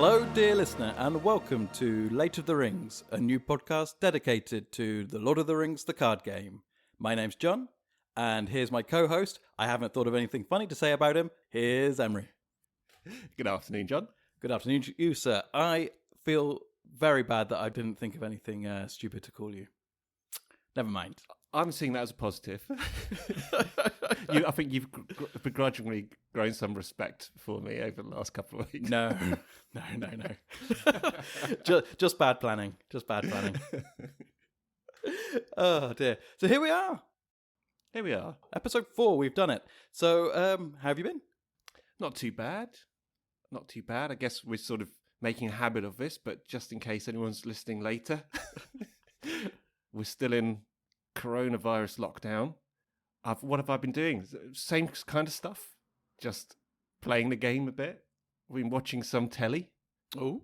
Hello, dear listener, and welcome to Late of the Rings, a new podcast dedicated to the Lord of the Rings, the card game. My name's John, and here's my co-host. I haven't thought of anything funny to say about him. Here's Emery. Good afternoon, John. Good afternoon to you, sir. I feel very bad that I didn't think of anything stupid to call you. Never mind. I'm seeing that as a positive. I think you've begrudgingly grown some respect for me over the last couple of weeks. No. just bad planning. Oh, dear. So here we are. Episode 4, we've done it. So, how have you been? Not too bad. I guess we're sort of making a habit of this, but just in case anyone's listening later, we're still in coronavirus lockdown. What have I been doing? Same kind of stuff. Just playing the game a bit. We've been watching some telly. Oh.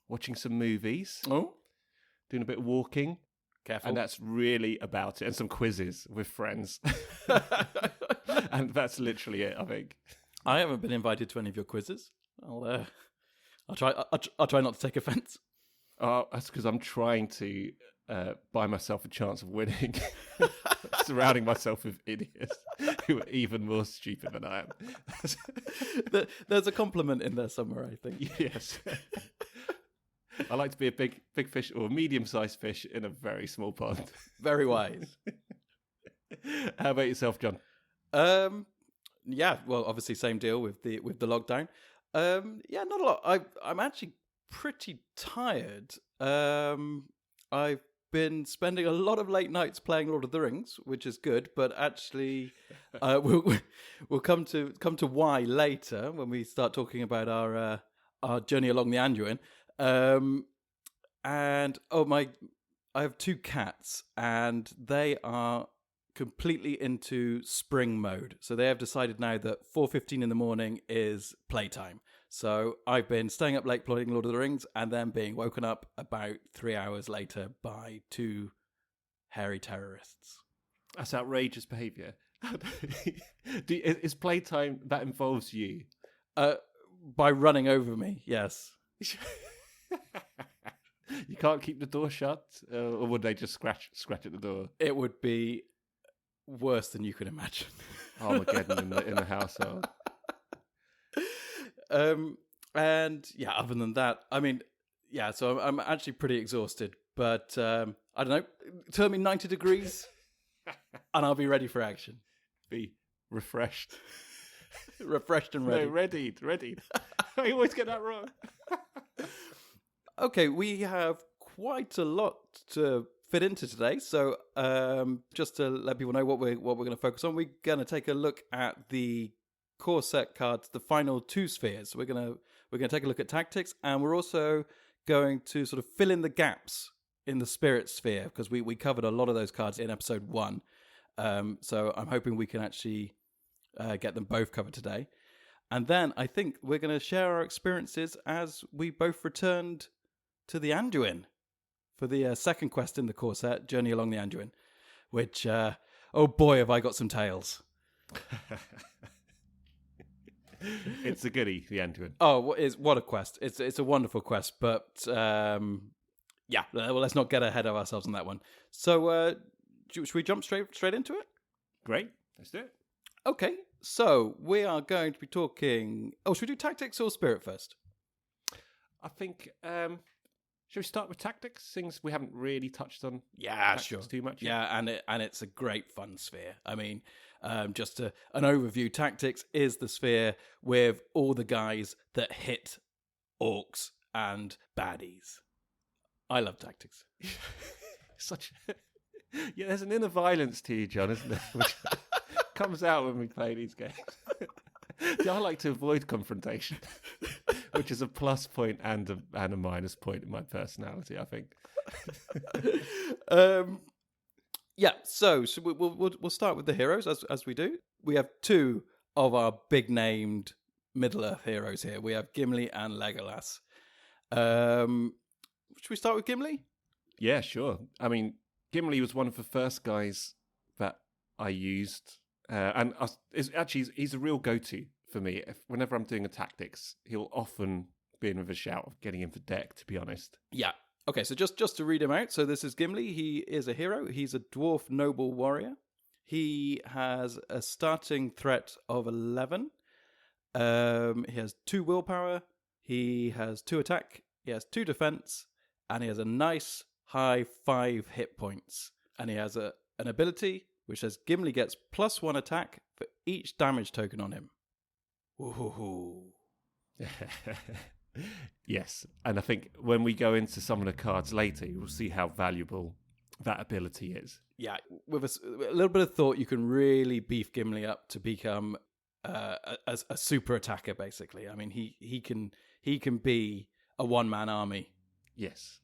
Watching some movies. Oh. Doing a bit of walking. Careful. And that's really about it. And some quizzes with friends. And that's literally it, I think. I haven't been invited to any of your quizzes. I'll try not to take offence. That's because I'm trying to buy myself a chance of winning. Surrounding myself with idiots who are even more stupid than I am. There's a compliment in there somewhere, I think. Yes. I like to be a big fish or a medium-sized fish in a very small pond. Very wise. How about yourself, John? Yeah, well, obviously same deal with the lockdown. Yeah, not a lot. I'm actually pretty tired. I've been spending a lot of late nights playing Lord of the Rings, which is good, but actually we'll come to why later when we start talking about our journey along the Anduin. I have 2 cats, and they are completely into spring mode. So they have decided now that 4:15 in the morning is playtime. So I've been staying up late playing Lord of the Rings and then being woken up about 3 hours later by 2 hairy terrorists. That's outrageous behaviour. Is playtime that involves you? By running over me, yes. You can't keep the door shut, or would they just scratch at the door? It would be worse than you could imagine. Armageddon in the household. And yeah, other than that, I mean, yeah, so I'm actually pretty exhausted, but I don't know, turn me 90 degrees and I'll be ready for action. Be refreshed. Refreshed and ready. No, ready. I always get that wrong. Okay, we have quite a lot to fit into today, so just to let people know what we're going to focus on, we're going to take a look at the core set cards, the final 2 spheres. We're going to take a look at tactics, and we're also going to sort of fill in the gaps in the spirit sphere, because we covered a lot of those cards in episode 1. So I'm hoping we can actually get them both covered today. And then I think we're going to share our experiences as we both returned to the Anduin for the second quest in the core set, Journey Along the Anduin, which, oh boy, have I got some tales. It's a goodie, the Anduin. Oh, what a quest. It's a wonderful quest, but yeah, well, let's not get ahead of ourselves on that one. So should we jump straight into it? Great, let's do it. Okay, so we are going to be talking... Oh, should we do tactics or spirit first? I think... should we start with tactics? Things we haven't really touched on. Yeah, sure. Too much. Yeah, and it's a great fun sphere. I mean, just an overview. Tactics is the sphere with all the guys that hit orcs and baddies. I love tactics. Yeah, there's an inner violence to you, John, isn't there? Which comes out when we play these games. See, I like to avoid confrontation, which is a plus point and a minus point in my personality, I think. Yeah, so we'll start with the heroes as we do. We have 2 of our big named Middle Earth heroes here. We have Gimli and Legolas. Should we start with Gimli? Yeah, sure. I mean, Gimli was one of the first guys that I used, and he's a real go-to for me. Whenever I'm doing a tactics, he'll often being with a shout of getting him for deck, to be honest. Yeah. Okay, so just to read him out. So this is Gimli. He is a hero. He's a dwarf noble warrior. He has a starting threat of 11. He has 2 willpower. He has 2 attack. He has 2 defense. And he has a nice high 5 hit points. And he has an ability which says Gimli gets +1 attack for each damage token on him. Ooh. Yes, and I think when we go into some of the cards later, you'll see how valuable that ability is. Yeah, with a little bit of thought, you can really beef Gimli up to become a super attacker. Basically, I mean, he can be a one-man army. Yes,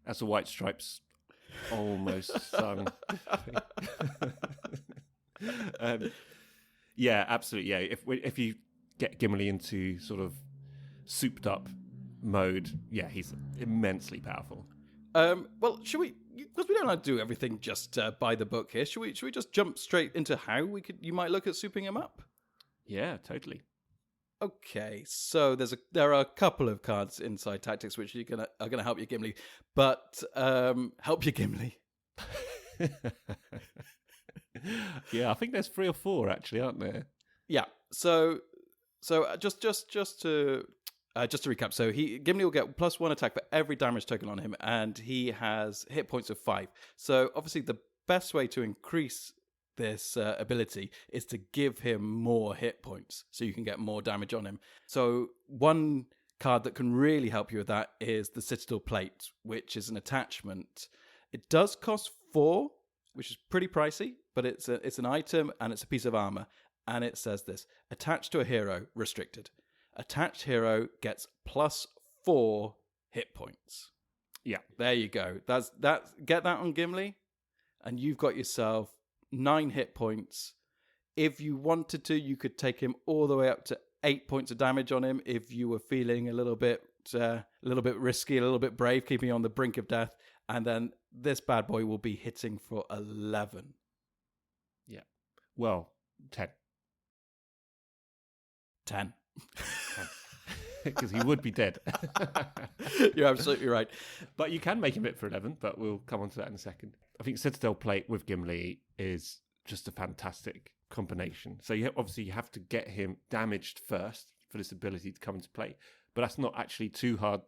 as the White Stripes almost sung. Yeah, absolutely. Yeah, if you get Gimli into sort of souped up mode, yeah, he's immensely powerful. Well, should we? Because we don't have to do everything just by the book here. Should we just jump straight into how you might look at souping him up? Yeah, totally. Okay, so there are a couple of cards inside Tactics which are gonna help you, Gimli, but help you, Gimli. Yeah, I think there's 3 or 4 actually, aren't there? Yeah. So just to recap, so Gimli will get +1 attack for every damage token on him, and he has hit points of 5. So obviously the best way to increase this ability is to give him more hit points, so you can get more damage on him. So one card that can really help you with that is the Citadel Plate, which is an attachment. It does cost 4, which is pretty pricey, but it's an item and it's a piece of armor, and it says this: attached to a hero, restricted. Attached hero gets +4 hit points. Yeah, there you go. That's get that on Gimli, and you've got yourself 9 hit points. If you wanted to, you could take him all the way up to 8 points of damage on him if you were feeling a little bit risky, a little bit brave, keeping on the brink of death. And then this bad boy will be hitting for 11. Yeah. Well, 10. 10. Because he would be dead. You're absolutely right. But you can make him hit for 11, but we'll come on to that in a second. I think Citadel Plate with Gimli is just a fantastic combination. So you have to get him damaged first for this ability to come into play. But that's not actually too hard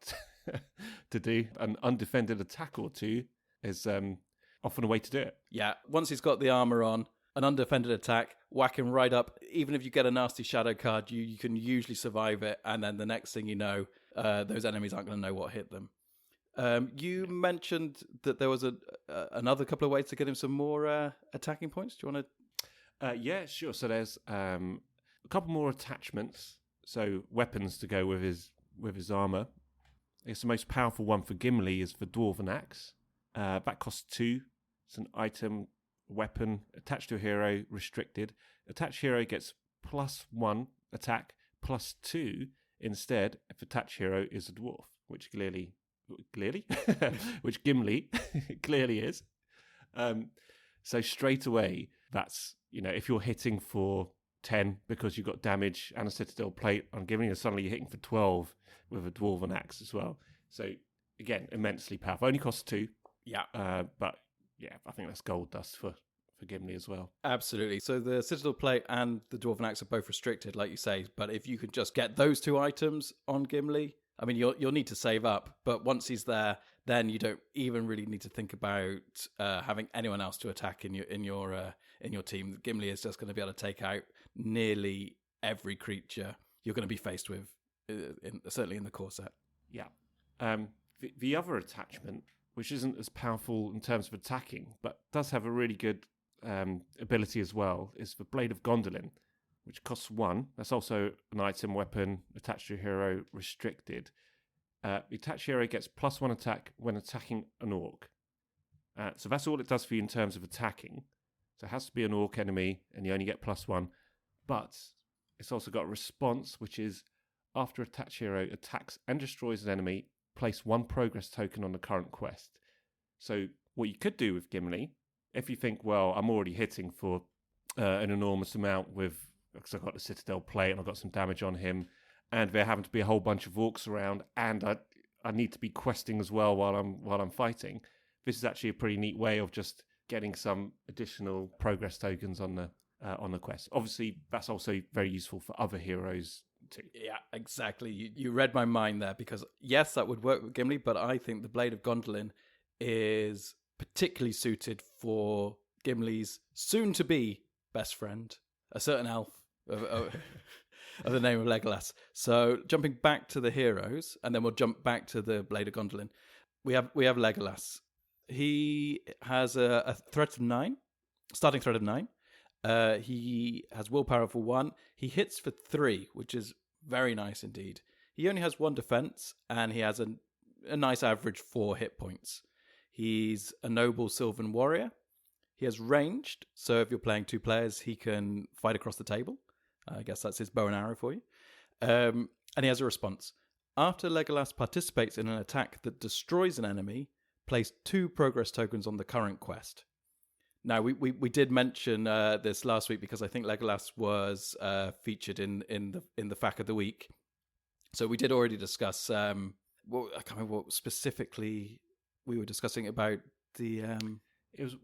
to do. An undefended attack or 2 is often a way to do it. Yeah, once he's got the armor on, an undefended attack, whack him right up. Even if you get a nasty shadow card, you can usually survive it, and then the next thing you know, those enemies aren't going to know what hit them. You mentioned that there was another couple of ways to get him some more attacking points. Do you want to? Yeah, sure. So there's a couple more attachments. So weapons to go with his armor. I guess the most powerful one for Gimli is the Dwarven Axe. That costs 2. It's an item, weapon, attached to a hero, restricted. Attached hero gets +1 attack, +2 instead if attached hero is a dwarf, which which Gimli clearly is. So straight away, that's, if you're hitting for 10 because you've got damage and a Citadel Plate on Gimli, and suddenly you're hitting for 12 with a Dwarven Axe as well. So again, immensely powerful. Only costs 2. Yeah. But yeah, I think that's gold dust for Gimli as well. Absolutely. So the Citadel Plate and the Dwarven Axe are both restricted, like you say. But if you could just get those 2 items on Gimli, I mean, you'll need to save up. But once he's there, then you don't even really need to think about having anyone else to attack in your team. Gimli is just going to be able to take out nearly every creature you're going to be faced with, certainly in the core set. Yeah. The other attachment, which isn't as powerful in terms of attacking, but does have a really good ability as well, is the Blade of Gondolin, which costs 1. That's also an item, weapon, attached to a hero, restricted. The attached hero gets +1 attack when attacking an orc. So that's all it does for you in terms of attacking. So it has to be an orc enemy, and you only get +1. But it's also got a response, which is after attached hero attacks and destroys an enemy, place 1 progress token on the current quest. So what you could do with Gimli, if you think, well, I'm already hitting for an enormous amount because I've got the Citadel Plate and I've got some damage on him, and there happen to be a whole bunch of orcs around, and I need to be questing as well while I'm fighting. This is actually a pretty neat way of just getting some additional progress tokens on the quest. Obviously, that's also very useful for other heroes too. Yeah, exactly. You read my mind there, because yes, that would work with Gimli, but I think the Blade of Gondolin is particularly suited for Gimli's soon-to-be best friend, a certain elf of the name of Legolas. So jumping back to the heroes, and then we'll jump back to the Blade of Gondolin. We have Legolas. He has a threat of 9, starting threat of 9. He has willpower for 1. He hits for 3, which is very nice indeed. He only has 1 defense, and he has a nice average 4 hit points. He's a noble sylvan warrior. He has ranged, so if you're playing 2 players, he can fight across the table. I guess that's his bow and arrow for you. And he has a response. After Legolas participates in an attack that destroys an enemy, place 2 progress tokens on the current quest. Now, we did mention this last week, because I think Legolas was featured in the FAQ of the week. So we did already discuss, I can't remember what specifically we were discussing about the...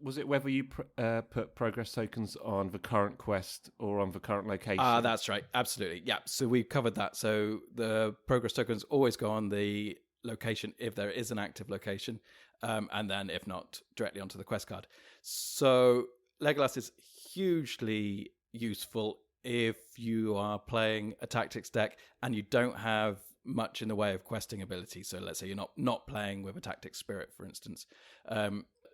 Was it whether you put progress tokens on the current quest or on the current location? That's right. Absolutely. Yeah. So we covered that. So the progress tokens always go on the location if there is an active location, and then if not, directly onto the quest card. So Legolas is hugely useful if you are playing a tactics deck and you don't have much in the way of questing ability. So let's say you're not playing with a tactics spirit, for instance.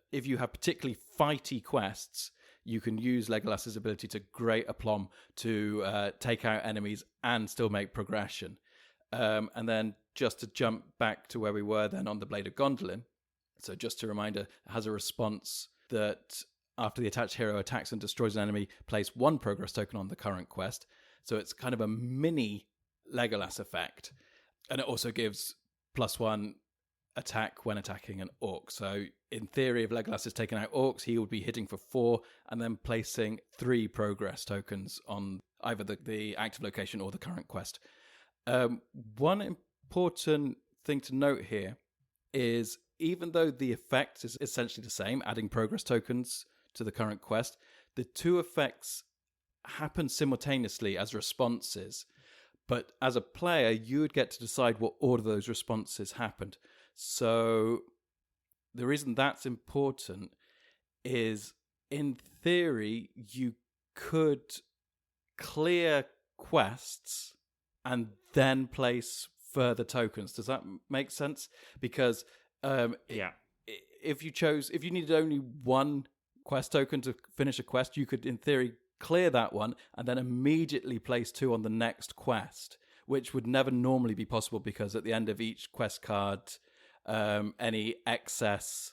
If you have particularly fighty quests, you can use Legolas's ability to great aplomb to take out enemies and still make progression. And then just to jump back to where we were then on the Blade of Gondolin. So just a reminder, it has a response that after the attached hero attacks and destroys an enemy, place 1 progress token on the current quest. So it's kind of a mini Legolas effect. And it also gives +1 attack when attacking an orc. So in theory, if Legolas has taken out orcs, he would be hitting for 4 and then placing 3 progress tokens on either the active location or the current quest. One important thing to note here is, even though the effect is essentially the same, adding progress tokens to the current quest, the 2 effects happen simultaneously as responses. But as a player, you would get to decide what order those responses happened. So the reason that's important is, in theory, you could clear quests and then place further tokens. Does that make sense? Because if you needed only 1 quest token to finish a quest, you could, in theory, clear that one and then immediately place 2 on the next quest, which would never normally be possible, because at the end of each quest card, any excess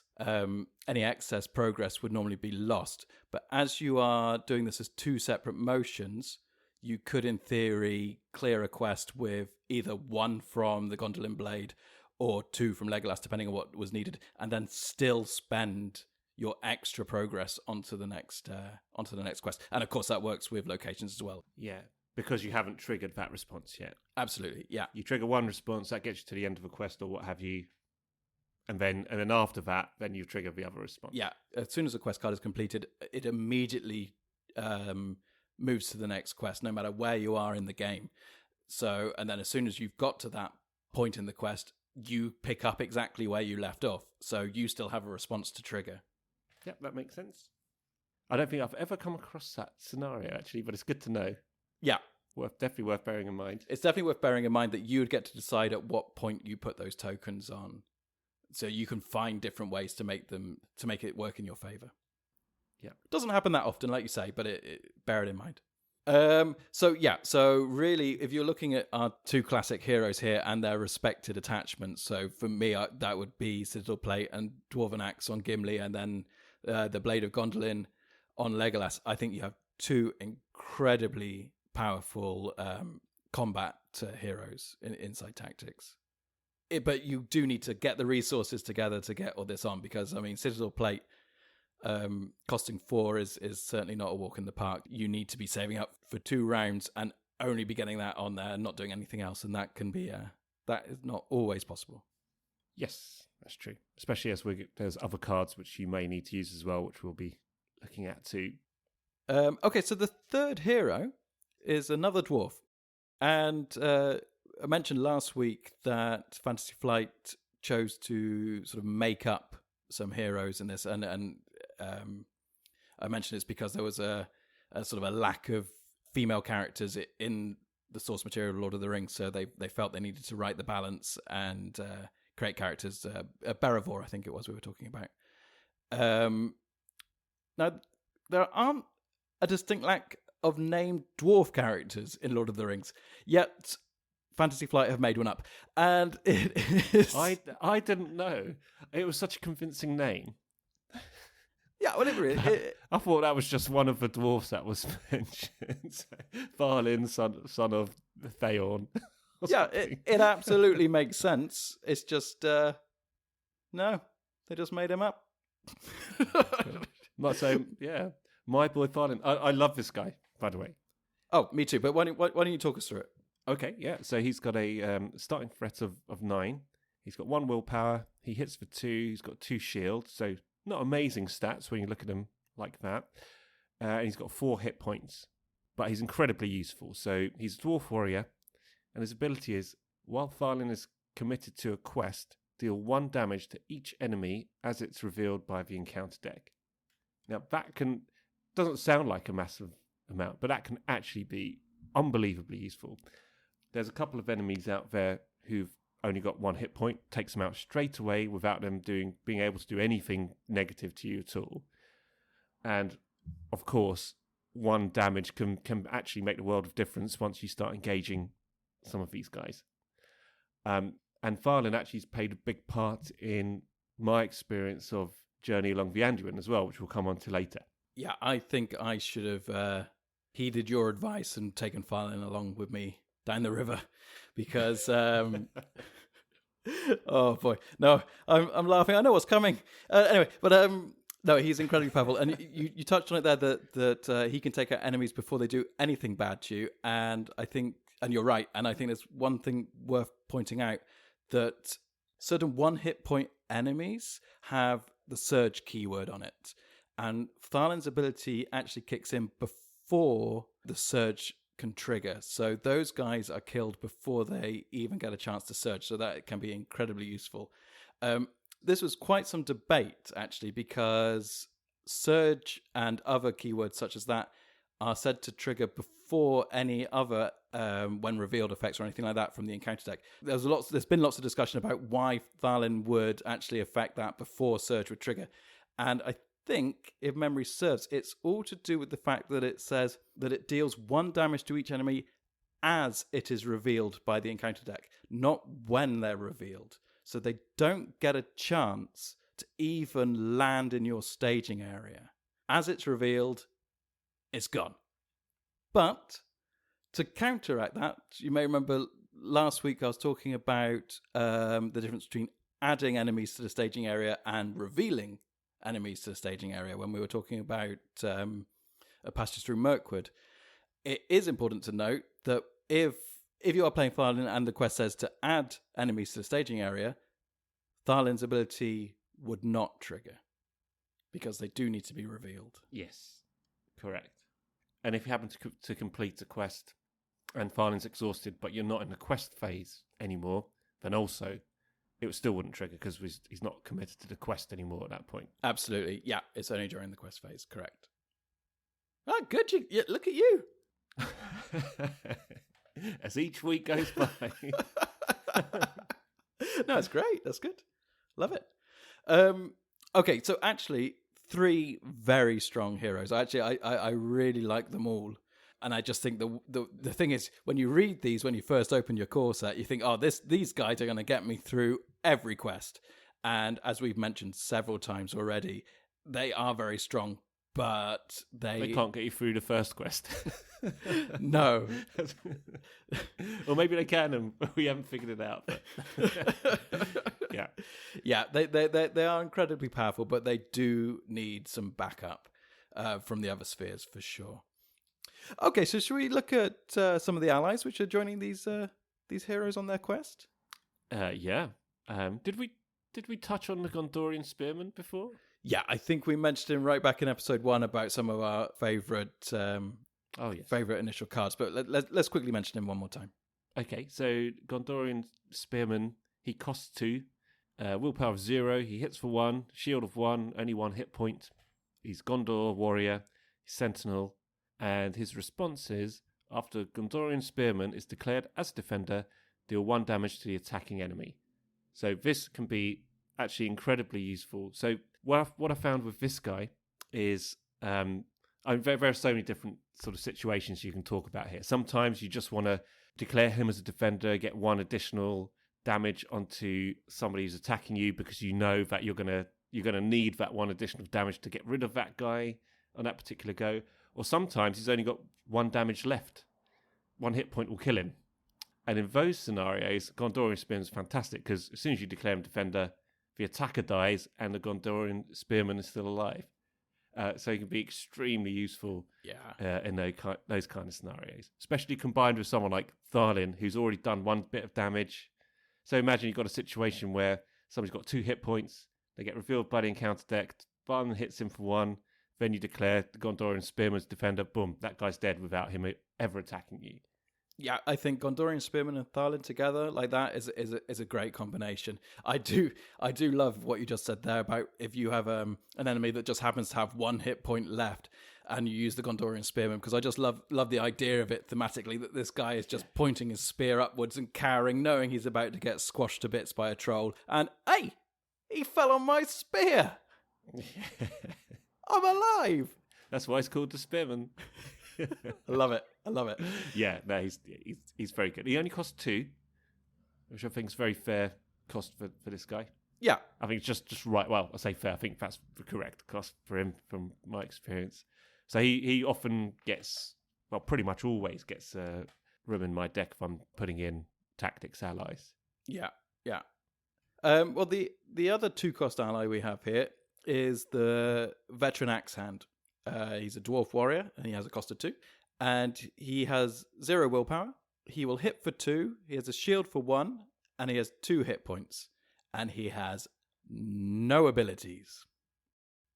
progress would normally be lost. But as you are doing this as 2 separate motions, you could, in theory, clear a quest with either 1 from the Gondolin Blade or 2 from Legolas, depending on what was needed, and then still spend your extra progress onto the next quest. And of course, that works with locations as well. Yeah, because you haven't triggered that response yet. Absolutely, yeah. You trigger 1 response, that gets you to the end of a quest or what have you, and then after that, then you trigger the other response. Yeah, as soon as the quest card is completed, it immediately moves to the next quest, no matter where you are in the game. So, and then as soon as you've got to that point in the quest, you pick up exactly where you left off. So you still have a response to trigger. Yep, that makes sense. I don't think I've ever come across that scenario, actually, but it's good to know. Yeah. Definitely worth bearing in mind. It's definitely worth bearing in mind that you would get to decide at what point you put those tokens on. So you can find different ways to make it work in your favor. Yeah. It doesn't happen that often, like you say, but bear it in mind. So really, if you're looking at our 2 classic heroes here and their respected attachments, so for me, that would be Citadel Plate and Dwarven Axe on Gimli, and then the Blade of Gondolin on Legolas. I think you have 2 incredibly powerful combat heroes inside tactics. But you do need to get the resources together to get all this on, because, I mean, Citadel Plate costing 4 is certainly not a walk in the park. You need to be saving up for 2 rounds, and only be getting that on there and not doing anything else, and that can be that is not always possible. Yes, that's true. Especially as there's other cards which you may need to use as well, which we'll be looking at too. Okay, so the third hero is another dwarf. And I mentioned last week that Fantasy Flight chose to sort of make up some heroes in this. And I mentioned it's because there was a sort of a lack of female characters in the source material of Lord of the Rings. So they felt they needed to right the balance and create characters. Beravor, I think it was we were talking about. Now, there aren't a distinct lack of named dwarf characters in Lord of the Rings, yet Fantasy Flight have made one up. And it is... I didn't know. It was such a convincing name. Yeah, well, I thought that was just one of the dwarfs that was mentioned. Thalin, son of Theon. Yeah, it absolutely makes sense. It's just, no, they just made him up. So, yeah, my boy Thalin. I love this guy, by the way. Oh, me too. But why don't you talk us through it? Okay, yeah. So he's got a starting threat of 9. He's got 1 willpower. He hits for 2. He's got 2 shield. So not amazing stats when you look at him like that. And he's got 4 hit points. But he's incredibly useful. So he's a dwarf warrior. And his ability is, while Thalin is committed to a quest, deal 1 damage to each enemy as it's revealed by the encounter deck. Now, that doesn't sound like a massive amount, but that can actually be unbelievably useful. There's a couple of enemies out there who've only got 1 hit point, takes them out straight away without them being able to do anything negative to you at all. And, of course, 1 damage can actually make the world of difference once you start engaging some of these guys. And Thalin actually has played a big part in my experience of Journey Along the Anduin as well, which we'll come on to later. Yeah, I think I should have heeded your advice and taken Thalin along with me down the river, because oh boy, no, I'm laughing. I know what's coming. Anyway, but no, he's incredibly powerful, and you touched on it there that he can take out enemies before they do anything bad to you, and I think, and you're right, and I think there's one thing worth pointing out, that certain 1 hit point enemies have the surge keyword on it. And Thalin's ability actually kicks in before the surge can trigger. So those guys are killed before they even get a chance to surge. So that can be incredibly useful. This was quite some debate, actually, because surge and other keywords such as that are said to trigger before any other when revealed effects or anything like that from the encounter deck. There's been lots of discussion about why Thalin would actually affect that before surge would trigger. And I think, if memory serves, it's all to do with the fact that it says that it deals 1 damage to each enemy as it is revealed by the encounter deck, not when they're revealed. So they don't get a chance to even land in your staging area. As it's revealed, it's gone. But to counteract that, you may remember last week I was talking about the difference between adding enemies to the staging area and revealing enemies to the staging area when we were talking about a passage through Mirkwood. It is important to note that if you are playing Thalin and the quest says to add enemies to the staging area, Thalin's ability would not trigger because they do need to be revealed. Yes, correct. And if you happen to complete a quest and Thalin's exhausted, but you're not in the quest phase anymore, then also it still wouldn't trigger because he's not committed to the quest anymore at that point. Absolutely. Yeah, it's only during the quest phase. Correct. Oh, good. Look at you. As each week goes by. No, it's great. That's good. Love it. Okay, so actually, 3 very strong heroes. Actually, I really like them all. And I just think the thing is, when you read these, when you first open your core set, you think, oh, these guys are going to get me through every quest. And as we've mentioned several times already, they are very strong, but they can't get you through the first quest. No. Or maybe they can, and we haven't figured it out. But yeah, they are incredibly powerful, but they do need some backup from the other spheres for sure. Okay, so should we look at some of the allies which are joining these heroes on their quest? Yeah. Did we touch on the Gondorian spearman before? Yeah, I think we mentioned him right back in episode 1 about some of our favorite Oh yes. favorite initial cards, but let's quickly mention him one more time. Okay, so Gondorian spearman, he costs 2, willpower of 0. He hits for 1, shield of 1, only 1 hit point. He's Gondor warrior, he's sentinel, and his response is after Gondorian spearman is declared as a defender, deal 1 damage to the attacking enemy. So this can be actually incredibly useful. So what I found with this guy is there are so many different sort of situations you can talk about here. Sometimes you just want to declare him as a defender, get 1 additional damage onto somebody who's attacking you because you know that you're gonna need that 1 additional damage to get rid of that guy on that particular go. Or sometimes he's only got 1 damage left. 1 hit point will kill him. And in those scenarios, Gondorian Spearman is fantastic because as soon as you declare him defender, the attacker dies and the Gondorian Spearman is still alive. So he can be extremely useful in those kind of scenarios, especially combined with someone like Tharlin, who's already done 1 bit of damage. So imagine you've got a situation where somebody's got 2 hit points, they get revealed by the encounter deck, Tharlin hits him for 1, then you declare the Gondorian Spearman's defender, boom, that guy's dead without him ever attacking you. Yeah, I think Gondorian Spearman and Tharlin together like that is a great combination. I do love what you just said there about if you have an enemy that just happens to have 1 hit point left and you use the Gondorian Spearman, because I just love the idea of it thematically, that this guy is just pointing his spear upwards and cowering, knowing he's about to get squashed to bits by a troll. And hey, he fell on my spear. I'm alive. That's why it's called the Spearman. I love it. Yeah, no, he's very good. He only costs 2, which I think is very fair cost for this guy. Yeah, I think it's just right. Well, I say fair. I think that's the correct cost for him from my experience. So he often gets, well, pretty much always gets room in my deck if I'm putting in tactics allies. Yeah. Well, the other 2-cost ally we have here is the veteran axe hand. He's a dwarf warrior and he has a cost of 2, and he has 0 willpower. He will hit for 2. He has a shield for 1, and he has 2 hit points, and he has no abilities.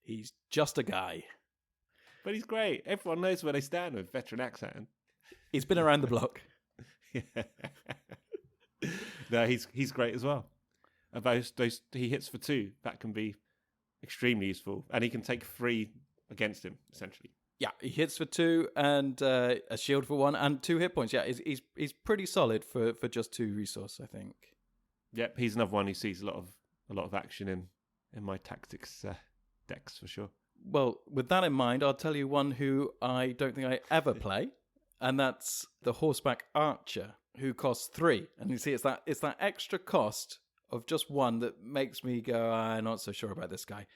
He's just a guy. But he's great. Everyone knows where they stand with veteran axe hand. He's been around the block. No, he's great as well. And those he hits for 2. That can be extremely useful, and he can take 3 against him essentially. Yeah, he hits for 2 and a shield for 1 and 2 hit points. Yeah, he's pretty solid for just 2 resource, I think. Yep, he's another one who sees a lot of action in my tactics decks for sure. Well, with that in mind, I'll tell you one who I don't think I ever play, and that's the horseback archer, who costs 3. And you see, it's that extra cost of just 1 that makes me go, I'm not so sure about this guy.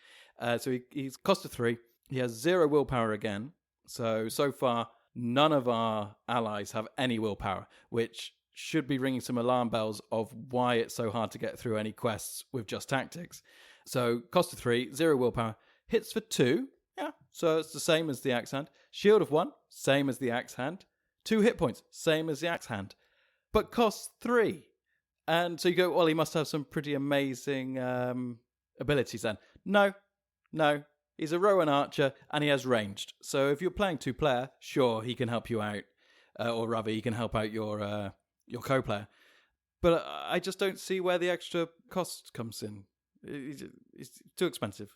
So he's cost of 3. He has 0 willpower again. So far, none of our allies have any willpower, which should be ringing some alarm bells of why it's so hard to get through any quests with just tactics. So cost of 3, 0 willpower, hits for 2. Yeah, so it's the same as the axe hand. Shield of 1, same as the axe hand. 2 hit points, same as the axe hand. But costs 3. And so you go, well, he must have some pretty amazing abilities then. No. He's a Rowan archer and he has ranged. So if you're playing 2-player, sure, he can help you out. Or rather, he can help out your co-player. But I just don't see where the extra cost comes in. It's too expensive.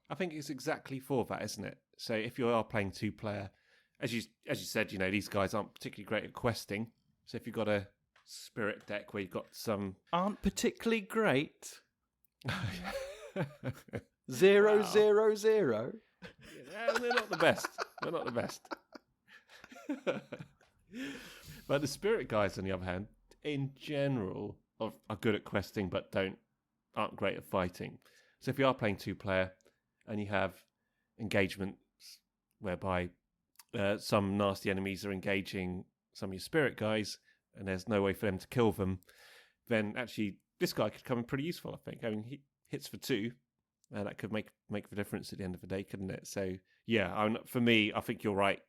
I think it's exactly for that, isn't it? So if you are playing 2-player, as you said, these guys aren't particularly great at questing. So if you've got a spirit deck where you've got some... Aren't particularly great. 0, 0, 0. Yeah, they're not the best. They're not the best. But the spirit guys, on the other hand, in general, are good at questing but aren't great at fighting. So if you are playing 2-player and you have engagements whereby some nasty enemies are engaging some of your spirit guys and there's no way for them to kill them, then actually this guy could come in pretty useful, I think. I mean, he hits for 2. That could make the difference at the end of the day, couldn't it? So, yeah, for me, I think you're right.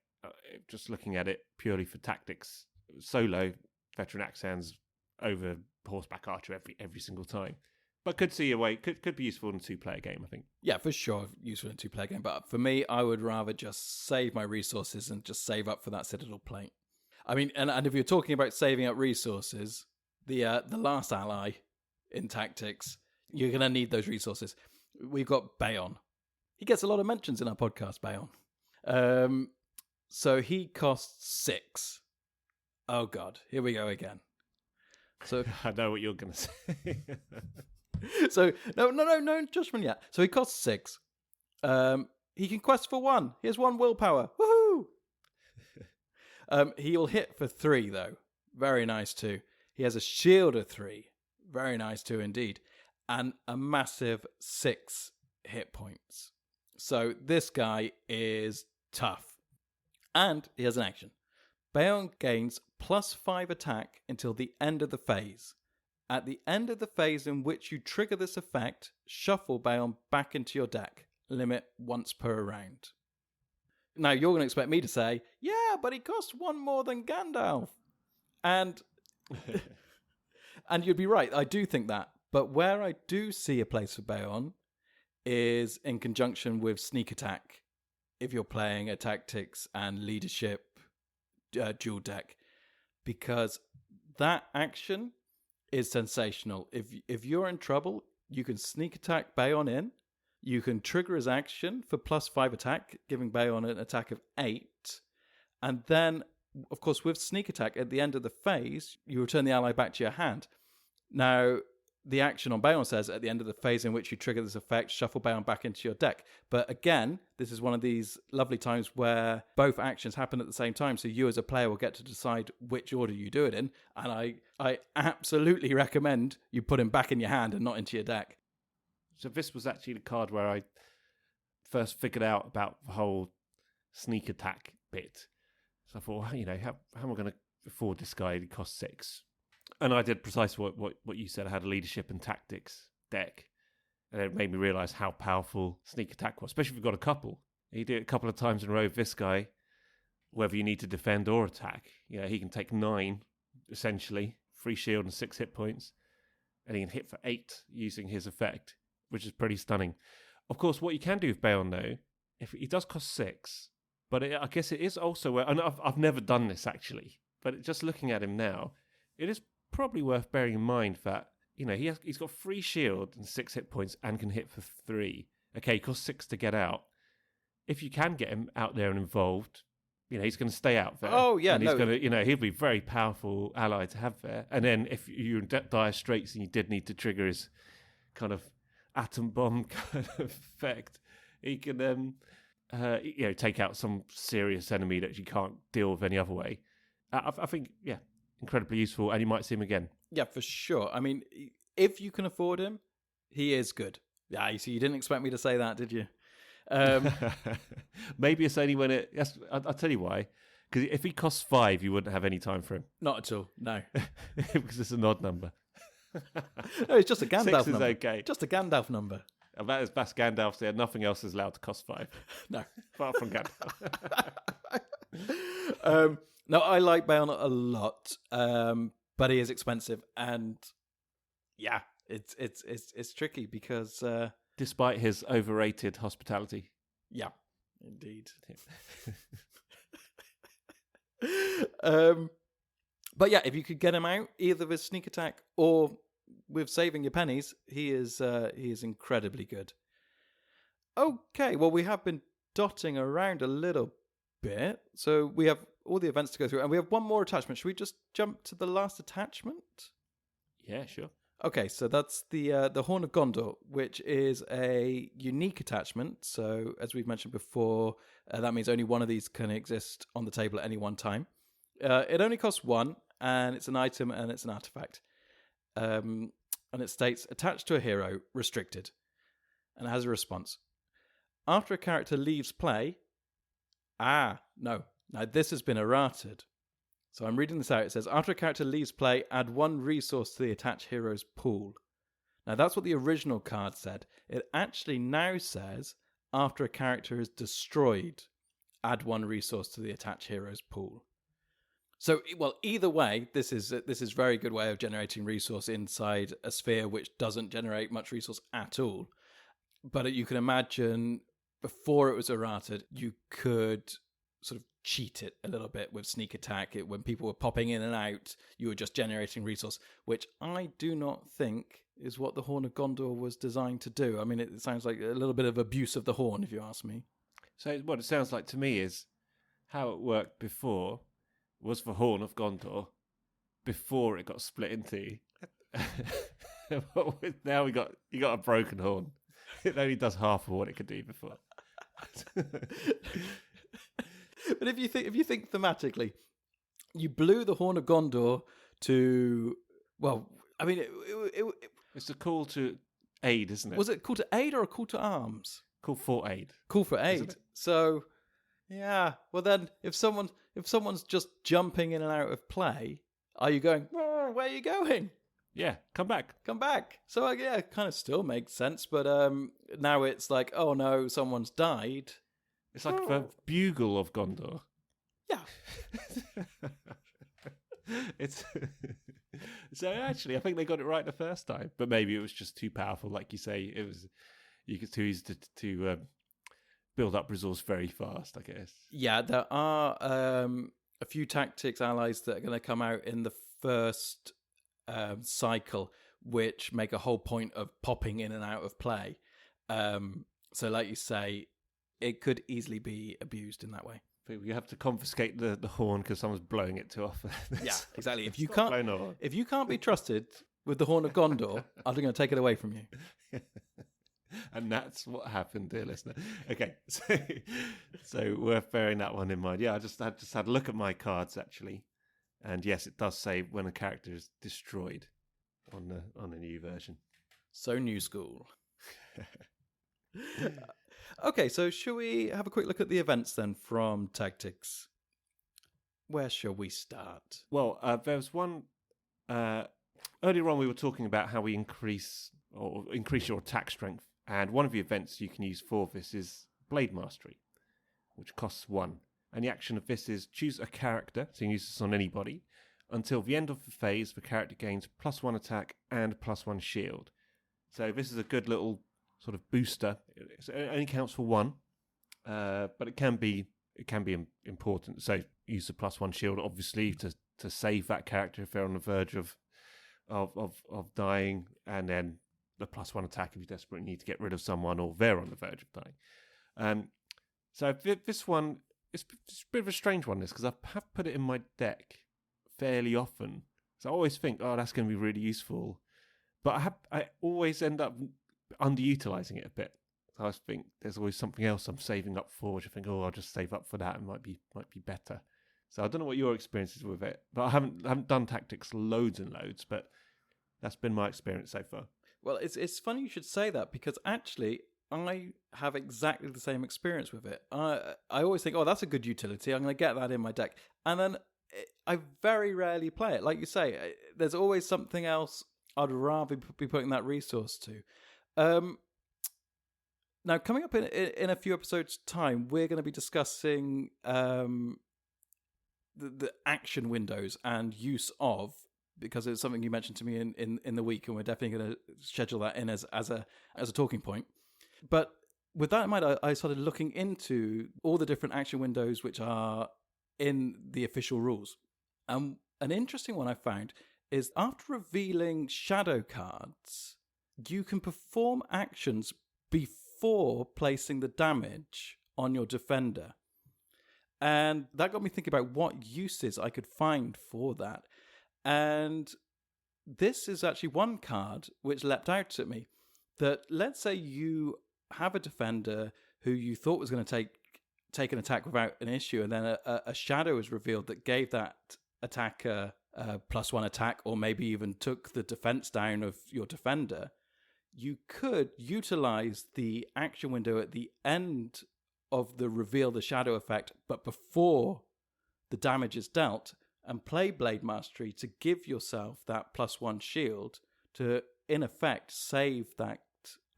just looking at it purely for tactics, solo veteran Axans over horseback archer every single time. But could see a way, could be useful in a 2-player game, I think. Yeah, for sure, useful in a 2-player game. But for me, I would rather just save my resources and just save up for that Citadel plate. I mean, and if you're talking about saving up resources, the last ally in tactics, you're going to need those resources. We've got Bayon. He gets a lot of mentions in our podcast, Bayon. So he costs 6. Oh, God. Here we go again. So I know what you're going to say. So, no judgment yet. So he costs 6. He can quest for 1. He has 1 willpower. Woohoo! He'll hit for 3, though. Very nice, too. He has a shield of 3. Very nice, too, indeed. And a massive 6 hit points. So this guy is tough. And he has an action. Bayon gains +5 attack until the end of the phase. At the end of the phase in which you trigger this effect, shuffle Bayon back into your deck. Limit once per round. Now, you're going to expect me to say, yeah, but he costs 1 more than Gandalf. And and you'd be right. I do think that. But where I do see a place for Bayon is in conjunction with sneak attack. If you're playing a tactics and leadership dual deck. Because that action is sensational. If you're in trouble, you can sneak attack Bayon in. You can trigger his action for +5 attack, giving Bayon an attack of 8. And then, of course, with sneak attack, at the end of the phase, you return the ally back to your hand. Now, the action on Bayon says, at the end of the phase in which you trigger this effect, shuffle Bayon back into your deck. But again, this is one of these lovely times where both actions happen at the same time, so you as a player will get to decide which order you do it in. And I absolutely recommend you put him back in your hand and not into your deck. So this was actually the card where I first figured out about the whole sneak attack bit. So I thought, how am I going to afford this guy? He costs 6. And I did precisely what you said. I had a leadership and tactics deck. And it made me realise how powerful sneak attack was, especially if you've got a couple. You do it a couple of times in a row with this guy, whether you need to defend or attack. He can take 9, essentially, 3 shield and 6 hit points. And he can hit for 8 using his effect, which is pretty stunning. Of course, what you can do with Bayon, though, if he does cost 6, but I guess it is also, and I've never done this actually, but just looking at him now, it is probably worth bearing in mind that, he's got 3 shield and 6 hit points and can hit for 3. Okay, he costs 6 to get out. If you can get him out there and involved, he's going to stay out there. Oh, yeah. And he's going to, he'll be a very powerful ally to have there. And then if you're in dire straits and you did need to trigger his kind of atom bomb kind of effect, he can take out some serious enemy that you can't deal with any other way. I think, incredibly useful, and you might see him again. Yeah, for sure. I mean, if you can afford him, he is good. Yeah, so you didn't expect me to say that, did you? Maybe it's only when I'll tell you why. Because if he costs 5, you wouldn't have any time for him. Not at all, no. Because it's an odd number. No, it's just a Gandalf 6 is number. okay. Just a Gandalf number. That is Bas Gandalf there. Nothing else is allowed to cost 5. No. Apart from Gandalf. No, I like Bayon a lot, but he is expensive, and yeah, it's tricky because despite his overrated hospitality. Yeah, indeed. But yeah, if you could get him out either with sneak attack or with saving your pennies, he is incredibly good. Okay, well, we have been dotting around a little bit, so we have all the events to go through, and we have one more attachment. Should we just jump to the last attachment? Yeah, sure. Okay, so that's the Horn of Gondor, which is a unique attachment. So, as we've mentioned before, that means only one of these can exist on the table at any one time. It only costs 1, and it's an item and it's an artifact. And it states, attached to a hero, restricted. And it has a response. After a character leaves play... no. Now, this has been errated. So I'm reading this out. It says, after a character leaves play, add 1 resource to the attached hero's pool. Now, that's what the original card said. It actually now says, after a character is destroyed, add 1 resource to the attach heroes pool. So, well, either way, this is very good way of generating resource inside a sphere which doesn't generate much resource at all. But you can imagine before it was errated, you could sort of cheat it a little bit with sneak attack. When people were popping in and out, you were just generating resource, which I do not think is what the Horn of Gondor was designed to do. I mean, it sounds like a little bit of abuse of the Horn, if you ask me. So what it sounds like to me is how it worked before was the Horn of Gondor before it got split into. Now you got a broken horn. It only does half of what it could do before. But if you think thematically, you blew the Horn of Gondor to, well, I mean, it's a call to aid, isn't it? Was it call to aid or a call to arms? Call for aid. Call for aid. So, yeah. Well, then, if someone's just jumping in and out of play, are you going, where are you going? Yeah, come back. So, yeah, it kind of still makes sense. But now it's like, oh no, someone's died. It's like the bugle of Gondor. Yeah. It's so actually, I think they got it right the first time, but maybe it was just too powerful, like you say. It's too easy to build up resource very fast, I guess. Yeah, there are a few tactics allies that are going to come out in the first cycle, which make a whole point of popping in and out of play. So, like you say, it could easily be abused in that way. You have to confiscate the horn because someone's blowing it too often. Yeah, exactly. If you can't be trusted with the Horn of Gondor, I'm going to take it away from you. And that's what happened, dear listener. Okay, so worth bearing that one in mind. Yeah, I just had a look at my cards actually, and yes, it does say when a character is destroyed on the new version. So new school. Okay, so shall we have a quick look at the events then from Tactics? Where shall we start? Well, there was one earlier on. We were talking about how we increase your attack strength, and one of the events you can use for this is Blade Mastery, which costs 1. And the action of this is choose a character, so you can use this on anybody. Until the end of the phase, the character gains +1 attack and +1 shield. So this is a good little sort of booster. It only counts for 1, but it can be important. So use the +1 shield, obviously, to save that character if they're on the verge of dying, and then the +1 attack if you desperately need to get rid of someone or they're on the verge of dying. So this one, it's a bit of a strange one, this, because I have put it in my deck fairly often. So I always think, oh, that's going to be really useful, but I always end up underutilizing it a bit. So I think there's always something else I'm saving up for, which I think, oh, I'll just save up for that. It might be better. So I don't know what your experience is with it, but I haven't done Tactics loads and loads, but that's been my experience so far. Well, it's funny you should say that, because actually I have exactly the same experience with it. I always think, oh, that's a good utility, I'm going to get that in my deck, and then I very rarely play it. Like you say, there's always something else I'd rather be putting that resource to. Now, coming up in a few episodes' time, we're going to be discussing the action windows and use of, because it's something you mentioned to me in the week, and we're definitely going to schedule that in as a talking point. But with that in mind, I started looking into all the different action windows which are in the official rules. An interesting one I found is after revealing shadow cards, you can perform actions before placing the damage on your defender. And that got me thinking about what uses I could find for that. And this is actually one card which leapt out at me. That, let's say you have a defender who you thought was going to take an attack without an issue, and then a shadow is revealed that gave that attacker +1 attack, or maybe even took the defense down of your defender. You could utilize the action window at the end of the reveal the shadow effect, but before the damage is dealt, and play Blade Mastery to give yourself that +1 shield to, in effect, save that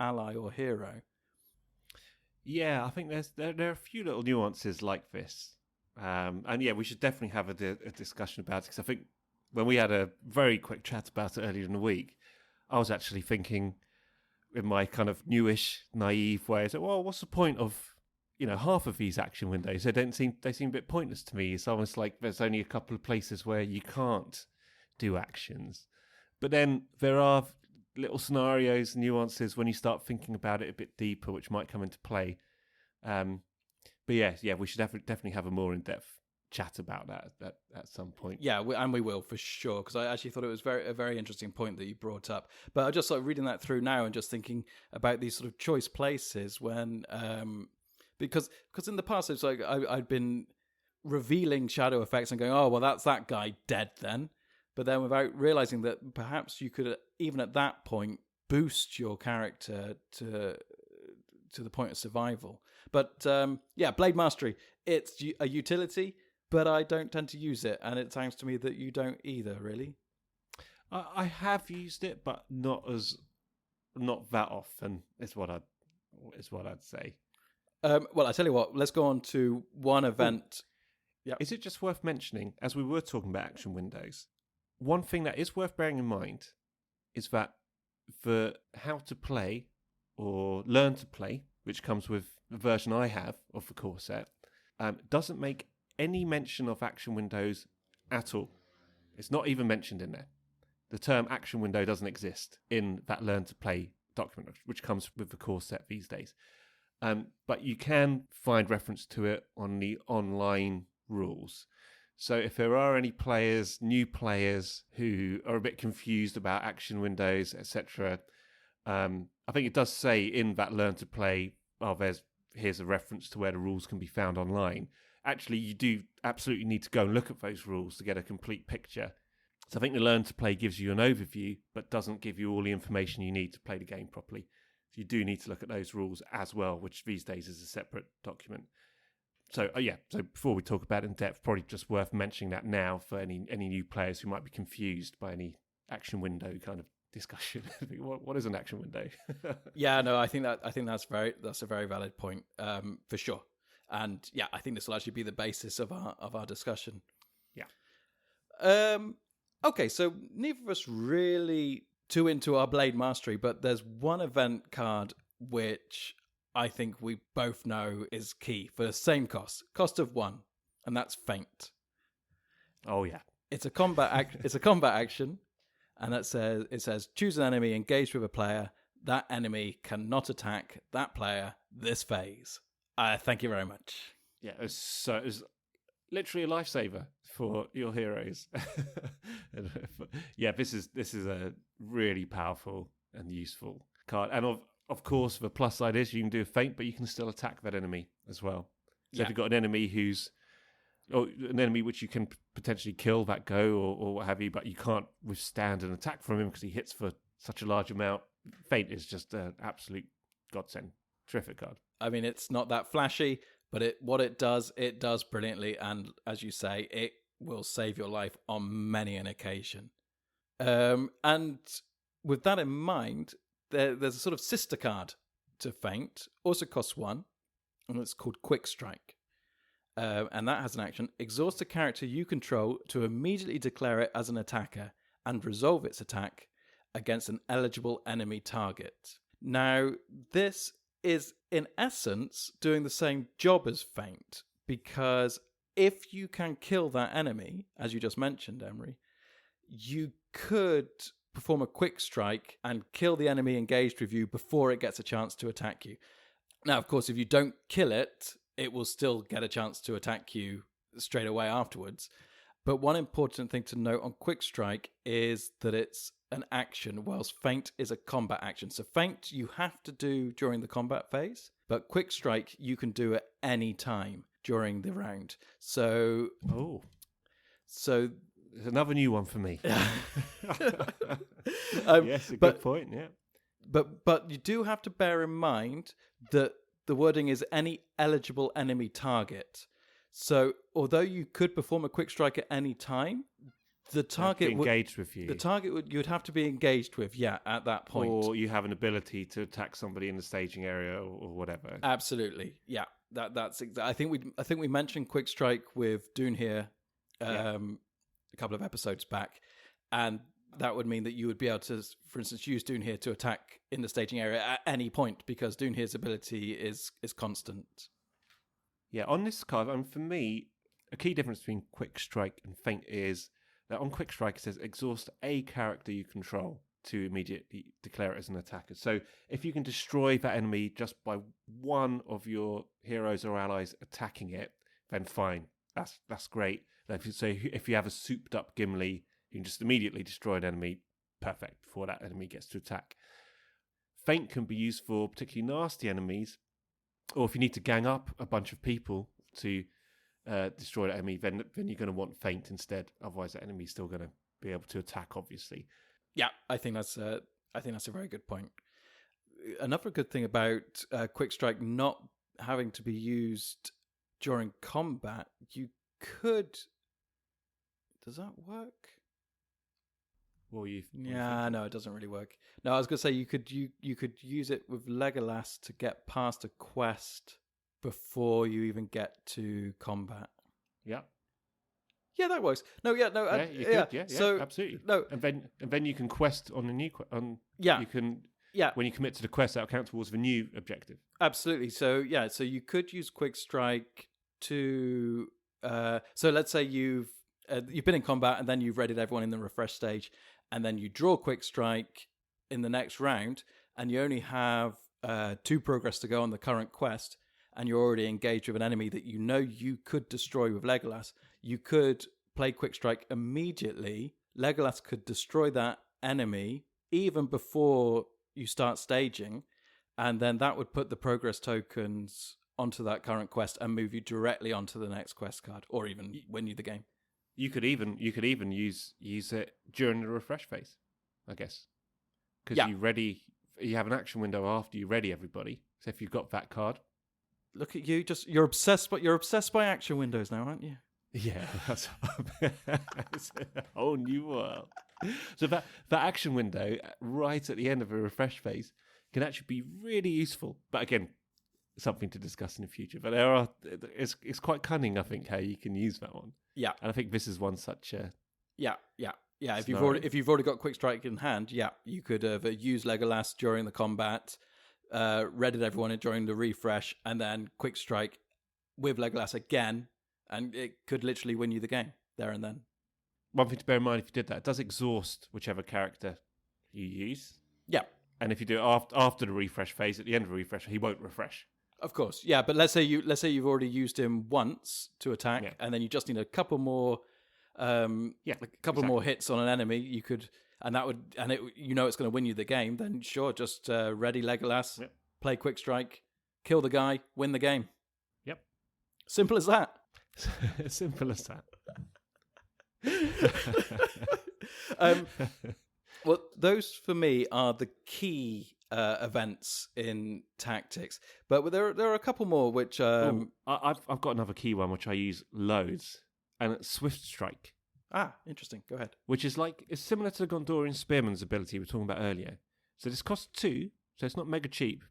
ally or hero. Yeah, I think there are a few little nuances like this, and yeah, we should definitely have a discussion about it because I think when we had a very quick chat about it earlier in the week, I was actually thinking in my kind of newish, naive way, I said, well, what's the point of half of these action windows? They seem a bit pointless to me. It's almost like there's only a couple of places where you can't do actions, but then there are little scenarios, nuances when you start thinking about it a bit deeper, which might come into play. But yeah, we should definitely have a more in-depth chat about that at some point. Yeah, and we will for sure, because I actually thought it was a very interesting point that you brought up. But I just sort of reading that through now and just thinking about these sort of choice places when, because in the past it's like I'd been revealing shadow effects and going, oh well, that's that guy dead then. But then without realizing that perhaps you could, even at that point, boost your character to the point of survival. But yeah, Blade Mastery, it's a utility, but I don't tend to use it, and it sounds to me that you don't either, really. I have used it, but not that often. Is what I'd say. Well, I tell you what, let's go on to one event. Yep. Is it just worth mentioning, as we were talking about action windows, one thing that is worth bearing in mind is that the how to play or learn to play, which comes with the version I have of the core set, doesn't make any mention of action windows at all. It's not even mentioned in there. The term action window doesn't exist in that learn to play document, which comes with the core set these days. But you can find reference to it on the online rules. So if there are any new players who are a bit confused about action windows, etc., I think it does say in that learn to play, here's a reference to where the rules can be found online. Actually, you do absolutely need to go and look at those rules to get a complete picture. So I think the learn to play gives you an overview, but doesn't give you all the information you need to play the game properly. So you do need to look at those rules as well, which these days is a separate document. So so before we talk about it in depth, probably just worth mentioning that now for any new players who might be confused by any action window kind of discussion. What is an action window? Yeah, no, I think that's a very valid point, for sure. And yeah, I think this will actually be the basis of our discussion. Yeah. Okay, so neither of us really too into our Blade Mastery, but there's one event card which I think we both know is key for the same cost of 1, and that's Feint. Oh yeah, it's a combat action, and it says choose an enemy engaged with a player. That enemy cannot attack that player this phase. Thank you very much. Yeah, it was literally a lifesaver for your heroes. Yeah, this is a really powerful and useful card, and of course, the plus side is you can do a feint, but you can still attack that enemy as well. So if you've got an enemy an enemy which you can potentially kill that go or what have you, but you can't withstand an attack from him because he hits for such a large amount, feint is just an absolute godsend. Terrific card. I mean, it's not that flashy, but what it does brilliantly, and as you say, it will save your life on many an occasion. And with that in mind, there's a sort of sister card to Feint, also costs 1, and it's called Quick Strike. And that has an action: exhaust a character you control to immediately declare it as an attacker and resolve its attack against an eligible enemy target. Now, this is in essence doing the same job as Feint, because if you can kill that enemy, as you just mentioned, Emery, you could perform a quick strike and kill the enemy engaged with you before it gets a chance to attack you. Now, of course, if you don't kill it, it will still get a chance to attack you straight away afterwards. But one important thing to note on quick strike is that it's an action, whilst feint is a combat action. So feint you have to do during the combat phase, but quick strike you can do at any time during the round. So there's another new one for me. Yes, a good point. Yeah, but you do have to bear in mind that the wording is any eligible enemy target. So although you could perform a quick strike at any time, The target would engaged with you. The target you'd have to be engaged with, at that point. Or you have an ability to attack somebody in the staging area or whatever. Absolutely, yeah. That's I think we mentioned Quick Strike with Dune here a couple of episodes back, and that would mean that you would be able to, for instance, use Dune here to attack in the staging area at any point because Dune here's ability is constant. Yeah, on this card, for me, a key difference between Quick Strike and Feint is that on Quick Strike it says exhaust a character you control to immediately declare it as an attacker. So if you can destroy that enemy just by one of your heroes or allies attacking it, then fine. That's great. If you have a souped up Gimli, you can just immediately destroy an enemy, perfect, before that enemy gets to attack. Feint can be used for particularly nasty enemies, or if you need to gang up a bunch of people to destroy that enemy, then you're going to want Feint instead. Otherwise, that enemy's still going to be able to attack, obviously. Yeah, I think that's a very good point. Another good thing about Quick Strike not having to be used during combat, you could. Does that work? Well, no, it doesn't really work. No, I was going to say you could use it with Legolas to get past a quest before you even get to combat. Yeah. Yeah, that works. No, you could, yeah, so, absolutely. No, and then you can quest on a new you can when you commit to the quest, that'll count towards the new objective. Absolutely. So so you could use Quick Strike to. So let's say you've been in combat and then you've readied everyone in the refresh stage, and then you draw Quick Strike in the next round, and you only have 2 progress to go on the current quest, and you're already engaged with an enemy that you could destroy with Legolas. You could play Quick Strike immediately. Legolas could destroy that enemy even before you start staging, and then that would put the progress tokens onto that current quest and move you directly onto the next quest card, or even win you the game. You could even use it during the refresh phase, I guess, because you have an action window after you ready everybody. So if you've got that card, look at you, you're obsessed by action windows now, aren't you? Yeah, that's a whole new world. So that action window right at the end of a refresh phase can actually be really useful. But again, something to discuss in the future. But it's quite cunning, I think, how you can use that one. Yeah, and I think this is one such. Yeah. If you've already got Quick Strike in hand, you could use Legolas during the combat, readied everyone during the refresh, and then Quick Strike with Legolas again. And it could literally win you the game there and then. One thing to bear in mind if you did that, it does exhaust whichever character you use. Yeah. And if you do it after the refresh phase, at the end of the refresh, he won't refresh. Of course, yeah. But let's say you've already used him once to attack, and then you just need a couple more, more hits on an enemy. You could, it's going to win you the game. Then sure, just ready Legolas, play Quick Strike, kill the guy, win the game. Yep. Simple as that. Simple as that. Well, those for me are the key events in tactics, but there are a couple more which I've got another key one which I use loads, and it's Swift Strike. Interesting. Go ahead. Which is it's similar to the Gondorian Spearman's ability we were talking about earlier. So this costs 2, so it's not mega cheap,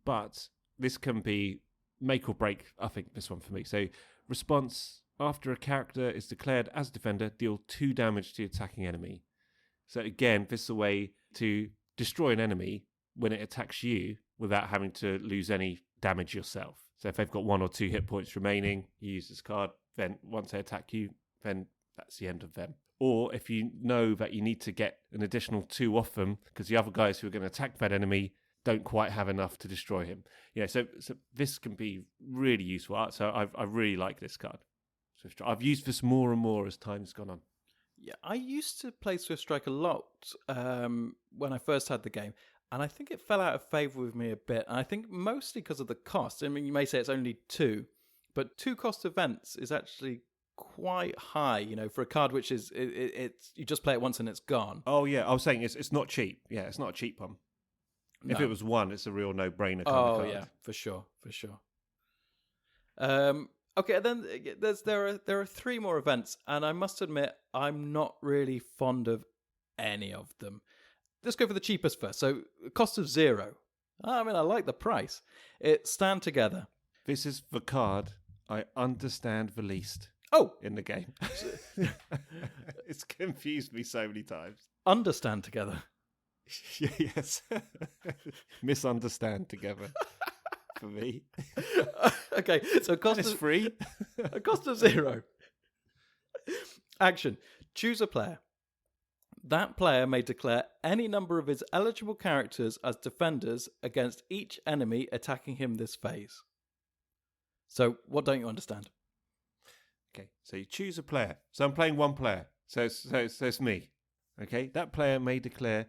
but this can be make or break. I think this one for me. So response: after a character is declared as defender, deal 2 damage to the attacking enemy. So again, this is a way to destroy an enemy when it attacks you without having to lose any damage yourself. So if they've got 1 or 2 hit points remaining, you use this card, then once they attack you, then that's the end of them. Or if you know that you need to get an additional 2 off them because the other guys who are going to attack that enemy don't quite have enough to destroy him. So this can be really useful. So I really like this card. Swift. I've used this more and more as time's gone on. Yeah, I used to play Swift Strike a lot when I first had the game, and I think it fell out of favour with me a bit. And I think mostly because of the cost. I mean, you may say it's only 2, but 2 cost events is actually quite high, for a card which is it's you just play it once and it's gone. Oh yeah, I was saying it's not cheap. Yeah, it's not a cheap one. No. If it was 1, it's a real no-brainer kind of card. Oh yeah, for sure. Okay, then there are 3 more events, and I must admit I'm not really fond of any of them. Let's go for the cheapest first. So, cost of 0. I mean, I like the price. It's Stand Together. This is the card I understand the least Oh, in the game. It's confused me so many times. Understand Together. Yes. Misunderstand together for me. Okay, so It's free. a cost of 0. Action. Choose a player. That player may declare any number of his eligible characters as defenders against each enemy attacking him this phase. So, what don't you understand? Okay, so you choose a player. So I'm playing one player. So it's me. Okay, that player may declare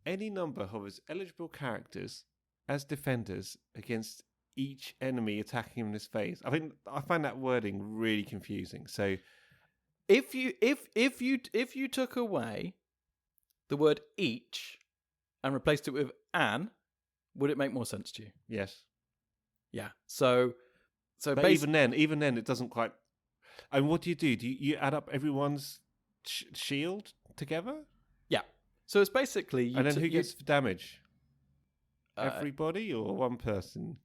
any number of his eligible characters as defenders against each enemy attacking him in this phase. I mean, I find that wording really confusing. So If you took away the word each and replaced it with an, would it make more sense to you? yes, Yeah. So but even then, it doesn't quite. And what do? Do you add up everyone's shield together? yeah. So it's basically And then who gets the damage? uh, Everybody or one person?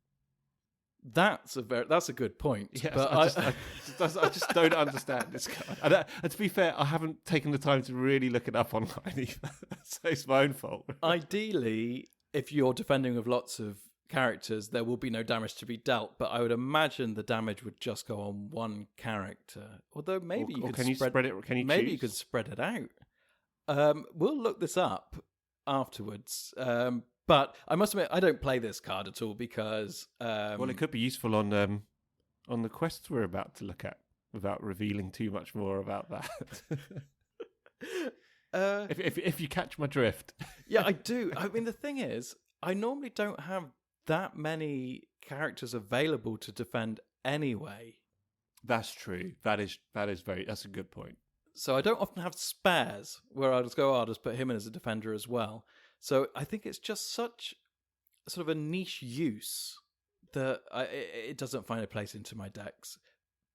that's a good point. Yes, but I just don't understand this card. And to be fair, I haven't taken the time to really look it up online either. So it's my own fault. Ideally, if you're defending with lots of characters, there will be no damage to be dealt. But I would imagine the damage would just go on one character. Although maybe you could spread it. Can you maybe choose? you could spread it out. We'll look this up afterwards. But I must admit, I don't play this card at all because Well, it could be useful on the quests we're about to look at, without revealing too much more about that. If you catch my drift. Yeah, I do. I mean, the thing is, I normally don't have that many characters available to defend anyway. That's true. That's a good point. So I don't often have spares where I'll just go, I'll just put him in as a defender as well. So I think it's just such sort of a niche use that it doesn't find a place into my decks.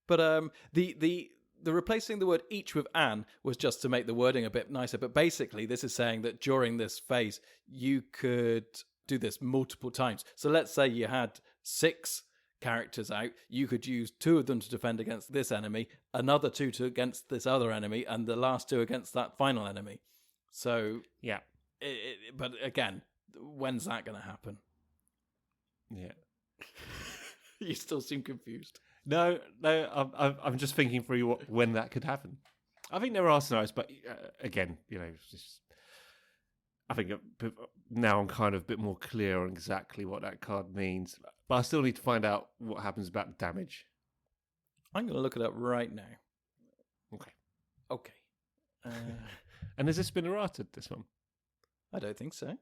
But the replacing the word each with an was just to make the wording a bit nicer. But basically, this is saying that during this phase, you could do this multiple times. So let's say you had 6 characters out, you could use 2 of them to defend against this enemy, another 2 against this other enemy, and the last 2 against that final enemy. So yeah. But again, when's that going to happen? Yeah. You still seem confused. No, I'm just thinking through when that could happen. I think there are scenarios, but again, I think now I'm kind of a bit more clear on exactly what that card means. But I still need to find out what happens about damage. I'm going to look it up right now. Okay. And has this been errated, this one? I don't think so.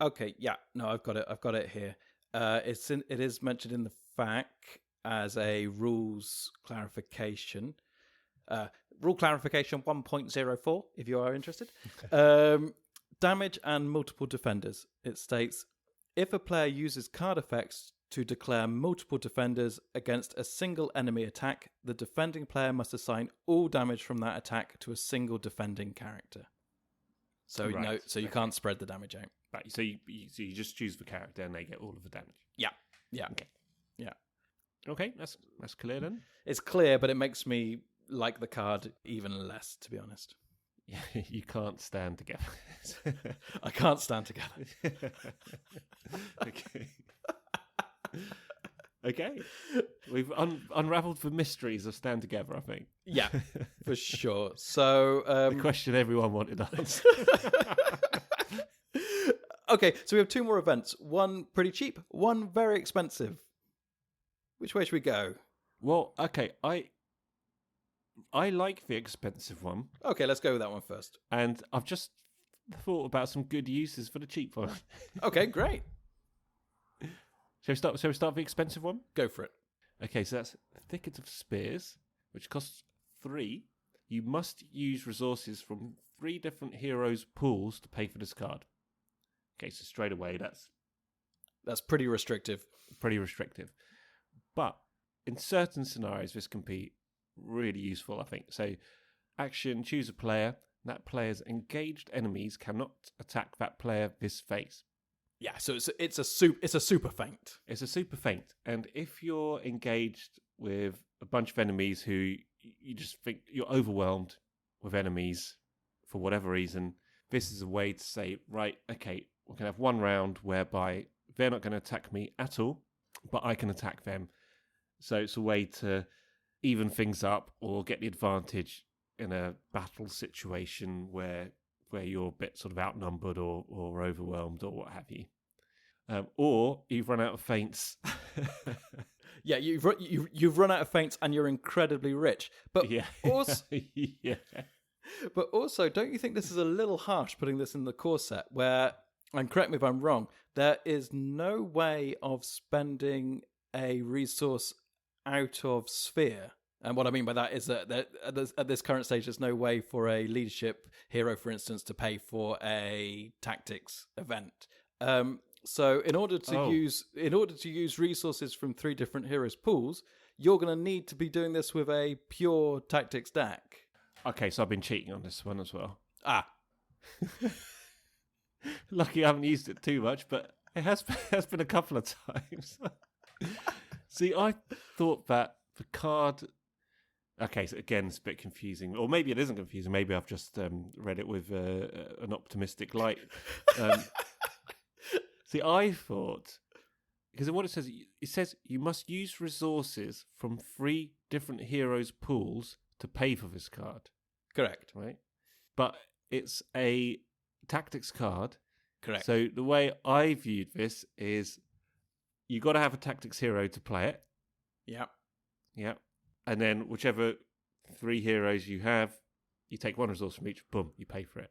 Okay, yeah. No, I've got it here. It is mentioned in the FAQ as a rules clarification. Rule clarification 1.04, if you are interested. Damage and multiple defenders. It states, if a player uses card effects to declare multiple defenders against a single enemy attack, the defending player must assign all damage from that attack to a single defending character. So you can't spread the damage out. Right. So you just choose the character and they get all of the damage. Yeah. Okay. Yeah. Okay, that's clear then. It's clear, but it makes me like the card even less, to be honest. Yeah, you can't stand together. I can't stand together. Okay. Okay. We've unraveled the mysteries of Stand Together, I think. Yeah, for sure. So the question everyone wanted answered. Okay, so we have 2 more events. One pretty cheap, one very expensive. Which way should we go? Well, okay, I like the expensive one. Okay, let's go with that one first. And I've just thought about some good uses for the cheap one. Okay, great. Shall we start with the expensive one? Go for it. Okay, so that's Thicket of Spears, which costs 3. You must use resources from 3 different heroes' pools to pay for this card. Okay, so straight away, that's pretty restrictive. Pretty restrictive. But in certain scenarios, this can be really useful, I think. So, action, choose a player. That player's engaged enemies cannot attack that player this phase. Yeah, so it's a super feint. It's a super feint. And if you're engaged with a bunch of enemies who you just think you're overwhelmed with enemies for whatever reason, this is a way to say, right, okay, we're going to have one round whereby they're not going to attack me at all, but I can attack them. So it's a way to even things up or get the advantage in a battle situation where you're a bit sort of outnumbered or overwhelmed or what have you. Or you've run out of feints. Yeah, you've run out of feints and you're incredibly rich. But yeah. also, yeah. But also, don't you think this is a little harsh putting this in the core set where, and correct me if I'm wrong, there is no way of spending a resource out of sphere? And what I mean by that is that at this current stage, there's no way for a leadership hero, for instance, to pay for a tactics event. So in order to use resources from 3 different heroes' pools, you're going to need to be doing this with a pure tactics deck. Okay, so I've been cheating on this one as well. Ah. Lucky I haven't used it too much, but it has been a couple of times. See, I thought that the card... Okay, so again, it's a bit confusing. Or maybe it isn't confusing. Maybe I've just read it with an optimistic light. See, I thought... Because what it says you must use resources from 3 different heroes' pools to pay for this card. Correct. Right? But it's a tactics card. Correct. So the way I viewed this is you got to have a tactics hero to play it. Yeah. Yeah. And then whichever 3 heroes you have, you take 1 resource from each, boom, you pay for it.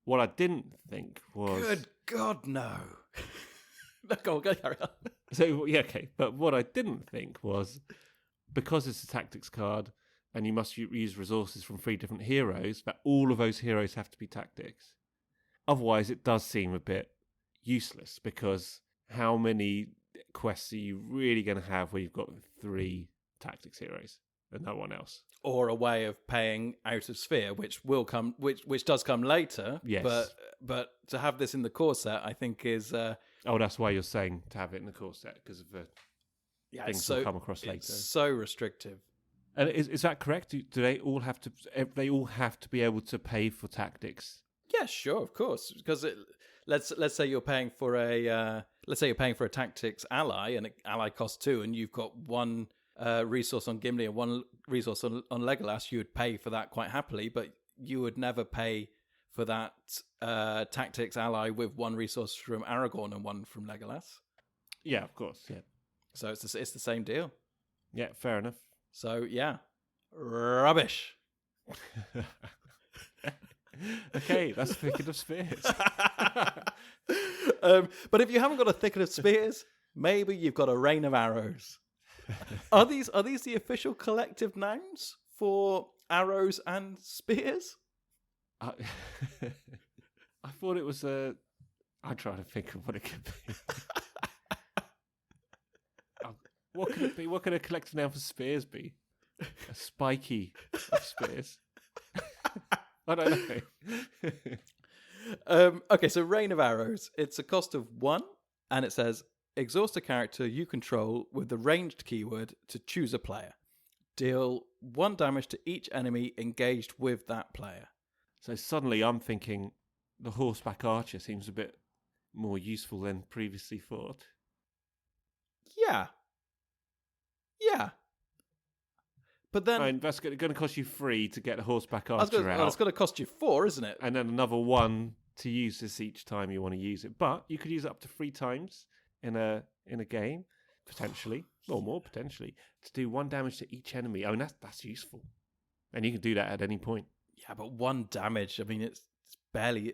What I didn't think was... Good God, no. Go carry on. So, yeah, okay. But what I didn't think was, because it's a tactics card, and you must use resources from 3 different heroes, that all of those heroes have to be tactics. Otherwise, it does seem a bit useless, because how many quests are you really going to have where you've got 3 tactics heroes and no one else? Or a way of paying out of sphere, which does come later. Yes. But to have this in the core set, I think is... Oh, that's why you're saying to have it in the core set, because of the things we'll come across later. It's so restrictive. And is that correct? Do they all have to? They all have to be able to pay for tactics? Yeah, sure, of course. Because let's say you're paying for a tactics ally, and an ally costs 2, and you've got 1 resource on Gimli and 1 resource on Legolas. You would pay for that quite happily, but you would never pay for that tactics ally with 1 resource from Aragorn and 1 from Legolas. Yeah, of course. Yeah. So it's the same deal. Yeah, fair enough. So yeah, rubbish. Okay, that's Thicket of Spears. But if you haven't got a Thicket of Spears, maybe you've got a Rain of Arrows. Are these the official collective nouns for arrows and spears? I thought it was a... I'm trying to think of what it could be. What could it be? What could a collective noun for spears be? A spiky of spears. I don't know. Okay, so Rain of Arrows. It's a cost of 1, and it says, exhaust a character you control with the ranged keyword to choose a player. Deal 1 damage to each enemy engaged with that player. So suddenly I'm thinking the horseback archer seems a bit more useful than previously thought. Yeah. Yeah. But then... I mean, that's going to cost you 3 to get a horseback archer out. Well, it's going to cost you 4, isn't it? And then another 1 to use this each time you want to use it. But you could use it up to 3 times in a game, potentially, or more potentially, to do 1 damage to each enemy. I mean, that's useful. And you can do that at any point. Yeah, but 1 damage, I mean, it's barely...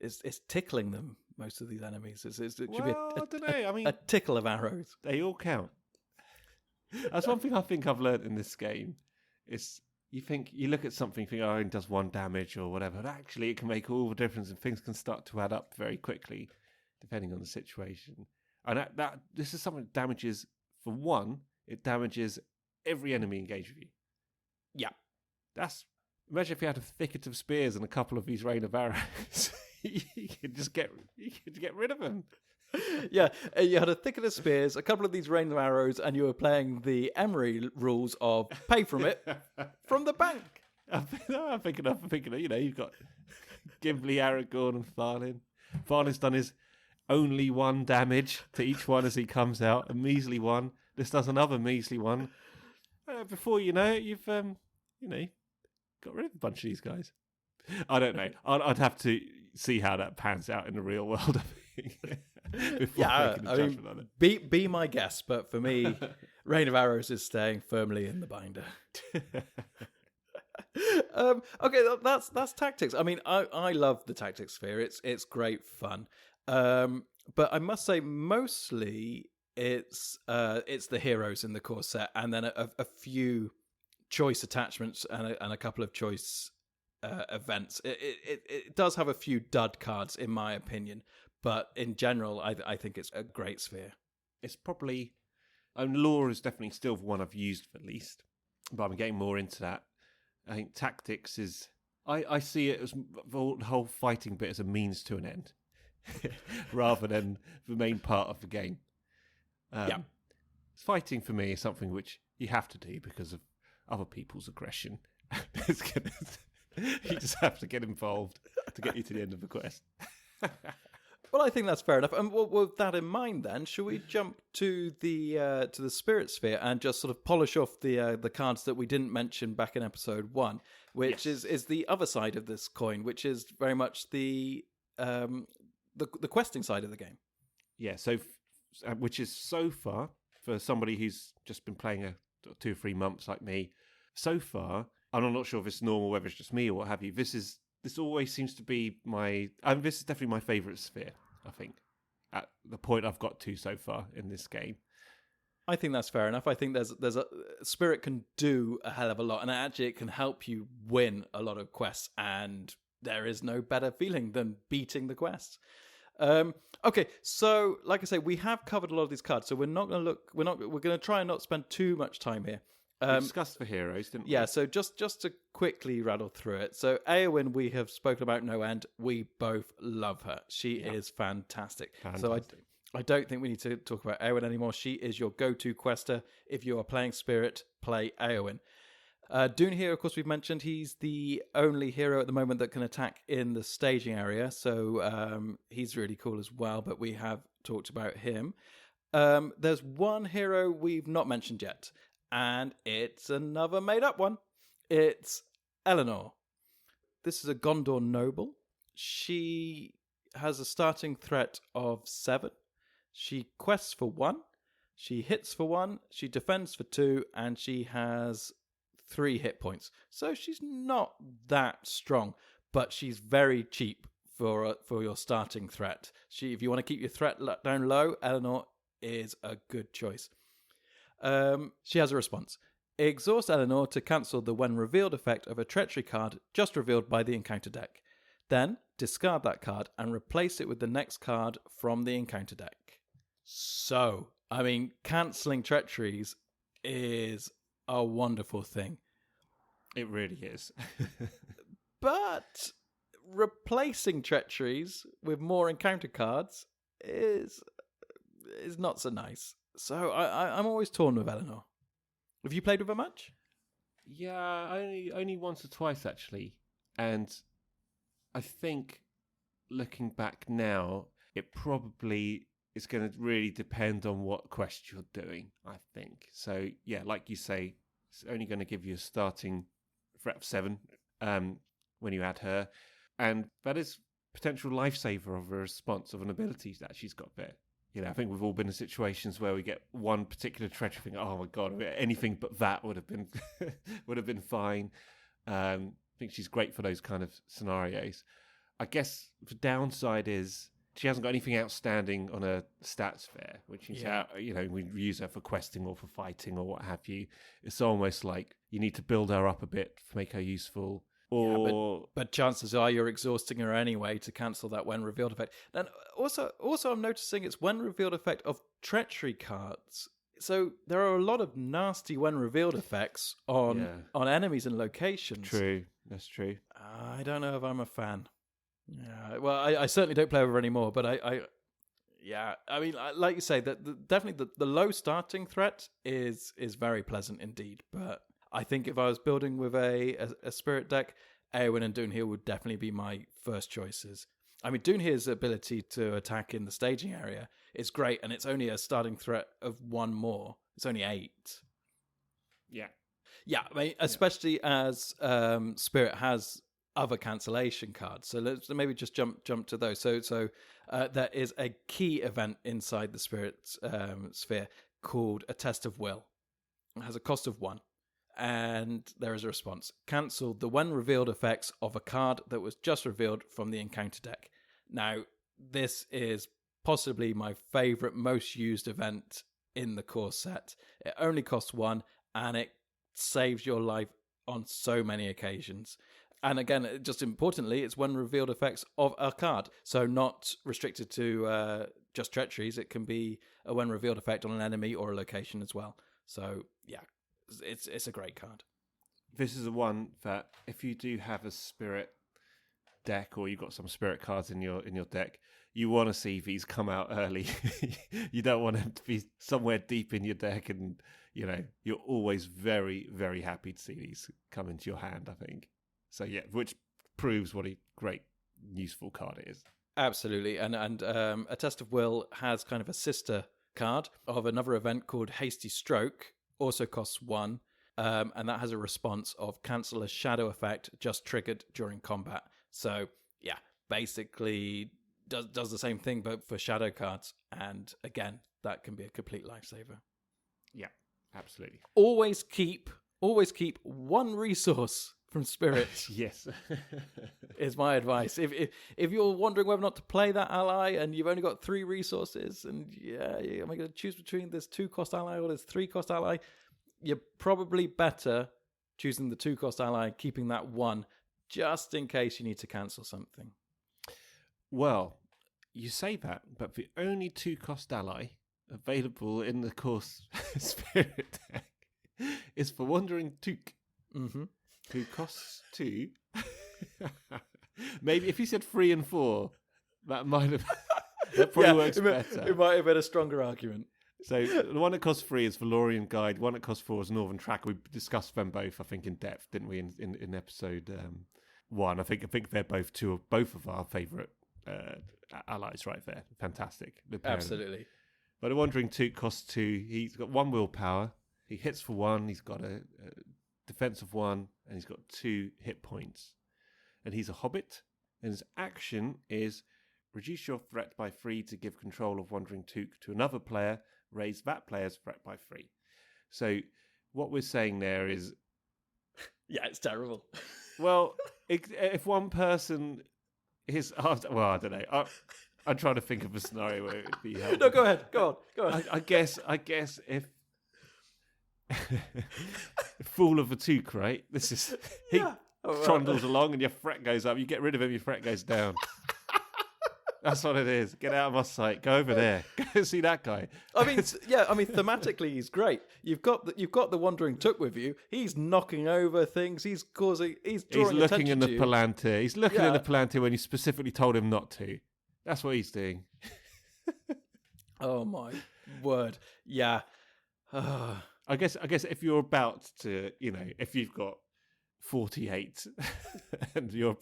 It's tickling them, most of these enemies. It should be I don't know. I mean, a tickle of arrows. They all count. That's one thing I think I've learned in this game. Is you look at something, you think, oh, it does 1 damage or whatever. But actually, it can make all the difference, and things can start to add up very quickly, depending on the situation. And this is something that damages for 1. it damages every enemy engaged with you. Yeah. Imagine if you had a thicket of spears and a couple of these rain of arrows. you could get rid of them. Yeah, you had a thicket of spears, a couple of these rain of arrows, and you were playing the Emery rules of pay from it from the bank. I'm thinking, you've got Gimli, Aragorn, and Tharlin. Tharlin's done his only 1 damage to each one as he comes out, a measly 1. This does another measly 1. Before you know it, you've got rid of a bunch of these guys. I don't know. I'd have to see how that pans out in the real world. Be my guest, but for me, Rain of Arrows is staying firmly in the binder. Okay, that's tactics. I mean, I love the tactics sphere. It's great fun. But I must say, mostly it's the heroes in the core set, and then a few choice attachments and a couple of choice events. It does have a few dud cards, in my opinion, but in general, I think it's a great sphere. It's probably, lore is definitely still the one I've used for least, but I'm getting more into that. I think tactics is, I see it as the whole fighting bit as a means to an end, rather than the main part of the game. Fighting for me is something which you have to do because of other people's aggression. You just have to get involved to get you to the end of the quest. Well, I think that's fair enough. And with that in mind, then, shall we jump to the spirit sphere and just sort of polish off the cards that we didn't mention back in episode 1, which is the other side of this coin, which is very much the questing side of the game. Yeah. So, which is so far for somebody who's just been playing 2 or 3 months like me. So far, and I'm not sure if it's normal, whether it's just me or what have you. This always seems to be this is definitely my favourite sphere, I think, at the point I've got to so far in this game. I think that's fair enough. I think there's a spirit can do a hell of a lot, and actually it can help you win a lot of quests, and there is no better feeling than beating the quests. Okay, so like I say, we have covered a lot of these cards, so we're going to try and not spend too much time here. We discussed the heroes, didn't we? Yeah, so just to quickly rattle through it. So Eowyn, we have spoken about no end. We both love her. She is fantastic. So I don't think we need to talk about Eowyn anymore. She is your go-to quester. If you are playing Spirit, play Eowyn. Dune here, of course, we've mentioned. He's the only hero at the moment that can attack in the staging area. So he's really cool as well, but we have talked about him. There's one hero we've not mentioned yet, and it's another made-up one. It's Eleanor. This is a Gondor noble. She has a starting threat of 7. She quests for 1. She hits for 1. She defends for 2. And she has 3 hit points. So she's not that strong, but she's very cheap for your starting threat. If you want to keep your threat down low, Eleanor is a good choice. She has a response. Exhaust Eleanor to cancel the when revealed effect of a treachery card just revealed by the encounter deck. Then discard that card and replace it with the next card from the encounter deck. So, I mean, cancelling treacheries is a wonderful thing. It really is. But replacing treacheries with more encounter cards is not so nice. So I'm always torn with Eleanor. Have you played with her much? Yeah, only once or twice actually. And I think looking back now, it probably is going to really depend on what quest you're doing, I think. So yeah, like you say, it's only going to give you a starting threat of 7 when you add her. And that is potential lifesaver of a response of an ability that she's got there. You know, I think we've all been in situations where we get one particular treachery thing. Oh my god, anything but that would have been fine. I think she's great for those kind of scenarios. I guess the downside is she hasn't got anything outstanding on her stats there, which is how, you know, we use her for questing or for fighting or what have you. It's almost like you need to build her up a bit to make her useful. Or but chances are you're exhausting her anyway to cancel that when revealed effect. And also I'm noticing it's when revealed effect of treachery cards. So there are a lot of nasty when revealed effects on enemies and locations. True, that's true. I don't know if I'm a fan. Yeah, well, I certainly don't play over anymore, but I mean, like you say, that definitely the low starting threat is very pleasant indeed. But I think if I was building with a spirit deck, Eowyn and Dunhir would definitely be my first choices. I mean, Dunhir's ability to attack in the staging area is great, and it's only a starting threat of one more. It's only 8. Yeah. Yeah, I mean, especially as Spirit has other cancellation cards. So let's maybe just jump to those. So there is a key event inside the Spirit sphere called a Test of Will. It has a cost of 1. And there is a response. Cancel the when revealed effects of a card that was just revealed from the encounter deck. Now, this is possibly my favourite, most used event in the core set. It only costs 1, and it saves your life on so many occasions. And again, just importantly, it's when revealed effects of a card. So not restricted to just treacheries. It can be a when revealed effect on an enemy or a location as well. So, yeah. It's a great card. This is the one that if you do have a spirit deck or you've got some spirit cards in your deck, you want to see these come out early. You don't want them to be somewhere deep in your deck, and you're always very, very happy to see these come into your hand, I think. So yeah, which proves what a great useful card it is. Absolutely. And a Test of Will has kind of a sister card of another event called Hasty Stroke. Also costs 1, and that has a response of cancel a shadow effect just triggered during combat. So, yeah, basically does the same thing, but for shadow cards. And again, that can be a complete lifesaver. Yeah, absolutely. Always keep 1 resource from Spirit. Yes. Is my advice. If you're wondering whether or not to play that ally and you've only got 3 resources, and am I going to choose between this 2-cost ally or this 3-cost ally, you're probably better choosing the 2-cost ally, keeping that 1 just in case you need to cancel something. Well, you say that, but the only 2-cost ally available in the course Spirit deck is for Wandering Took. Mm-hmm. Who costs 2. Maybe if you said 3 and 4, that probably works better. It might have been a stronger argument. So the one that costs 3 is Valorian Guide. One that costs 4 is Northern Tracker. We discussed them both, I think, in depth, didn't we? In episode 1, I think they're both of our favourite allies right there. Fantastic. Absolutely. But the Wandering Took costs 2. He's got 1 willpower. He hits for 1. He's got a defense of 1, and he's got 2 hit points. And he's a hobbit, and his action is reduce your threat by 3 to give control of Wandering Took to another player, raise that player's threat by 3. So what we're saying there is... Yeah, it's terrible. Well, if one person is... Well, I don't know. I'm trying to think of a scenario where it would be helpful. No, go ahead. Go on. I guess if... Fool of a Took, right? This is he trundles along and your threat goes up. You get rid of him, your threat goes down. That's what it is. Get out of my sight. Go over there. Go see that guy. I mean, thematically he's great. You've got the Wandering Took with you. He's knocking over things. He's drawing He's looking in the you. Palantir. He's looking in the Palantir when you specifically told him not to. That's what he's doing. Oh my word! Yeah. I guess if you're about to, if you've got 48 and your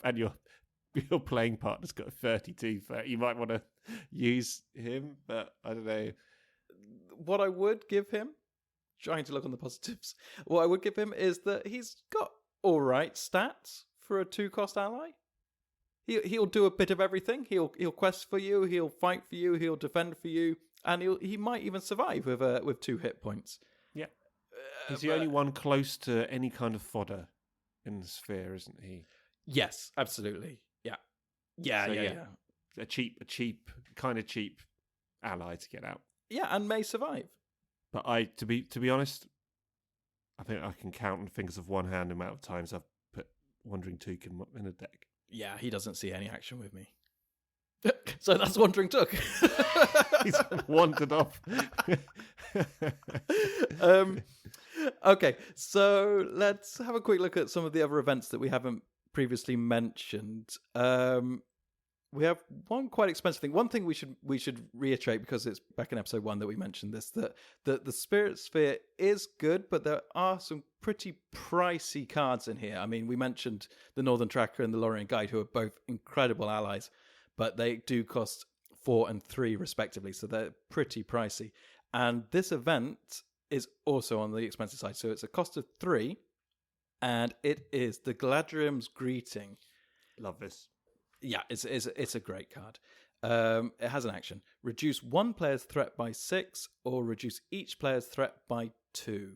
playing partner's got 32, you might want to use him, but I don't know. What I would give him, trying to look on the positives, what I would give him is that he's got all right stats for a 2-cost ally. He'll do a bit of everything. He'll quest for you, he'll fight for you, he'll defend for you, and he might even survive with 2 hit points. Yeah. He's the only one close to any kind of fodder in the sphere, isn't he? Yes, absolutely. Yeah. Yeah. A cheap ally to get out. Yeah, and may survive. But to be honest, I think I can count on fingers of one hand the amount of times I've put Wandering Took in a deck. Yeah, he doesn't see any action with me. So that's Wandering Took. He's wandered off. Okay, so let's have a quick look at some of the other events that we haven't previously mentioned. We have one quite expensive thing. One thing we should reiterate, because it's back in episode 1 that we mentioned this, that the Spirit Sphere is good, but there are some pretty pricey cards in here. I mean, we mentioned the Northern Tracker and the Lorien Guide, who are both incredible allies, but they do cost 4 and 3 respectively, so they're pretty pricey. And this event is also on the expensive side, so it's a cost of 3, and it is the Galadriel's Greeting. Love this. Yeah, it's a great card. It has an action. Reduce one player's threat by 6 or reduce each player's threat by 2.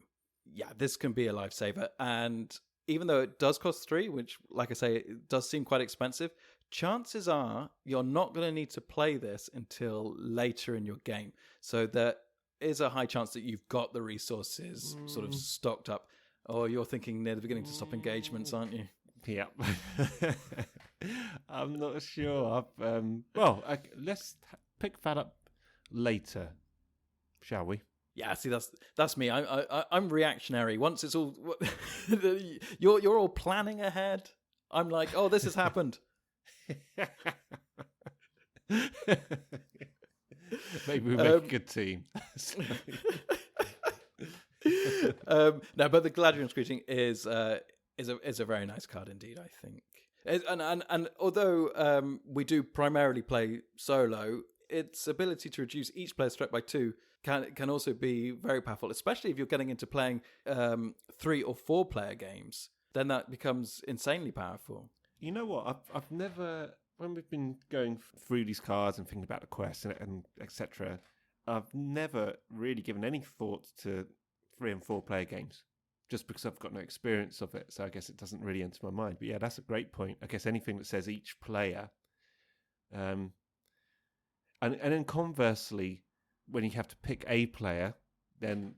Yeah, this can be a lifesaver. And even though it does cost 3, which, like I say, it does seem quite expensive, chances are you're not going to need to play this until later in your game. So there is a high chance that you've got the resources sort of stocked up. Or you're thinking near the beginning to stop engagements, aren't you? Yeah. I'm not sure. Let's pick that up later, shall we? Yeah, see, that's me. I'm reactionary. Once it's all you're all planning ahead. I'm like, oh, this has happened. Maybe we make a good team. No, but the Galadriel's Greeting is a very nice card indeed, I think. And although we do primarily play solo, its ability to reduce each player's threat by 2 can also be very powerful, especially if you're getting into playing 3 or 4 player games. Then that becomes insanely powerful. You know what? I've never, when we've been going through these cards and thinking about the quest and etc., I've never really given any thought to 3 and 4 player games, just because I've got no experience of it. So I guess it doesn't really enter my mind. But yeah, that's a great point. I guess anything that says each player, and then conversely, when you have to pick a player, then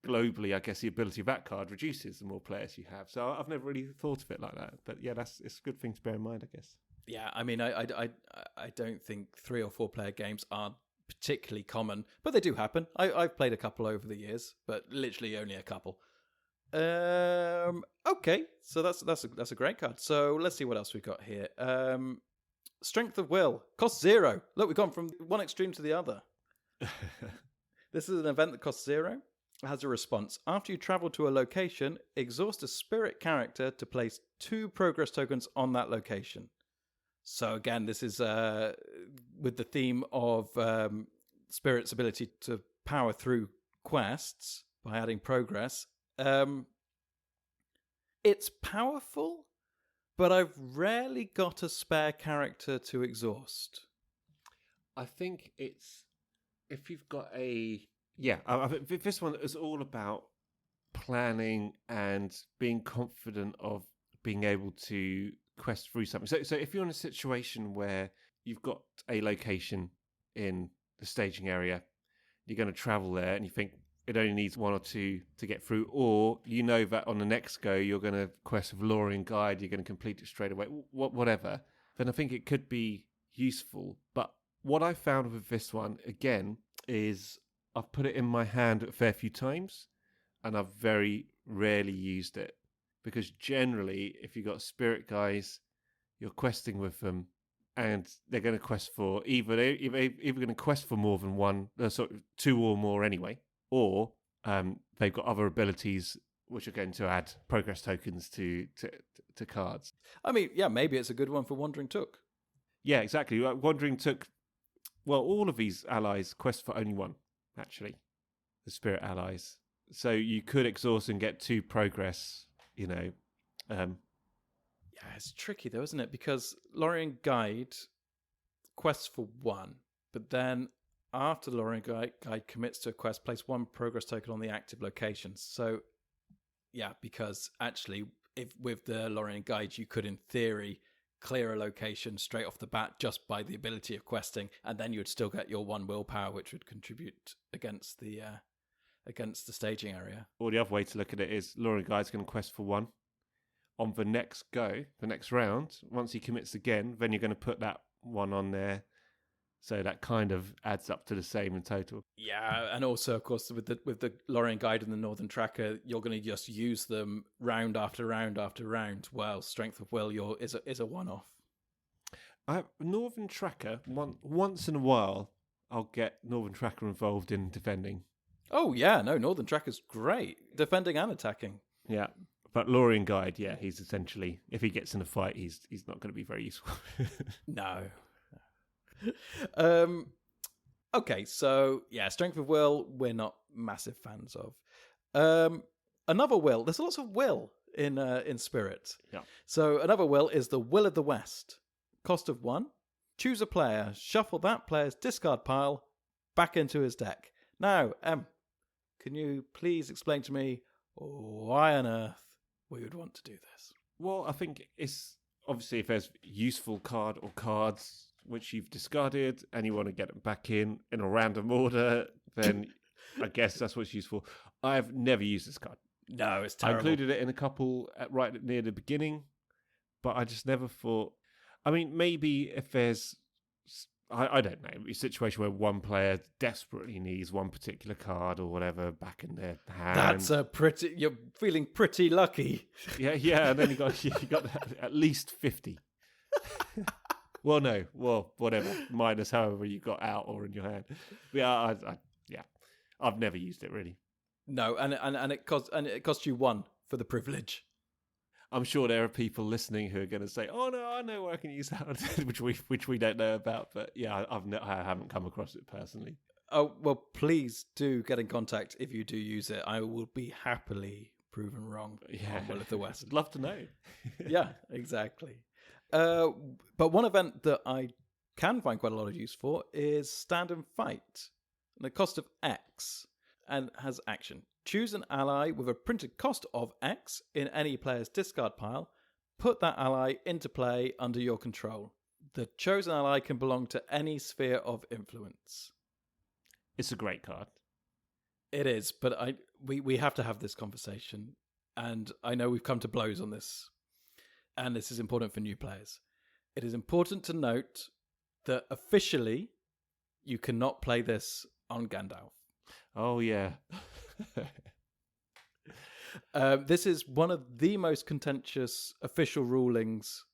globally, I guess the ability of that card reduces the more players you have. So I've never really thought of it like that. But yeah, it's a good thing to bear in mind, I guess. Yeah, I mean, I don't think 3 or 4 player games are particularly common, but they do happen. I've played a couple over the years, but literally only a couple. Okay, so that's a great card. So let's see what else we've got here. Strength of Will, cost 0. Look, we've gone from one extreme to the other. This is an event that costs 0. It has a response. After you travel to a location, exhaust a spirit character to place 2 progress tokens on that location. So again, this is with the theme of Spirit's ability to power through quests by adding progress. It's powerful, but I've rarely got a spare character to exhaust. I think it's, if you've got I think this one is all about planning and being confident of being able to quest through something. So if you're in a situation where you've got a location in the staging area, you're going to travel there and you think it only needs 1 or 2 to get through, or you know that on the next go you're going to quest with Lorien Guide, you're going to complete it straight away, whatever, then I think it could be useful. But what I found with this one, again, is I've put it in my hand a fair few times and I've very rarely used it. Because generally, if you've got spirit guys, you're questing with them, and they're going to quest for either going to quest for more than 1, 2 or more anyway, or they've got other abilities which are going to add progress tokens to cards. I mean, yeah, maybe it's a good one for Wandering Took. Yeah, exactly. Wandering Took. Well, all of these allies quest for only 1, actually, the spirit allies. So you could exhaust and get 2 progress. Yeah, it's tricky though, isn't it? Because Lorien Guide quests for 1, but then after the Lorien Guide commits to a quest, place 1 progress token on the active location. So, yeah, because actually, if with the Lorien Guide, you could, in theory, clear a location straight off the bat just by the ability of questing, and then you would still get your 1 willpower, which would contribute against the staging area. Or the other way to look at it is Lorien Guide's going to quest for 1. On the next go, the next round, once he commits again, then you're going to put that 1 on there So that kind of adds up to the same in total. Yeah, and also, of course, with the Lorien Guide and the Northern Tracker, you're going to just use them round after round after round. Well, Strength of Will is a one-off. Northern Tracker, once in a while, I'll get Northern Tracker involved in defending. Oh, yeah, no, Northern Tracker's great. Defending and attacking. Yeah, but Lorien Guide, yeah, he's essentially, if he gets in a fight, he's not going to be very useful. No. Okay, so, yeah, Strength of Will, we're not massive fans of. Another will. There's lots of will in Spirit. Yeah. So another will is the Will of the West. Cost of 1. Choose a player. Shuffle that player's discard pile back into his deck. Now, can you please explain to me why on earth we would want to do this? Well, I think it's obviously if there's useful card or cards which you've discarded and you want to get them back in a random order, then I guess that's what's useful. I've never used this card. No, it's terrible. I included it in a couple right near the beginning, but I just never thought... I mean, maybe if there's... I don't know, a situation where one player desperately needs one particular card or whatever back in their hand. You're feeling pretty lucky. Yeah, and then you got at least 50. Well, whatever, minus however you got out or in your hand. Yeah, I've never used it really. No, and it cost you 1 for the privilege. I'm sure there are people listening who are going to say, "Oh no, I know where I can use that," which we don't know about. But yeah, I haven't come across it personally. Oh well, please do get in contact if you do use it. I will be happily proven wrong. Yeah, Will of the West. I'd love to know. Yeah, exactly. But one event that I can find quite a lot of use for is Stand and Fight. And the cost of X and has action. Choose an ally with a printed cost of X in any player's discard pile. Put that ally into play under your control. The chosen ally can belong to any sphere of influence. It's a great card. It is, but we have to have this conversation. And I know we've come to blows on this. And this is important for new players. It is important to note that officially you cannot play this on Gandalf. Oh, yeah. This is one of the most contentious official rulings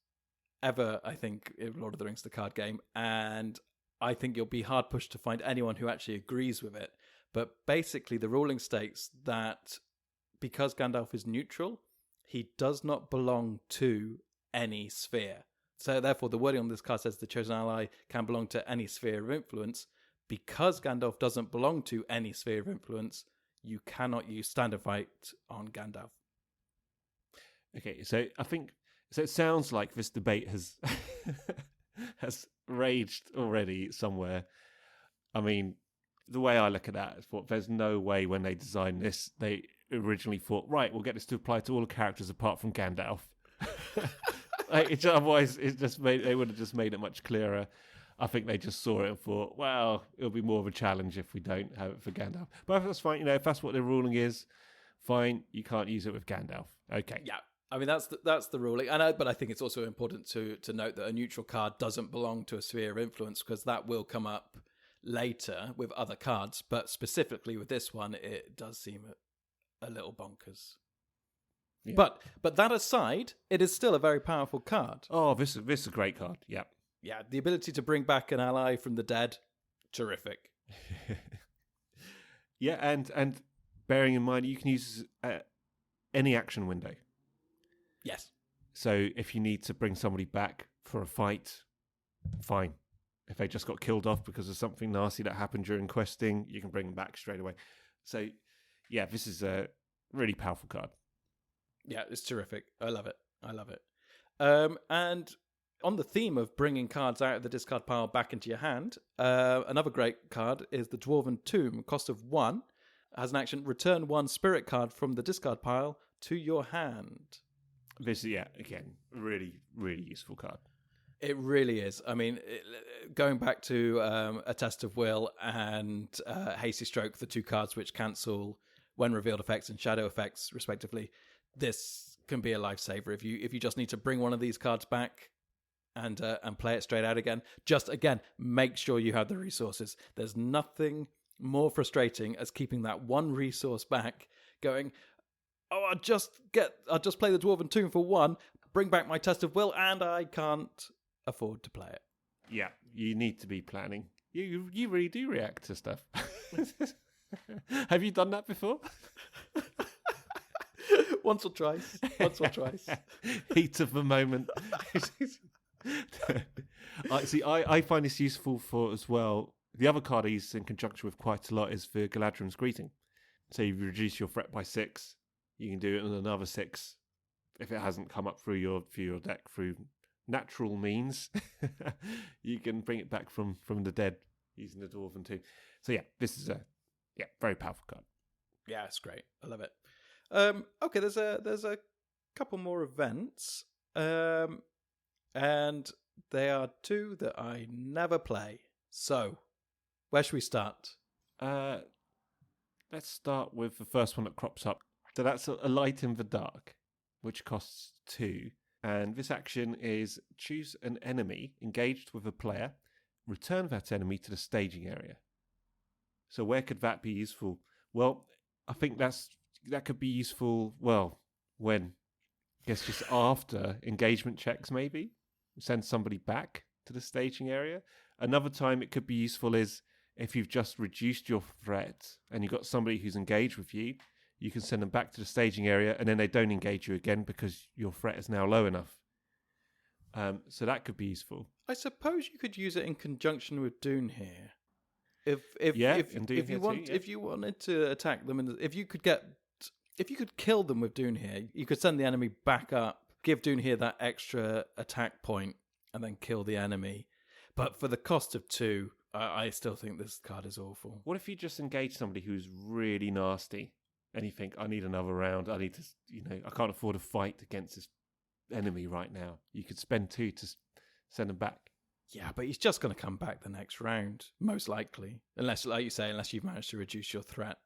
ever, I think, in Lord of the Rings, the card game. And I think you'll be hard pushed to find anyone who actually agrees with it. But basically, the ruling states that because Gandalf is neutral, he does not belong to any sphere. So therefore, the wording on this card says the chosen ally can belong to any sphere of influence. Because Gandalf doesn't belong to any sphere of influence, you cannot use Stand and Fight on Gandalf. Okay, so I think it sounds like this debate has has raged already somewhere. I mean, the way I look at that is there's no way when they designed this they originally thought, right, we'll get this to apply to all the characters apart from Gandalf. Otherwise, they would have just made it much clearer. I think they just saw it and thought, well, it'll be more of a challenge if we don't have it for Gandalf. But that's fine. If that's what the ruling is, fine. You can't use it with Gandalf. Okay. Yeah. I mean, that's the ruling. But I think it's also important to note that a neutral card doesn't belong to a sphere of influence because that will come up later with other cards. But specifically with this one, it does seem a little bonkers. Yeah. But that aside, it is still a very powerful card. Oh, this is a great card. Yeah. Yeah, the ability to bring back an ally from the dead, terrific. Yeah, and bearing in mind, you can use any action window. Yes. So if you need to bring somebody back for a fight, fine. If they just got killed off because of something nasty that happened during questing, you can bring them back straight away. So, yeah, this is a really powerful card. Yeah, it's terrific. I love it. And on the theme of bringing cards out of the discard pile back into your hand, another great card is the Dwarven Tomb. Cost of 1. Has an action, return 1 spirit card from the discard pile to your hand. This is, again, really, really useful card. It really is. I mean, going back to A Test of Will and Hasty Stroke, the 2 cards which cancel when revealed effects and shadow effects, respectively, this can be a lifesaver. If you just need to bring one of these cards back and play it straight out again. Just again, make sure you have the resources. There's nothing more frustrating as keeping that one resource back, going, oh, I'll just play the Dwarven Tomb for one, bring back my Test of Will, and I can't afford to play it. Yeah, you need to be planning. You really do react to stuff. Have you done that before? Once or twice. Heat of the moment. I find this useful for as well. The other card I use in conjunction with quite a lot is for Galadrim's Greeting. So you reduce your threat by 6. You can do it on another 6 if it hasn't come up through your deck through natural means. You can bring it back from the dead using the Dwarven Tomb. So yeah, this is a very powerful card. Yeah, it's great. I love it. Okay, there's a couple more events, and they are 2 that I never play. So, where should we start? Let's start with the first one that crops up. So that's a Light in the Dark, which costs 2. And this action is choose an enemy engaged with a player, return that enemy to the staging area. So where could that be useful? Well, I think that could be useful, when, I guess just after engagement checks maybe. Send somebody back to the staging area. Another time it could be useful is if you've just reduced your threat and you've got somebody who's engaged with you, you can send them back to the staging area and then they don't engage you again because your threat is now low enough. So that could be useful. I suppose you could use it in conjunction with Dune here. If you wanted to attack them, if you could kill them with Dune here, you could send the enemy back up, give Dune here that extra attack point, and then kill the enemy. But for the cost of 2, I still think this card is awful. What if you just engage somebody who's really nasty, and you think, I need another round, I need to, I can't afford a fight against this enemy right now. You could spend 2 to send them back. Yeah, but he's just going to come back the next round, most likely. Unless, like you say, unless you've managed to reduce your threat.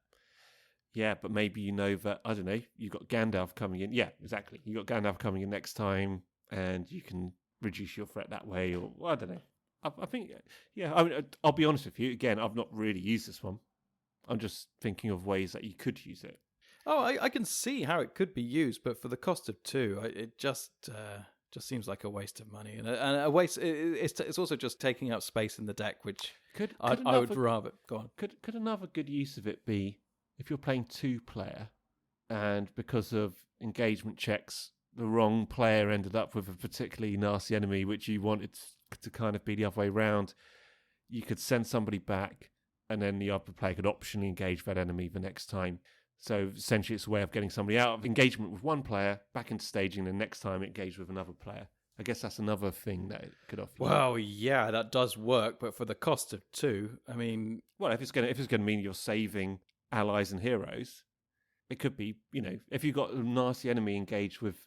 Yeah, but maybe that, I don't know, you've got Gandalf coming in. Yeah, exactly. You've got Gandalf coming in next time, and you can reduce your threat that way, or, I don't know. I think, I'll be honest with you. Again, I've not really used this one. I'm just thinking of ways that you could use it. Oh, I can see how it could be used, but for the cost of 2, it just seems like a waste of money, and a waste. It's also just taking up space in the deck, which I would rather. Go on. Could another good use of it be if you're playing 2-player, and because of engagement checks, the wrong player ended up with a particularly nasty enemy, which you wanted to kind of be the other way round. You could send somebody back, and then the other player could optionally engage that enemy the next time. So essentially it's a way of getting somebody out of engagement with one player, back into staging, and next time engage with another player. I guess that's another thing that it could offer. Well, yeah, that does work, but for the cost of 2, I mean... Well, if it's going to mean you're saving allies and heroes, it could be, if you've got a nasty enemy engaged with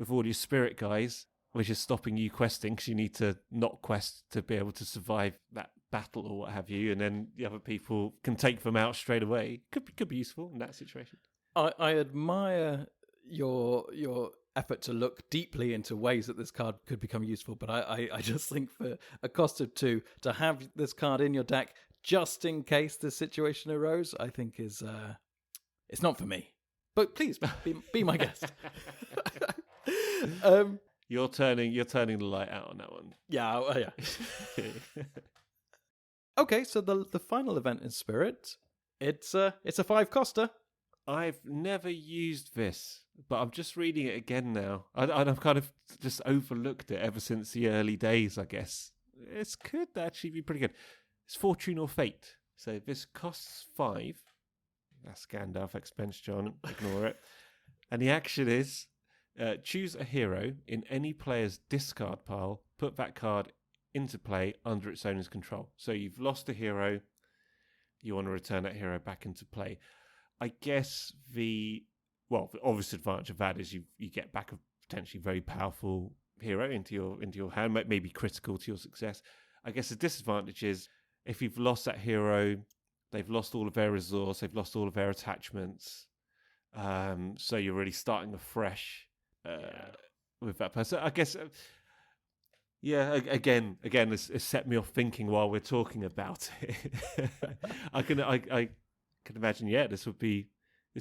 all your spirit guys, which is stopping you questing because you need to not quest to be able to survive that battle or what have you, and then the other people can take them out straight away. Could be useful in that situation. I admire your effort to look deeply into ways that this card could become useful, but I just think for a cost of 2 to have this card in your deck just in case this situation arose, I think is it's not for me. But please be my guest. You're turning the light out on that one. Yeah. Okay, so the final event in Spirit, it's a 5-coster. I've never used this, but I'm just reading it again now. I've kind of just overlooked it ever since the early days, I guess. It could actually be pretty good. It's Fortune or Fate. So this costs 5. That's Gandalf expense, John. Ignore it. And the action is choose a hero in any player's discard pile. Put that card into play under its owner's control. So you've lost a hero. You want to return that hero back into play. I guess the obvious advantage of that is you get back a potentially very powerful hero into your hand, maybe critical to your success. I guess the disadvantage is if you've lost that hero, they've lost all of their resource, they've lost all of their attachments. So you're really starting afresh with that person. I guess Again, it's set me off thinking while we're talking about it. I can imagine. Yeah, this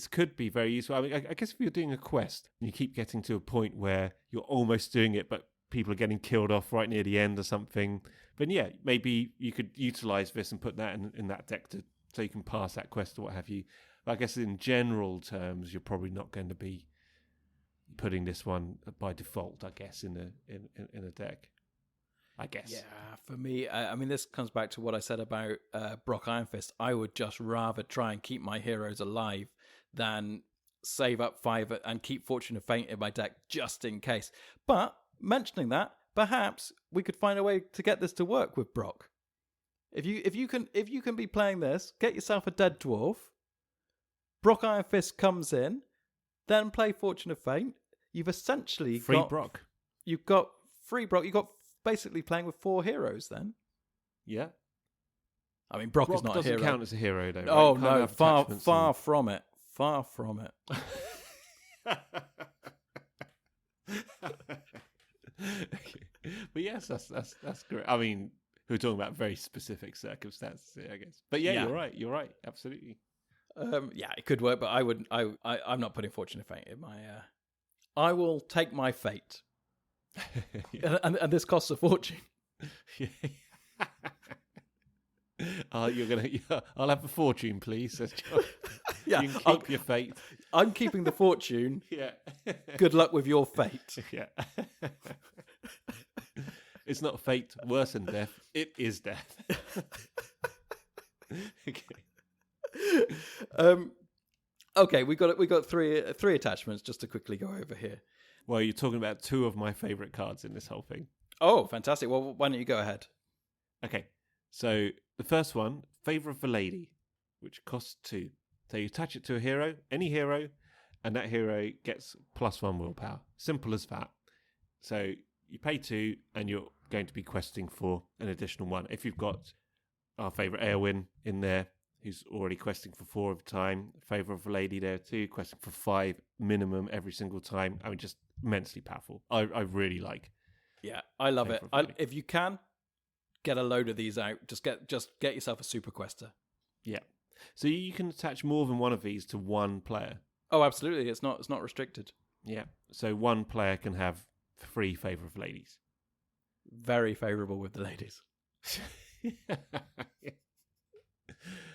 could be very useful. I mean, I guess if you're doing a quest and you keep getting to a point where you're almost doing it, but people are getting killed off right near the end or something, then yeah, maybe you could utilize this and put that in that deck so you can pass that quest or what have you. But I guess in general terms, you're probably not going to be putting this one by default, I guess, in a deck. I guess. Yeah, for me, I mean, this comes back to what I said about Brock Ironfist. I would just rather try and keep my heroes alive than save up 5 and keep Fortune of Fate in my deck just in case. But mentioning that, perhaps we could find a way to get this to work with Brock. If you can be playing this, get yourself a dead dwarf. Brock Ironfist comes in, then play Fortune of Fate. You've essentially got Brock. You've got free Brock. You've got basically playing with 4 heroes then. Yeah. I mean, Brock is not a hero. Doesn't count as a hero, though. Right? Oh, no. Far from it. Far from it. But yes, that's great. I mean, we're talking about very specific circumstances here, I guess. But yeah, you're right. Absolutely. Yeah, it could work, but I'm not putting Fortune of Fate in my... I will take my fate. and this costs a fortune. I'll have a fortune, please. Says John. Yeah, you can keep your fate. I'm keeping the fortune. Yeah. Good luck with your fate. Yeah. It's not fate worse than death. It is death. Okay. Okay, we got three attachments just to quickly go over here. Well, you're talking about 2 of my favourite cards in this whole thing. Oh, fantastic. Well, why don't you go ahead? Okay, so the first one, Favour of the Lady, which costs 2. So you attach it to a hero, any hero, and that hero gets +1 willpower. Simple as that. So you pay 2, and you're going to be questing for an additional 1. If you've got our favourite Eowyn in there, who's already questing for 4 of the time, Favour of the Lady there too, questing for 5 minimum every single time. I mean, just immensely powerful. I really like. Yeah, I love it. If you can, get a load of these out. Just get yourself a super quester. Yeah. So you can attach more than one of these to one player. Oh, absolutely. It's not restricted. Yeah. So one player can have 3 Favour of Ladies. Very favourable with the ladies.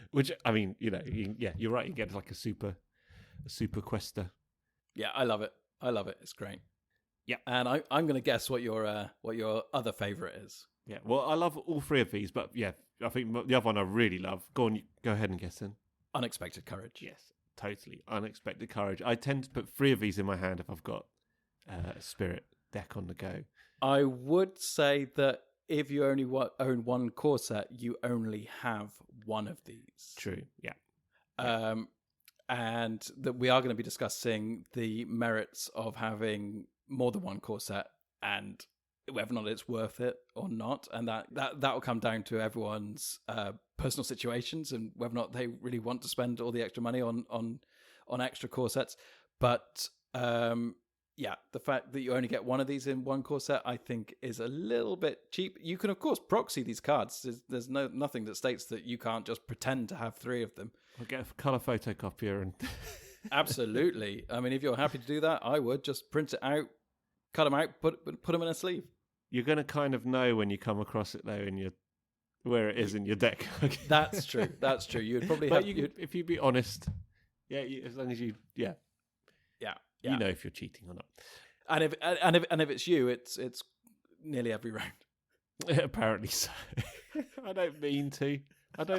Which, I mean, you're right. You get like a super quester. Yeah, I love it. It's great. Yeah, and I'm going to guess what your other favourite is. Yeah, well, I love all 3 of these, but yeah, I think the other one I really love. Go on, go ahead and guess in. Unexpected Courage. Yes, totally. Unexpected Courage. I tend to put 3 of these in my hand if I've got a Spirit deck on the go. I would say that if you only own 1 core set, you only have 1 of these. True, yeah. And that we are going to be discussing the merits of having more than 1 core set and whether or not it's worth it or not. And that will come down to everyone's personal situations and whether or not they really want to spend all the extra money on extra core sets. But yeah, the fact that you only get 1 of these in 1 core set, I think, is a little bit cheap. You can, of course, proxy these cards. There's nothing that states that you can't just pretend to have 3 of them. I'll get a colour photocopier and... Absolutely. I mean, if you're happy to do that, I would just print it out, cut them out, put them in a sleeve. You're going to kind of know when you come across it, though, where it is in your deck. That's true. That's true. You'd probably have... if you be honest, yeah, as long as you... Yeah. You know if you're cheating or not. And if it's you, it's nearly every round. Apparently so. I don't mean to. But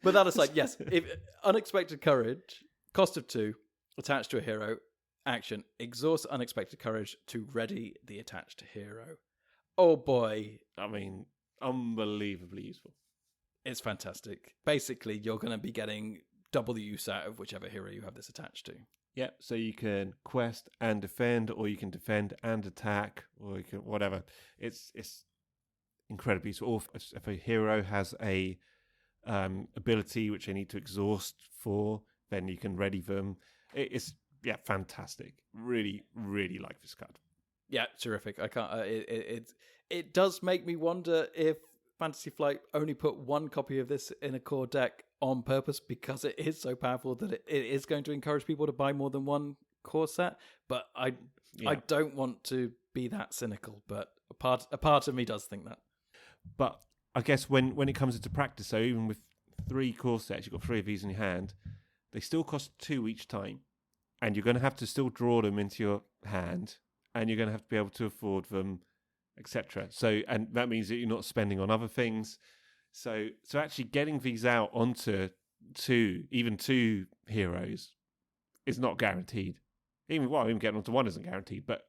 that aside, yes. If Unexpected Courage, cost of 2, attached to a hero, action, exhaust Unexpected Courage to ready the attached hero. Oh boy. I mean, unbelievably useful. It's fantastic. Basically, you're going to be getting double the use out of whichever hero you have this attached to. Yeah, so you can quest and defend, or you can defend and attack, or you can whatever. It's incredibly useful. Or if a hero has a ability which they need to exhaust for, then you can ready them. It's fantastic. Really, really like this card. Yeah, terrific. I can't. It does make me wonder if Fantasy Flight only put one copy of this in a core deck on purpose because it is so powerful that it is going to encourage people to buy more than one core set. But I don't want to be that cynical. But a part of me does think that. But I guess when it comes into practice, so even with 3 core sets, you've got 3 of these in your hand, they still cost 2 each time. And you're going to have to still draw them into your hand, and you're going to have to be able to afford them, etc. So, and that means that you're not spending on other things. So actually getting these out onto 2 heroes is not guaranteed. Even getting onto 1 isn't guaranteed. But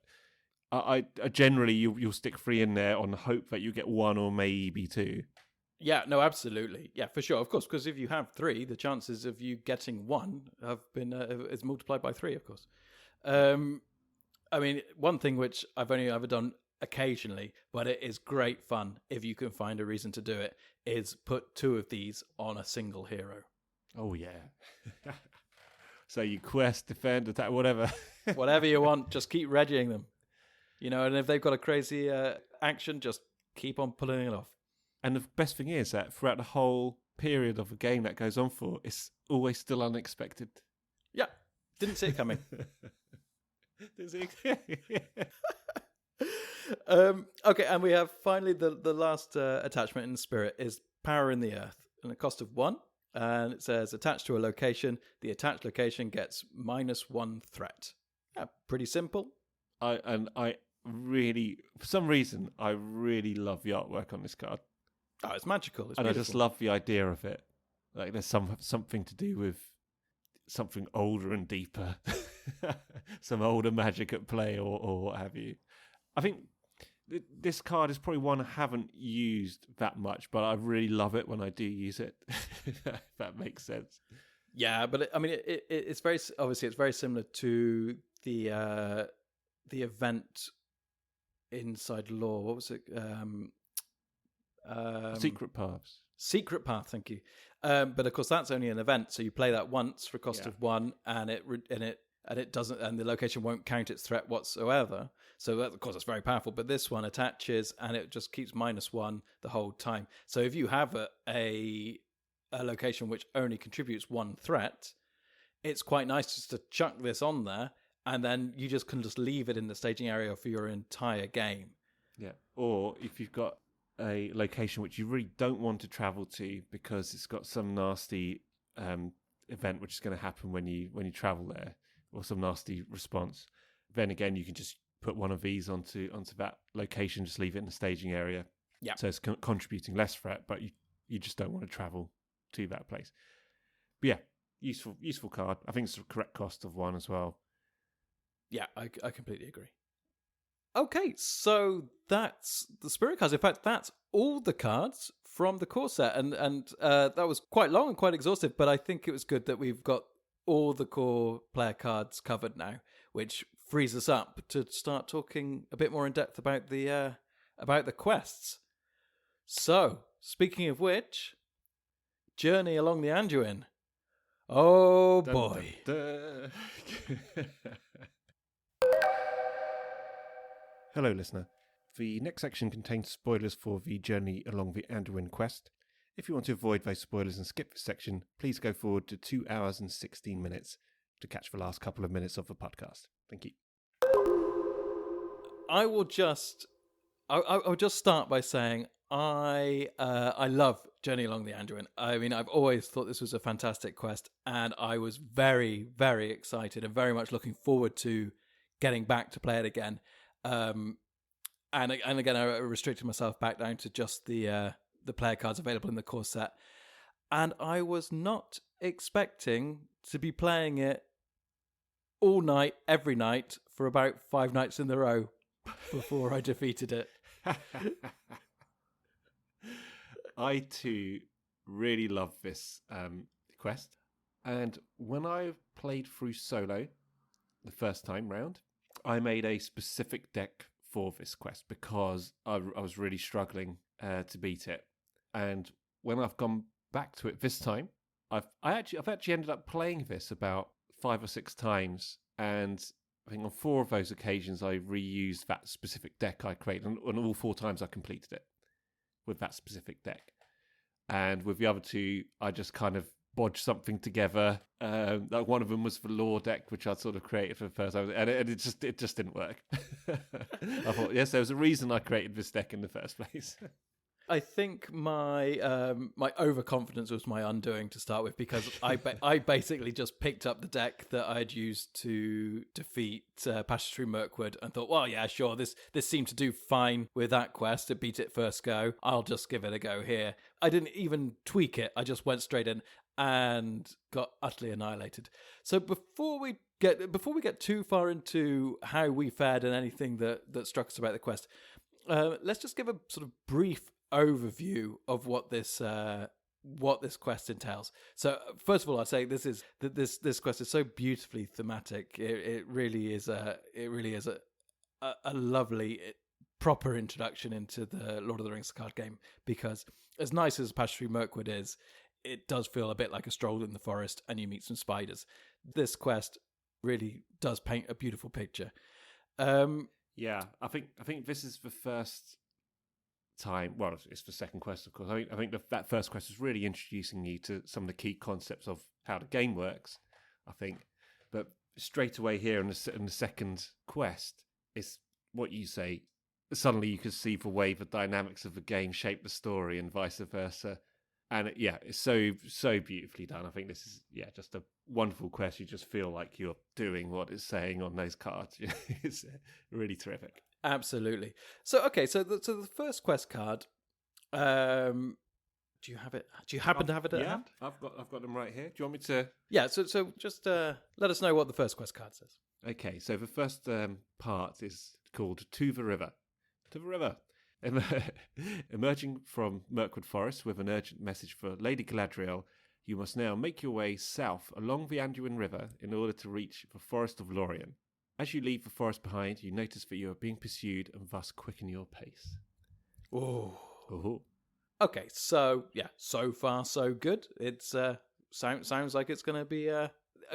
I generally you'll stick 3 in there on the hope that you get 1 or maybe 2. Yeah, no, absolutely. Yeah, for sure. Of course, because if you have 3, the chances of you getting 1 have been is multiplied by 3, of course. I mean, one thing which I've only ever done occasionally, but it is great fun if you can find a reason to do it, is put 2 of these on a single hero. Oh, yeah. So you quest, defend, attack, whatever. Whatever you want, just keep reggieing them. And if they've got a crazy action, just keep on pulling it off. And the best thing is that throughout the whole period of a game that goes on for, it's always still unexpected. Yeah, didn't see it coming. Okay, and we have finally the last attachment in the spirit is Power in the Earth, and a cost of 1. And it says attached to a location, the attached location gets -1 threat. Yeah, pretty simple. I really, for some reason, I really love the artwork on this card. Oh, it's magical. It's and beautiful. I just love the idea of it. Like there's something to do with something older and deeper, some older magic at play, or what have you. I think this card is probably one I haven't used that much, but I really love it when I do use it. If that makes sense. Yeah, but it's very obviously it's very similar to the event inside Law. What was it? Secret Paths. Secret Path, thank you. But of course, that's only an event, so you play that once for a cost of 1, and it doesn't, and the location won't count its threat whatsoever. So that, of course, it's very powerful. But this one attaches, and it just keeps -1 the whole time. So if you have a location which only contributes 1 threat, it's quite nice just to chuck this on there, and then you just can just leave it in the staging area for your entire game. Yeah, or if you've got a location which you really don't want to travel to because it's got some nasty event which is going to happen when you travel there, or some nasty response, then again you can just put 1 of these onto that location, just leave it in the staging area. Yeah. So it's contributing less threat, but you just don't want to travel to that place. But yeah, useful card. I think it's the correct cost of 1 as well. Yeah, I completely agree. Okay, so that's the spirit cards. In fact, that's all the cards from the core set, and that was quite long and quite exhaustive. But I think it was good that we've got all the core player cards covered now, which frees us up to start talking a bit more in depth about the quests. So, speaking of which, Journey Along the Anduin. Oh boy. Dun, dun. Hello, listener. The next section contains spoilers for the Journey Along the Anduin quest. If you want to avoid those spoilers and skip this section, please go forward to 2 hours and 16 minutes to catch the last couple of minutes of the podcast. Thank you. I'll just start by saying I love Journey Along the Anduin. I mean, I've always thought this was a fantastic quest, and I was very, very excited and very much looking forward to getting back to play it again. And again, I restricted myself back down to just the player cards available in the core set, and I was not expecting to be playing it all night, every night, for about 5 nights in a row before I defeated it. I too really love this quest, and when I played through solo the first time round, I made a specific deck for this quest because I was really struggling to beat it. And when I've gone back to it this time, I've actually ended up playing this about 5 or 6 times, and I think on 4 of those occasions, I reused that specific deck I created, and all 4 times I completed it with that specific deck. And with the other 2, I just kind of bodged something together. Like one of them was the lore deck, which I'd sort of created for the first time, and it just didn't work. I thought, yes, there was a reason I created this deck in the first place. I think my my overconfidence was my undoing to start with, because I basically just picked up the deck that I'd used to defeat Passage Through Mirkwood and thought, well, yeah, sure, this seemed to do fine with that quest. It beat it first go. I'll just give it a go here. I didn't even tweak it. I just went straight in and got utterly annihilated. So before we get too far into how we fared and anything that struck us about the quest, let's just give a sort of brief overview of what this quest entails. So first of all, I'd say this quest is so beautifully thematic. It really is a lovely proper introduction into the Lord of the Rings card game, because as nice as Passage Through Mirkwood is, it does feel a bit like a stroll in the forest and you meet some spiders. This quest really does paint a beautiful picture. Yeah, I think this is the first time. Well, it's the second quest, of course. I think that first quest is really introducing you to some of the key concepts of how the game works, I think. But straight away here in the second quest, it's what you say. Suddenly you can see the way the dynamics of the game shape the story and vice versa. And it's so beautifully done. I think this is just a wonderful quest. You just feel like you're doing what it's saying on those cards. It's really terrific. Absolutely. So the first quest card. Do you have it? Do you happen to have it at hand? I've got them right here. Do you want me to? Yeah. So just let us know what the first quest card says. Okay. So the first part is called To the River. To the River. Emerging from Mirkwood Forest with an urgent message for Lady Galadriel, you must now make your way south along the Anduin River in order to reach the Forest of Lorien. As you leave the forest behind, you notice that you are being pursued and thus quicken your pace. Oh. Okay, so so far so good. It's sounds like it's going to be a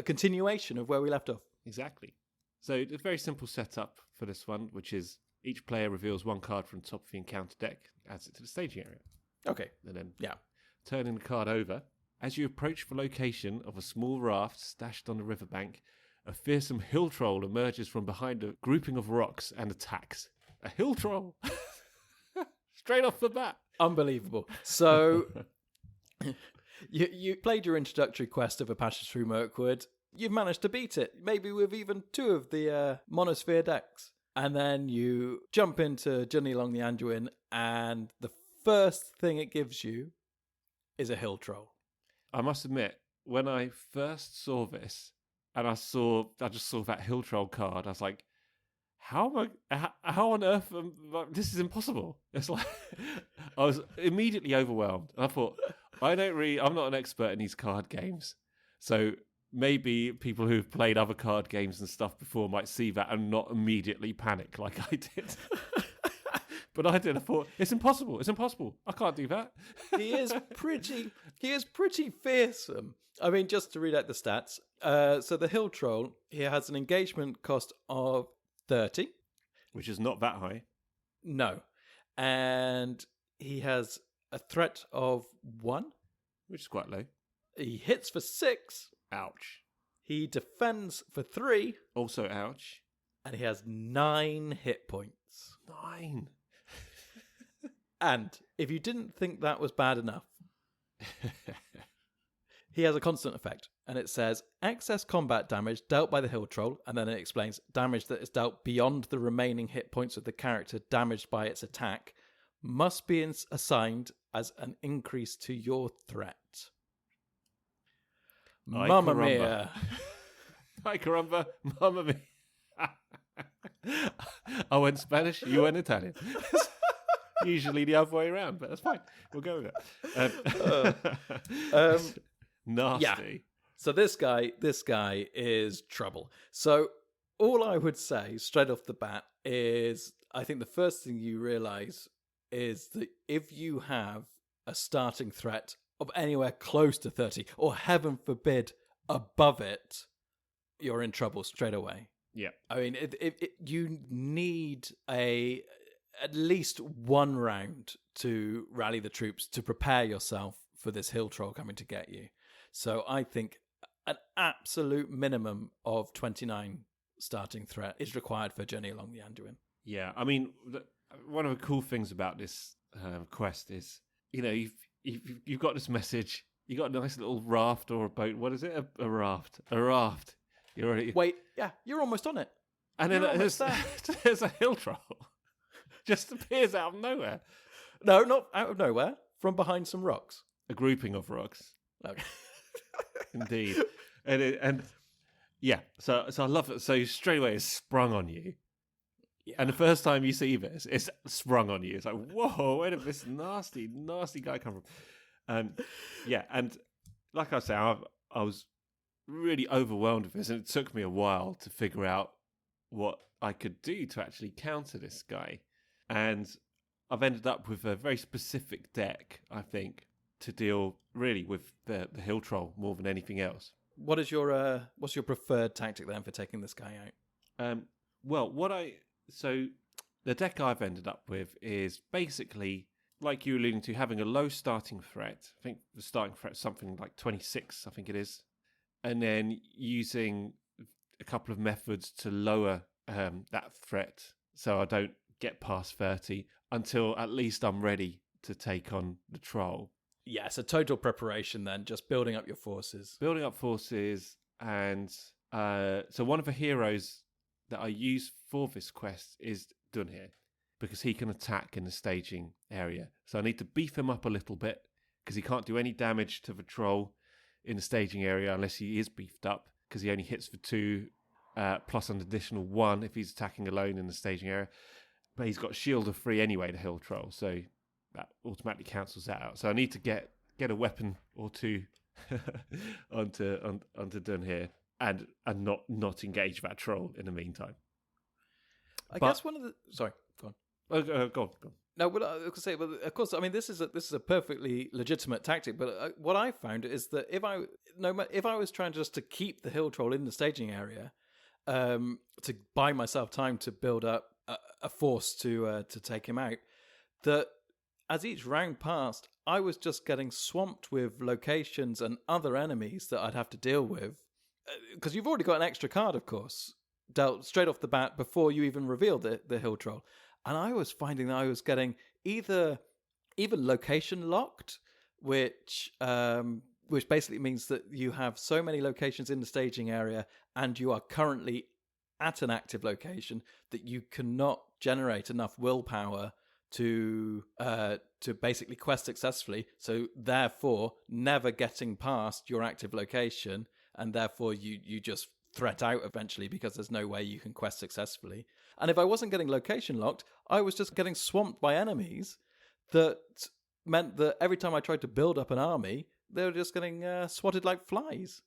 continuation of where we left off. Exactly. So it's a very simple setup for this one, which is each player reveals 1 card from the top of the encounter deck, adds it to the staging area. Okay. And then turning the card over. As you approach the location of a small raft stashed on the riverbank, a fearsome hill troll emerges from behind a grouping of rocks and attacks. A hill troll! Straight off the bat. Unbelievable. So you played your introductory quest of A Passage Through Mirkwood. You've managed to beat it, maybe with even 2 of the Monosphere decks. And then you jump into Journey Along the Anduin, and the first thing it gives you is a hill troll. I must admit, when I first saw this, and I just saw that hill troll card, I was like, how on earth, this is impossible. It's like, I was immediately overwhelmed. And I thought, I'm not an expert in these card games. So maybe people who've played other card games and stuff before might see that and not immediately panic like I did. But I did. I thought, it's impossible. I can't do that. He is pretty fearsome. I mean, just to read out the stats. So the hill troll, he has an engagement cost of 30. Which is not that high. No. And he has a threat of 1. Which is quite low. He hits for 6. Ouch. He defends for 3. Also ouch. And he has 9 hit points. 9. And if you didn't think that was bad enough, he has a constant effect. And it says, excess combat damage dealt by the hill troll, and then it explains, damage that is dealt beyond the remaining hit points of the character damaged by its attack, must be assigned as an increase to your threat. Mamma mia. Ay caramba, mamma mia. I went Spanish, you went Italian. Usually the other way around, but that's fine. We'll go with it. Nasty. Yeah. So this guy is trouble. So all I would say straight off the bat is, I think the first thing you realise is that if you have a starting threat of anywhere close to 30, or heaven forbid, above it, you're in trouble straight away. Yeah. I mean, you need at least one round to rally the troops to prepare yourself for this hill troll coming to get you. So I think an absolute minimum of 29 starting threat is required for Journey Along the Anduin. Yeah, I mean, one of the cool things about this quest is, you've got this message. You got a nice little raft or a boat. What is it? A raft. A raft. You're already... Wait, yeah, you're almost on it. And then there's a hill troll. Just appears out of nowhere. No, not out of nowhere. From behind some rocks. A grouping of rocks. Okay. Indeed. And yeah, so I love it. So straight away it's sprung on you. Yeah. And the first time you see this, it's sprung on you. It's like, whoa, where did this nasty guy come from? Yeah, and like I say, I was really overwhelmed with this, and it took me a while to figure out what I could do to actually counter this guy. And I've ended up with a very specific deck, I think, to deal really with the hill troll more than anything else. What's your preferred tactic then for taking this guy out? So the deck I've ended up with is basically, like you were alluding to, having a low starting threat. I think the starting threat is something like 26, I think it is. And then using a couple of methods to lower that threat so I don't get past 30 until at least I'm ready to take on the troll. Yeah, so total preparation then, just building up your forces. Building up forces, and so one of the heroes that I use for this quest is Dunhir, because he can attack in the staging area. So I need to beef him up a little bit, because he can't do any damage to the troll in the staging area unless he is beefed up, because he only hits for 2, plus an additional 1 if he's attacking alone in the staging area. But he's got shield of 3 anyway, the hill troll, so that automatically cancels that out. So I need to get a weapon or 2 onto Dunhir and not engage that troll in the meantime. I guess one of the... Sorry, go on. Go on. No, what I was going to say, well, of course, I mean, this is a perfectly legitimate tactic, but what I found is that if I was trying just to keep the hill troll in the staging area, to buy myself time to build up a force to take him out, that as each round passed, I was just getting swamped with locations and other enemies that I'd have to deal with, because you've already got an extra card, of course, dealt straight off the bat before you even revealed the hill troll. And I was finding that I was getting even location locked, which basically means that you have so many locations in the staging area and you are currently at an active location that you cannot generate enough willpower to basically quest successfully. So therefore, never getting past your active location, and therefore you just threat out eventually because there's no way you can quest successfully. And if I wasn't getting location locked, I was just getting swamped by enemies. That meant that every time I tried to build up an army, they were just getting swatted like flies.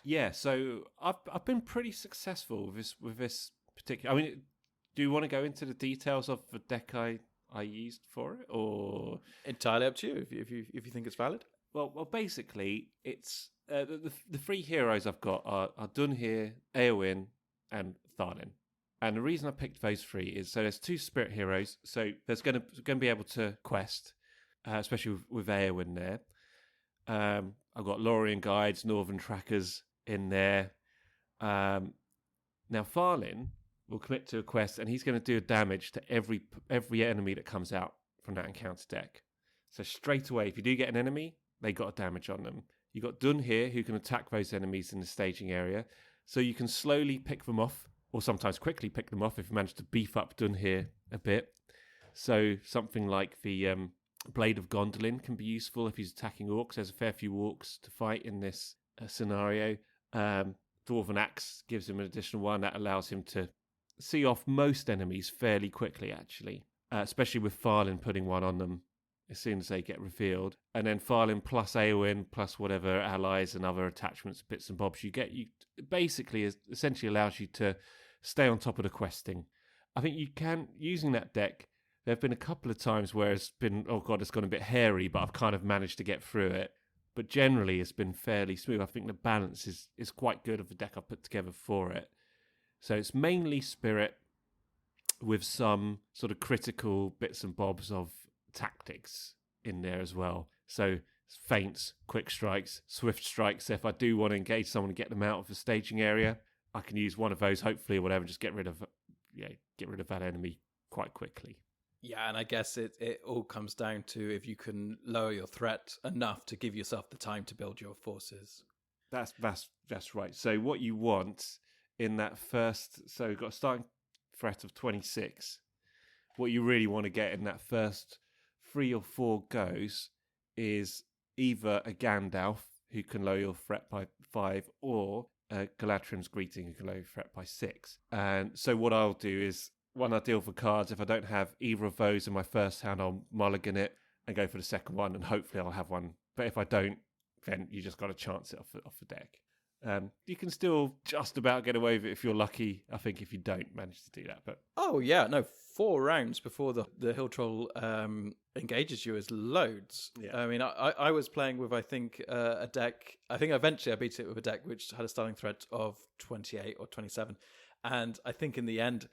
Yeah, so I've been pretty successful with this particular. I mean, do you want to go into the details of the deck I used for it, or entirely up to you if you think it's valid? Well, basically, it's the 3 heroes I've got are Dunhir, Eowyn, and Tharlin. And the reason I picked those 3 is so there's 2 spirit heroes, so there's going to be able to quest, especially with Eowyn there. I've got Lorien guides, Northern trackers in there. Now Tharlin will commit to a quest, and he's going to do damage to every enemy that comes out from that encounter deck. So straight away, if you do get an enemy, they got a damage on them. You got Dunhir, who can attack those enemies in the staging area, so you can slowly pick them off, or sometimes quickly pick them off if you manage to beef up Dunhir a bit. So something like the Blade of Gondolin can be useful if he's attacking orcs. There's a fair few orcs to fight in this scenario. Dwarven Axe gives him an additional 1 that allows him to see off most enemies fairly quickly, actually, especially with Tharlin putting 1 on them as soon as they get revealed. And then Tharlin plus Eowyn plus whatever allies and other attachments, bits and bobs you get, basically essentially allows you to stay on top of the questing. I think you can, using that deck, there have been a couple of times where it's been, oh god, it's gone a bit hairy, but I've kind of managed to get through it. But generally, it's been fairly smooth. I think the balance is quite good of the deck I've put together for it. So it's mainly spirit with some sort of critical bits and bobs of tactics in there as well. So feints, quick strikes, swift strikes. So if I do want to engage someone and get them out of the staging area, I can use one of those, hopefully, or whatever, and just get rid of that enemy quite quickly. Yeah, and I guess it all comes down to if you can lower your threat enough to give yourself the time to build your forces. That's right. So what you want in that first, so you've got a starting threat of 26. What you really want to get in that first 3 or 4 goes is either a Gandalf who can lower your threat by 5, or a Galadriel's Greeting who can lower your threat by 6. And so what I'll do is, when I deal for cards, if I don't have either of those in my first hand, I'll mulligan it and go for the second one, and hopefully I'll have one. But if I don't, then you just got to chance it off the deck. You can still just about get away with it if you're lucky, I think, if you don't manage to do that. But oh yeah, no, 4 rounds before the hill troll engages you is loads. Yeah. I mean, I was playing with, I think, a deck. I think eventually I beat it with a deck which had a starting threat of 28 or 27. And I think in the end,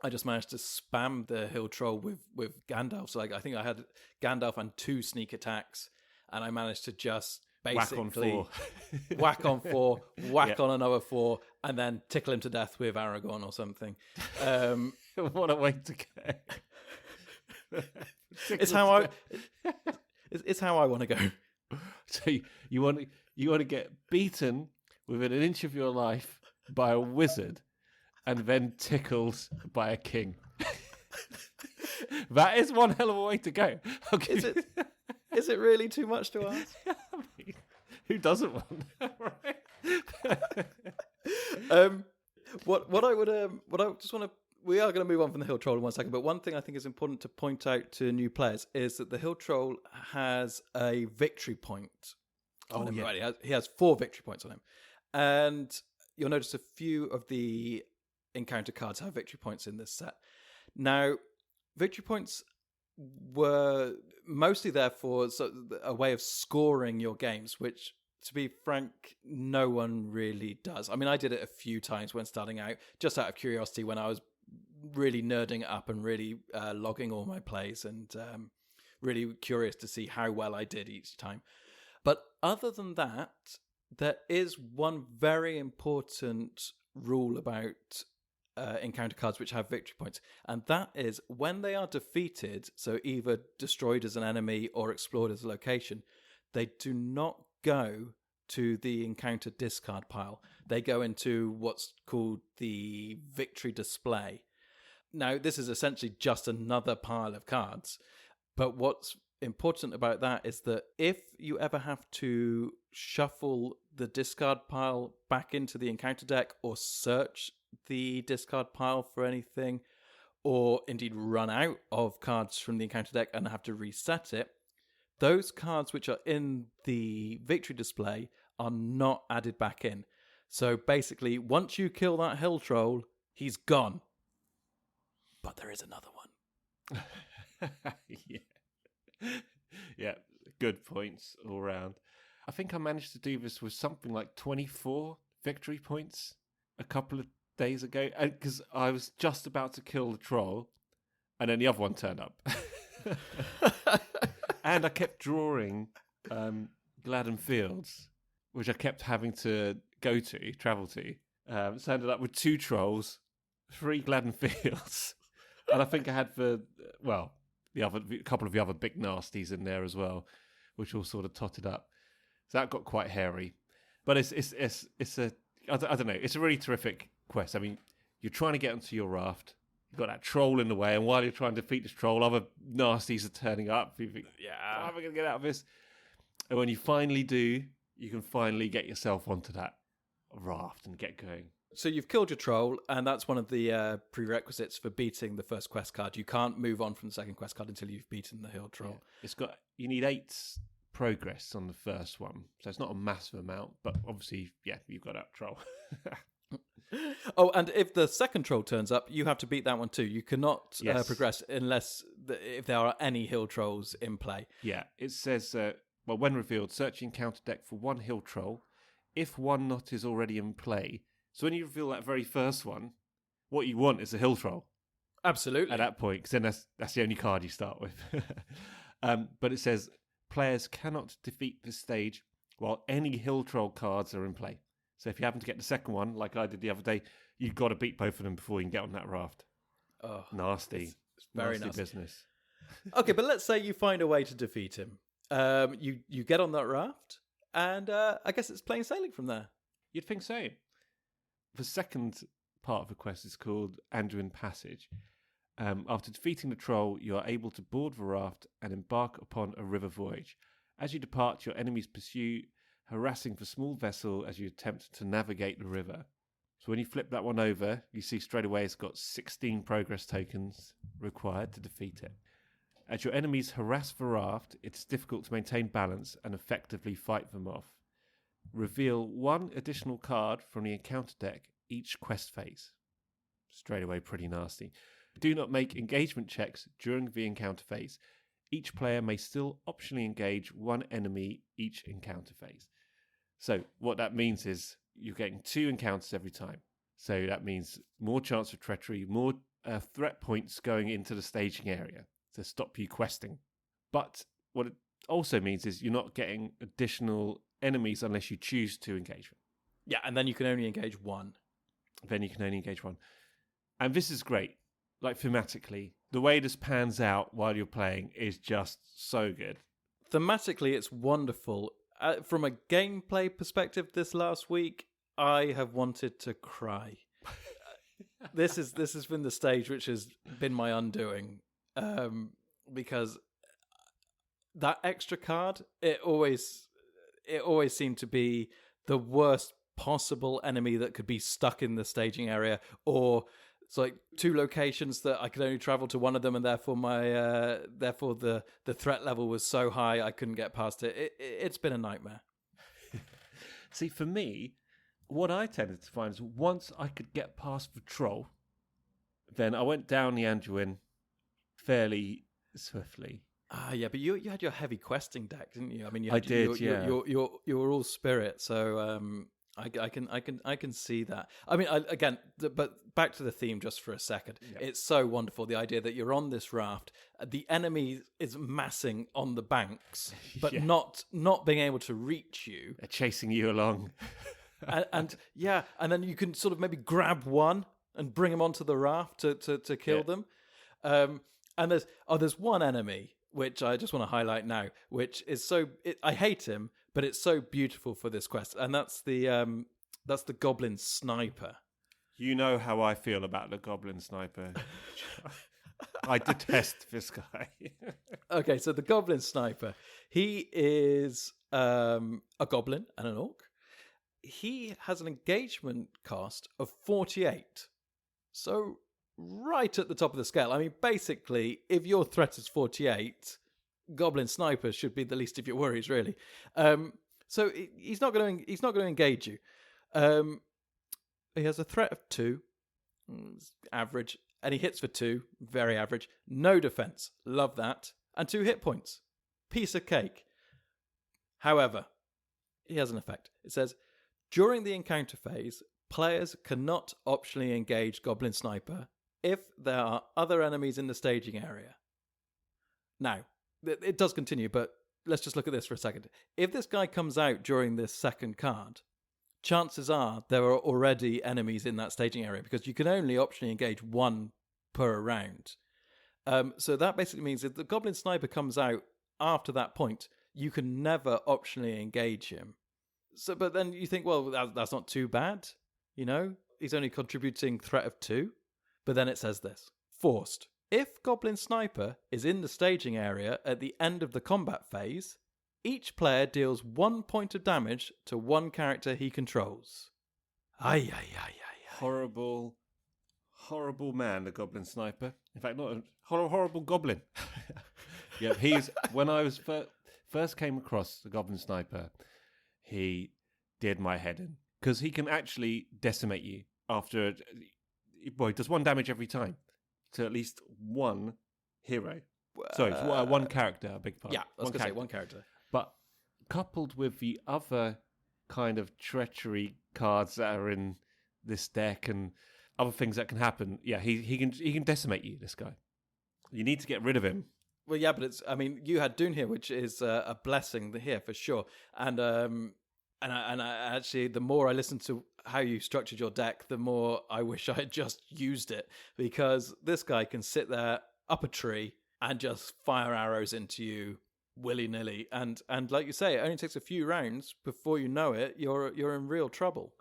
I just managed to spam the hill troll with Gandalf. So I think I had Gandalf and 2 sneak attacks, and I managed to just basically whack on 4, whack on another 4, and then tickle him to death with Aragorn or something. What a way to go! It's how I want to go. So you want to get beaten within an inch of your life by a wizard, and then tickled by a king. That is one hell of a way to go. Is it really too much to ask? I mean, who doesn't want that, right? What I just want to. We are going to move on from the hill troll in 1 second, but one thing I think is important to point out to new players is that the hill troll has a victory point on him. Right? He has 4 victory points on him, and you'll notice a few of the encounter cards have victory points in this set. Now, victory points were mostly there for a way of scoring your games, which, to be frank, no one really does. I mean, I did it a few times when starting out, just out of curiosity, when I was really nerding it up and really logging all my plays and really curious to see how well I did each time. But other than that, there is one very important rule about encounter cards which have victory points, and that is when they are defeated, so either destroyed as an enemy or explored as a location, they do not go to the encounter discard pile. They go into what's called the victory display. Now, this is essentially just another pile of cards, but what's important about that is that if you ever have to shuffle the discard pile back into the encounter deck, or search the discard pile for anything, or indeed run out of cards from the encounter deck and have to reset it, those cards which are in the victory display are not added back in. So basically, once you kill that hill troll, he's gone. But there is another one. Yeah, good points all round. I think I managed to do this with something like 24 victory points a couple of days ago, because I was just about to kill the troll, and then the other one turned up. And I kept drawing Gladden Fields, which I kept having to travel to. So I ended up with 2 trolls, 3 Gladden Fields, and I think I had a couple of the other big nasties in there as well, which all sort of totted up. So that got quite hairy. But it's a I don't know, it's a really terrific quest. I mean, you're trying to get onto your raft. You've got that troll in the way, and while you're trying to defeat this troll, other nasties are turning up. You think, how am I going to get out of this? And when you finally do, you can finally get yourself onto that raft and get going. So you've killed your troll, and that's one of the prerequisites for beating the first quest card. You can't move on from the second quest card until you've beaten the hill troll. Yeah. You need 8 progress on the first one, so it's not a massive amount, but obviously, yeah, you've got that troll. Oh, and if the second troll turns up, you have to beat that one too. You cannot progress unless if there are any hill trolls in play. Yeah, it says, when revealed, search your encounter deck for 1 hill troll. If one not is already in play, so when you reveal that very first one, what you want is a hill troll Absolutely. at that point, because then that's the only card you start with. But it says players cannot defeat this stage while any hill troll cards are in play. So if you happen to get the second one, like I did the other day, you've got to beat both of them before you can get on that raft. Oh, nasty. It's very nasty business. Okay, but let's say you find a way to defeat him. You get on that raft, and I guess it's plain sailing from there. You'd think so. The second part of the quest is called Anduin Passage. After defeating the troll, you are able to board the raft and embark upon a river voyage. As you depart, your enemies pursue, harassing the small vessel as you attempt to navigate the river. So when you flip that one over, you see straight away it's got 16 progress tokens required to defeat it. As your enemies harass the raft, it's difficult to maintain balance and effectively fight them off. Reveal one additional card from the encounter deck each quest phase. Straight away, pretty nasty. Do not make engagement checks during the encounter phase. Each player may still optionally engage one enemy each encounter phase. So what that means is you're getting 2 encounters every time. So that means more chance of treachery, more threat points going into the staging area to stop you questing. But what it also means is you're not getting additional enemies unless you choose to engage them. Yeah, and then you can only engage one. And this is great. Like thematically, the way this pans out while you're playing is just so good. Thematically, it's wonderful. From a gameplay perspective, this last week, I have wanted to cry. This has been the stage which has been my undoing, because that extra card, it always seemed to be the worst possible enemy that could be stuck in the staging area, or it's like 2 locations that I could only travel to one of them, and therefore the threat level was so high I couldn't get past it. It's been a nightmare. See, for me, what I tended to find is once I could get past the troll, then I went down the Anduin fairly swiftly. Yeah, but you had your heavy questing deck, didn't you? I mean, I did. You were all spirit, so I can see that. I mean, but back to the theme just for a second. Yeah. It's so wonderful, the idea that you're on this raft, the enemy is massing on the banks, but not being able to reach you. They're chasing you along. and then you can sort of maybe grab one and bring them onto the raft to kill them. And there's one enemy which I just want to highlight now, which is I hate him, but it's so beautiful for this quest, and that's the goblin sniper. You know how I feel about the goblin sniper. I detest this guy. Okay, so the goblin sniper, he is a goblin and an orc. He has an engagement cost of 48. So right at the top of the scale. I mean, basically, if your threat is 48, goblin sniper should be the least of your worries, really. So he's not going to engage you. He has a threat of 2, average, and he hits for 2, very average. No defense, love that, and 2 hit points, piece of cake. However, he has an effect. It says, during the encounter phase, players cannot optionally engage goblin sniper if there are other enemies in the staging area. Now, it does continue, but let's just look at this for a second. If this guy comes out during this second card, chances are there are already enemies in that staging area, because you can only optionally engage 1 per round. So that basically means if the goblin sniper comes out after that point, you can never optionally engage him. So, but then you think, well, that's not too bad, you know? He's only contributing threat of 2. But then it says this. Forced. If Goblin Sniper is in the staging area at the end of the combat phase, each player deals 1 point of damage to one character he controls. Ay. Horrible man, the Goblin Sniper. In fact, not a horrible goblin. Yeah, when I was first came across the Goblin Sniper, he did my head in. Because he can actually decimate you after... Well, he does 1 damage every time to at least 1 hero. Sorry, 1 character, a big part. Yeah, I was going to say 1 character. But coupled with the other kind of treachery cards that are in this deck, and other things that can happen. Yeah, he can decimate you. This guy, you need to get rid of him. Well, yeah, but you had Dune here, which is a blessing here for sure. And I actually, the more I listen to how you structured your deck, the more I wish I had just used it, because this guy can sit there up a tree and just fire arrows into you willy-nilly. And like you say, it only takes a few rounds before you know it, you're in real trouble.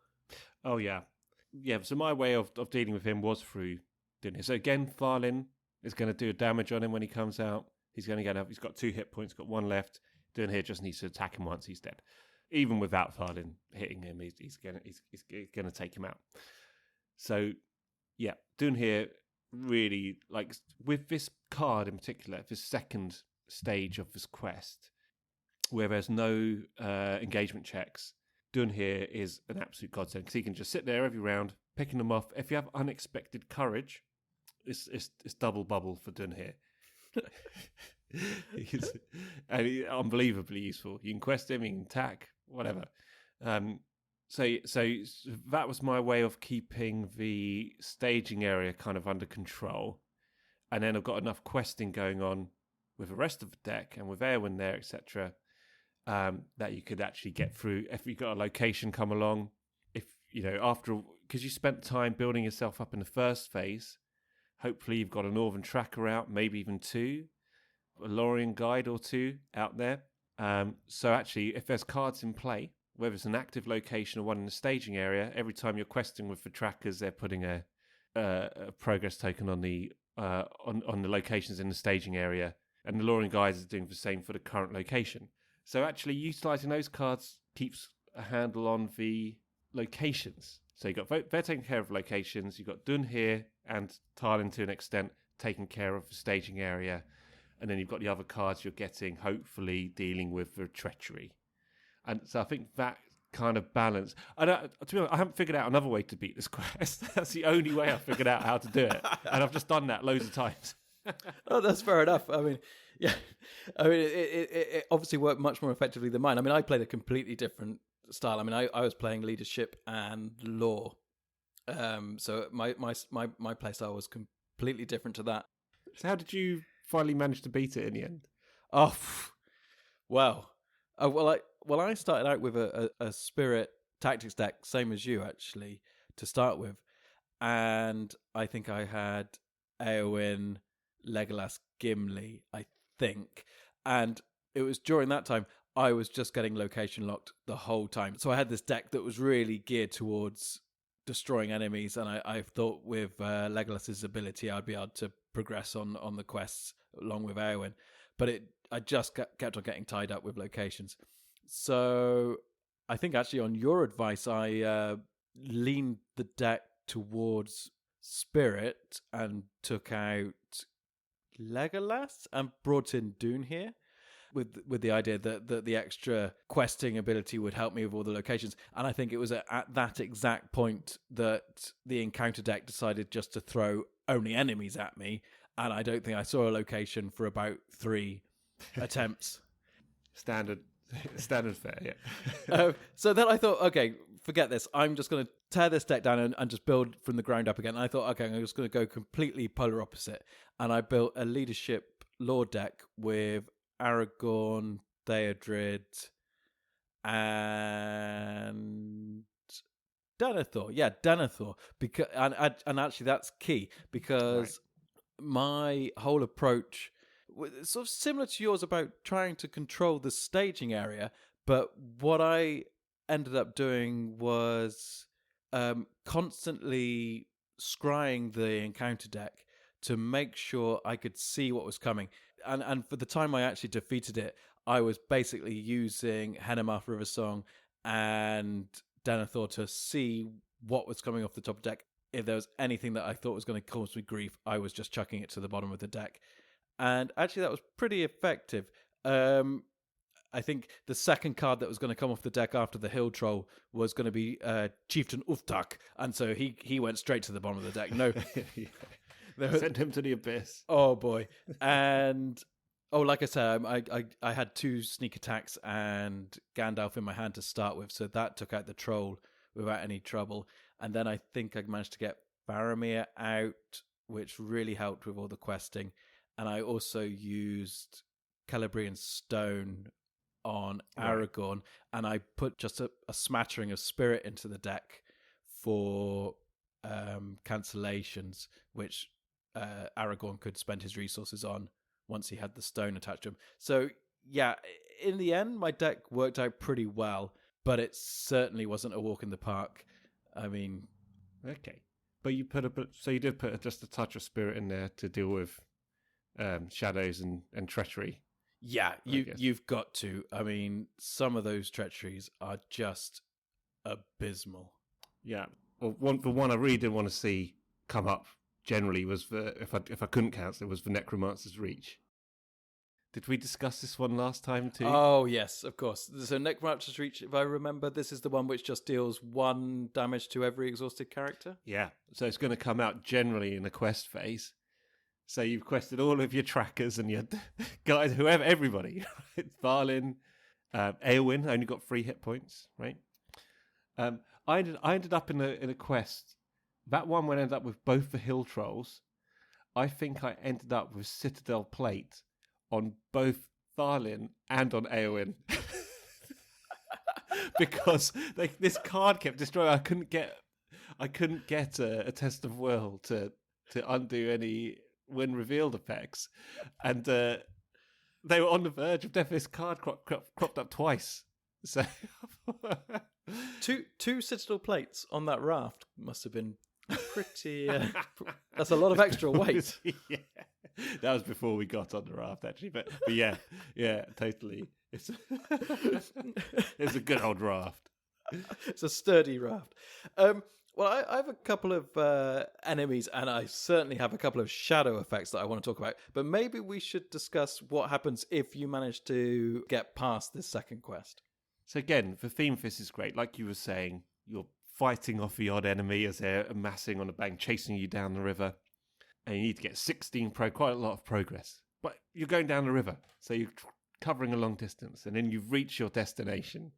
Oh, yeah. Yeah, so my way of dealing with him was through Dune here. So again, Farlin is going to do damage on him when he comes out. He's going to get up. He's got 2 hit points, got 1 left. Dune here just needs to attack him once he's dead. Even without Farlin hitting him, he's going to take him out. So, yeah, Dune here really, like, with this card in particular, this second stage of this quest, where there's no engagement checks, Dune here is an absolute godsend, because he can just sit there every round, picking them off. If you have unexpected courage, it's double bubble for Dune here. He's unbelievably useful. You can quest him, you can attack, whatever. So that was my way of keeping the staging area kind of under control, and then I've got enough questing going on with the rest of the deck and with Airwind there, etc., that you could actually get through. If you got a location come along, if after, because you spent time building yourself up in the first phase. Hopefully you've got a Northern Tracker out, maybe even 2, a Lorien Guide or 2 out there. So actually, if there's cards in play, whether it's an active location or one in the staging area, every time you're questing with the trackers, they're putting a progress token on the locations in the staging area, and the Lorien Guides is doing the same for the current location. So actually, utilising those cards keeps a handle on the locations. So you've got they're taking care of locations. You've got Dune here and Tarlin to an extent taking care of the staging area. And then you've got the other cards you're getting, hopefully dealing with the treachery. And so I think that kind of balance. To be honest, I haven't figured out another way to beat this quest. That's the only way I've figured out how to do it. And I've just done that loads of times. Oh, that's fair enough. I mean, yeah. I mean, it obviously worked much more effectively than mine. I mean, I played a completely different style. I mean, I was playing leadership and law. So my play style was completely different to that. So how did you finally manage to beat it in the end? Oh, well. I started out with a spirit tactics deck, same as you actually, to start with. And I think I had Eowyn, Legolas, Gimli, I think. And it was during that time I was just getting location locked the whole time. So I had this deck that was really geared towards destroying enemies, and I thought with Legolas's ability I'd be able to progress on the quests along with Eowyn. But I just kept on getting tied up with locations. So I think actually on your advice, I leaned the deck towards Spirit and took out Legolas and brought in Dune here with the idea that the extra questing ability would help me with all the locations. And I think it was at that exact point that the encounter deck decided just to throw only enemies at me. And I don't think I saw a location for about 3 attempts. Standard fare, yeah. So then I thought, okay, forget this. I'm just going to tear this deck down and just build from the ground up again. And I thought, okay, I'm just going to go completely polar opposite. And I built a leadership lore deck with Aragorn, Theodred, and Denethor. Yeah, Denethor. Because and actually that's key, because my whole approach was sort of similar to yours about trying to control the staging area, but what I ended up doing was constantly scrying the encounter deck to make sure I could see what was coming. And for the time I actually defeated it, I was basically using Hennemarth Riversong and Denethor to see what was coming off the top of the deck. If there was anything that I thought was going to cause me grief, I was just chucking it to the bottom of the deck. And actually that was pretty effective. I think the second card that was going to come off the deck after the Hill Troll was going to be Chieftain Uftak, and so he went straight to the bottom of the deck. No, Send him to the abyss. Oh boy! And like I said, I had 2 sneak attacks and Gandalf in my hand to start with, so that took out the troll without any trouble. And then I think I managed to get Faramir out, which really helped with all the questing. And I also used Celebrian Stone on Aragorn, and I put just a smattering of Spirit into the deck for cancellations, which Aragorn could spend his resources on once he had the stone attached to him. So, yeah, in the end, my deck worked out pretty well, but it certainly wasn't a walk in the park. I mean... Okay. But you did put just a touch of Spirit in there to deal with shadows and treachery. Yeah, you've got to. I mean, some of those treacheries are just abysmal. Yeah. Well, the one I really didn't want to see come up generally was if I couldn't cancel it, was the Necromancer's Reach. Did we discuss this one last time too? Oh yes, of course. So Necromancer's Reach, if I remember, this is the one which just deals 1 damage to every exhausted character. Yeah. So it's going to come out generally in the quest phase. So you've quested all of your trackers and your guys, whoever, everybody. Varlin, Eowyn only got 3 hit points, right? I ended up in a quest. That one would end up with both the hill trolls. I think I ended up with Citadel Plate on both Tharlin and on Eowyn. Because this card kept destroying. I couldn't get a Test of Will to undo any when revealed effects, and they were on the verge of death. This card cropped up twice. So two Citadel Plates on that raft must have been pretty. That's a lot of extra weight. Yeah, that was before we got on the raft, actually. But yeah, totally. It's a good old raft. It's a sturdy raft. Well, I have a couple of enemies, and I certainly have a couple of shadow effects that I want to talk about. But maybe we should discuss what happens if you manage to get past this second quest. So again, the theme for this is great. Like you were saying, you're fighting off the odd enemy as they're amassing on a bank, chasing you down the river. And you need to get 16 quite a lot of progress. But you're going down the river, so you're covering a long distance. And then you've reached your destination.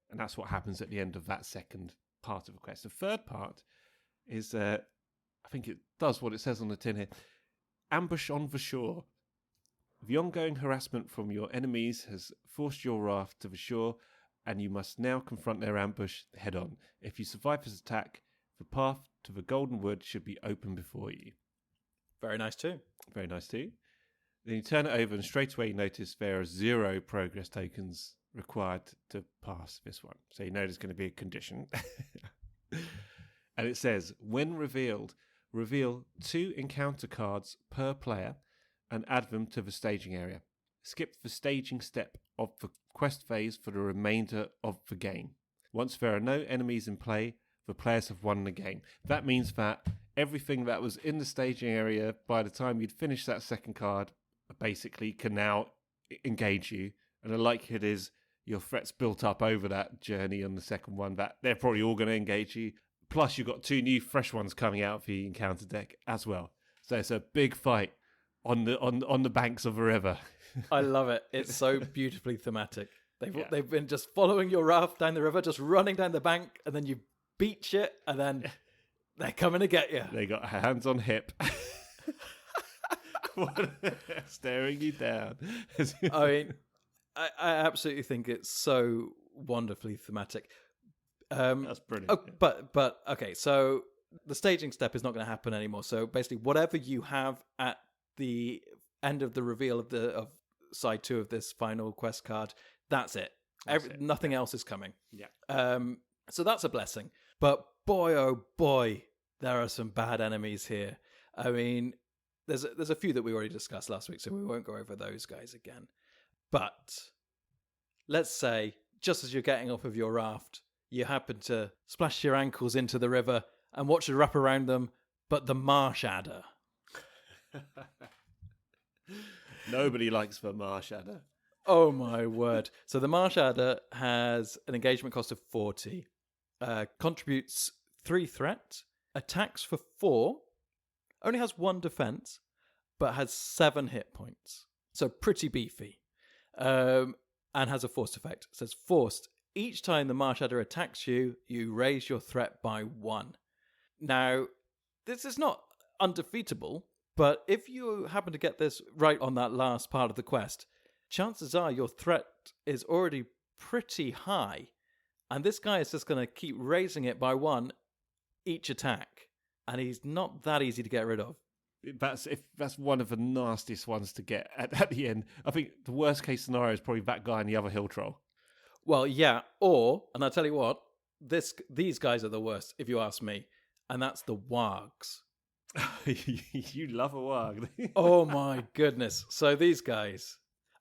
And that's what happens at the end of that second part of the quest. The third part is, I think it does what it says on the tin here. Ambush on the shore. The ongoing harassment from your enemies has forced your raft to the shore, and you must now confront their ambush head on. If you survive this attack, the path to the Golden Wood should be open before you. Very nice too. Very nice too. Then you turn it over, and straight away you notice there are 0 progress tokens required to pass this one. So you know there's going to be a condition. And it says, when revealed, reveal 2 encounter cards per player and add them to the staging area. Skip the staging step of the quest phase for the remainder of the game. Once there are no enemies in play, the players have won the game. That means that everything that was in the staging area by the time you'd finished that second card basically can now engage you. And the likelihood is your threats built up over that journey on the second one, that they're probably all going to engage you. Plus, you've got 2 new fresh ones coming out for the encounter deck as well. So it's a big fight on the banks of a river. I love it. It's so beautifully thematic. They've been just following your raft down the river, just running down the bank, and then you beach it, and then they're coming to get you. They got hands on hip. Staring you down. I mean, I absolutely think it's so wonderfully thematic. That's brilliant. Oh, but okay, so the staging step is not going to happen anymore. So basically, whatever you have at the end of the reveal of side 2 of this final quest card, that's it. Nothing else is coming. Yeah. So that's a blessing. But boy, oh boy, there are some bad enemies here. I mean, there's a few that we already discussed last week, so we won't go over those guys again. But let's say, just as you're getting off of your raft, you happen to splash your ankles into the river and watch it wrap around them, but the marsh adder. Nobody likes the marsh adder. Oh my word. So the marsh adder has an engagement cost of 40, contributes 3 threat, attacks for 4, only has 1 defense, but has 7 hit points. So pretty beefy. And has a forced effect. It says forced. Each time the marsh adder attacks you, you raise your threat by 1. Now, this is not undefeatable, but if you happen to get this right on that last part of the quest, chances are your threat is already pretty high, and this guy is just going to keep raising it by 1 each attack, and he's not that easy to get rid of. That's one of the nastiest ones to get at the end. I think the worst case scenario is probably that guy and the other hill troll. Well, yeah, and I'll tell you what, these guys are the worst, if you ask me, and that's the wargs. You love a warg. Oh my goodness. So these guys,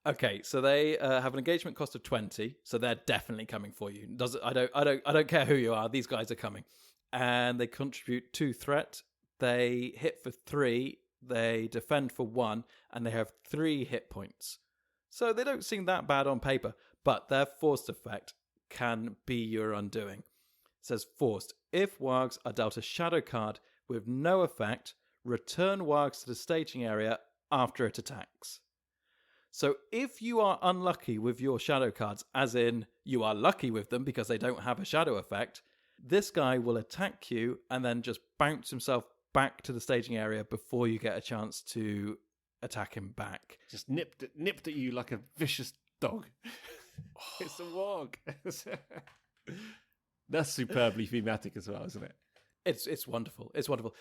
okay, so they have an engagement cost of 20, so they're definitely coming for you. I don't care who you are, these guys are coming. And they contribute 2 threat. They hit for 3, they defend for 1, and they have 3 hit points. So they don't seem that bad on paper, but their forced effect can be your undoing. It says forced. If wargs are dealt a shadow card with no effect, return wargs to the staging area after it attacks. So if you are unlucky with your shadow cards, as in you are lucky with them because they don't have a shadow effect, this guy will attack you and then just bounce himself back to the staging area before you get a chance to attack him back. Just nipped at you like a vicious dog. It's a warg. That's superbly thematic as well, isn't it? It's wonderful. It's wonderful.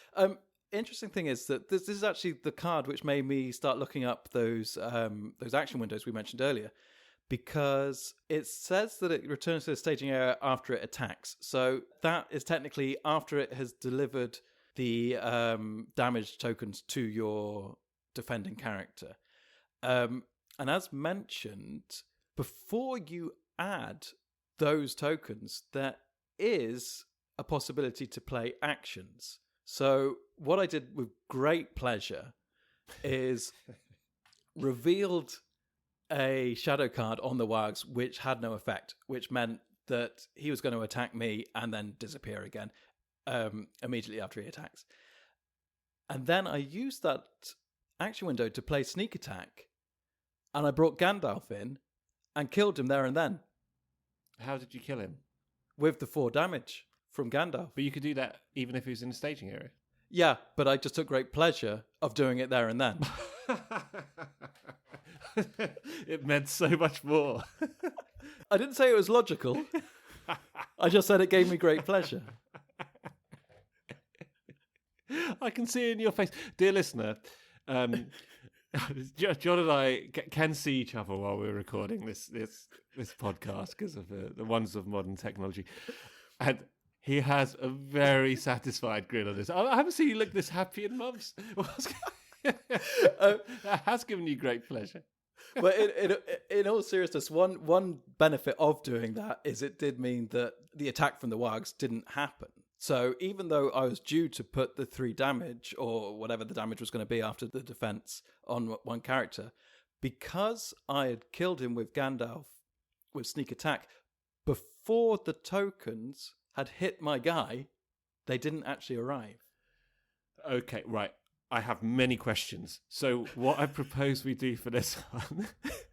Interesting thing is that this is actually the card which made me start looking up those action windows we mentioned earlier, because it says that it returns to the staging area after it attacks. So that is technically after it has delivered the damage tokens to your defending character. And as mentioned, before you add those tokens, there is a possibility to play actions. So what I did with great pleasure is revealed a shadow card on the wargs which had no effect, which meant that he was going to attack me and then disappear again immediately after he attacks. And then I used that action window to play sneak attack, and I brought Gandalf in and killed him there and then. How did you kill him? With the 4 damage from Gandalf. But you could do that even if he was in the staging area. Yeah, but I just took great pleasure of doing it there and then. It meant so much more. I didn't say it was logical. I just said it gave me great pleasure. I can see it in your face. Dear listener, John and I can see each other while we're recording this podcast because of the wonders of modern technology. And he has a very satisfied grin on his. I haven't seen you look this happy in months. That has given you great pleasure. But in all seriousness, one benefit of doing that is it did mean that the attack from the wargs didn't happen. So even though I was due to put the 3 damage, or whatever the damage was going to be after the defense, on one character, because I had killed him with Gandalf with sneak attack, before the tokens had hit my guy, they didn't actually arrive. Okay, right. I have many questions. So what I propose we do for this one,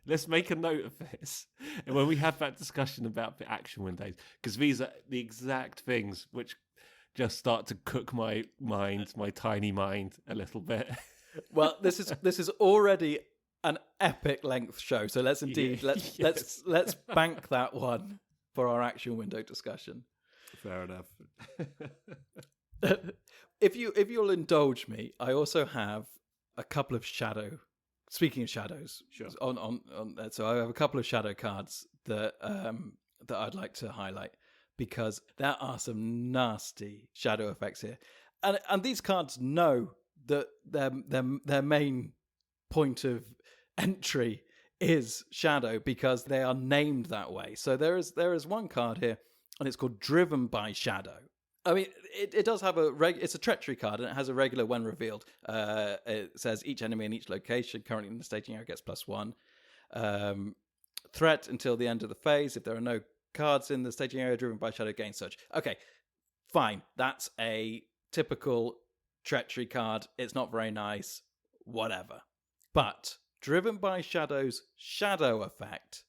let's make a note of this. And when we have that discussion about the action windows, because these are the exact things which just start to cook my mind, my tiny mind, a little bit. Well, this is already an epic length show, so let's let's bank that one for our action window discussion. Fair enough. If you'll indulge me, I also have a couple of shadow. Speaking of shadows, sure. So I have a couple of shadow cards that I'd like to highlight, because there are some nasty shadow effects here, and these cards know that their main point of entry is shadow because they are named that way. So there is one card here, and it's called Driven by Shadow. I mean, it does have it's a treachery card, and it has a regular when revealed. It says each enemy in each location currently in the staging area gets +1. Threat until the end of the phase. If there are no cards in the staging area, Driven by Shadow gains such. Okay, fine. That's a typical treachery card. It's not very nice. Whatever. But Driven by Shadow's shadow effect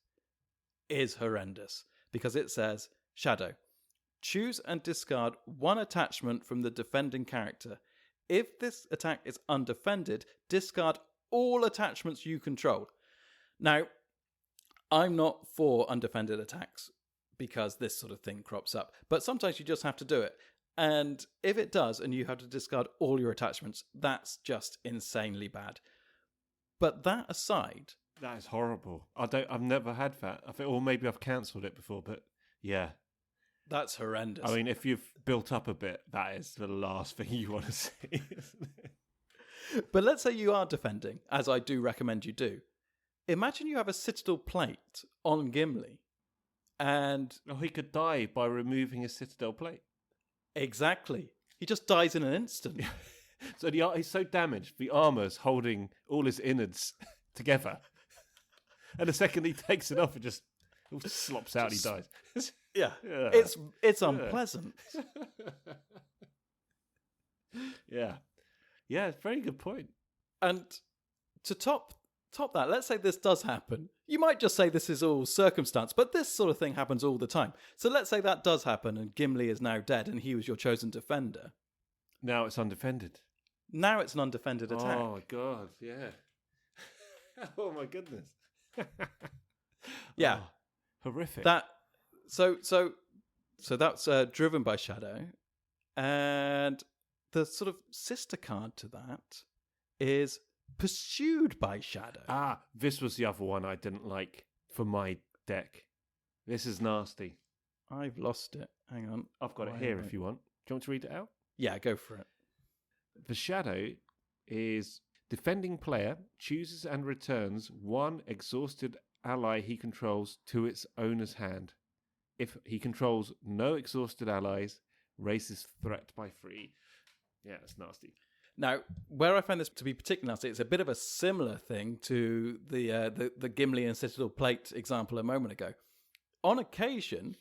is horrendous, because it says, Shadow. Choose and discard 1 attachment from the defending character. If this attack is undefended, discard all attachments you control. Now, I'm not for undefended attacks because this sort of thing crops up, but sometimes you just have to do it. And if it does and you have to discard all your attachments, that's just insanely bad. But that aside... That is horrible. I've never had that. Or maybe I've cancelled it before, but yeah. That's horrendous. I mean, if you've built up a bit, that is the last thing you want to see, isn't it? But let's say you are defending, as I do recommend you do. Imagine you have a Citadel plate on Gimli, and... Oh, he could die by removing his Citadel plate. Exactly. He just dies in an instant. So he's so damaged, the armour's holding all his innards together. And the second he takes it off, it just slops out and he dies. Yeah. It's unpleasant. Yeah. Yeah, very good point. And to top that, let's say this does happen. You might just say this is all circumstance, but this sort of thing happens all the time. So let's say that does happen and Gimli is now dead and he was your chosen defender. Now it's undefended. Now it's an undefended attack. Oh, my God, yeah. Oh, my goodness. Yeah. Oh, horrific. So that's driven by Shadow. And the sort of sister card to that is pursued by Shadow. This was the other one I didn't like for my deck. This is nasty. I've lost it. Hang on. I've got it here if you want. Do you want to read it out? Yeah, go for it. The Shadow is defending player chooses and returns one exhausted ally he controls to its owner's hand. If he controls no exhausted allies, raises threat by 3. Yeah, it's nasty. Now, where I find this to be particularly nasty, it's a bit of a similar thing to the Gimli and Citadel plate example a moment ago. On occasion,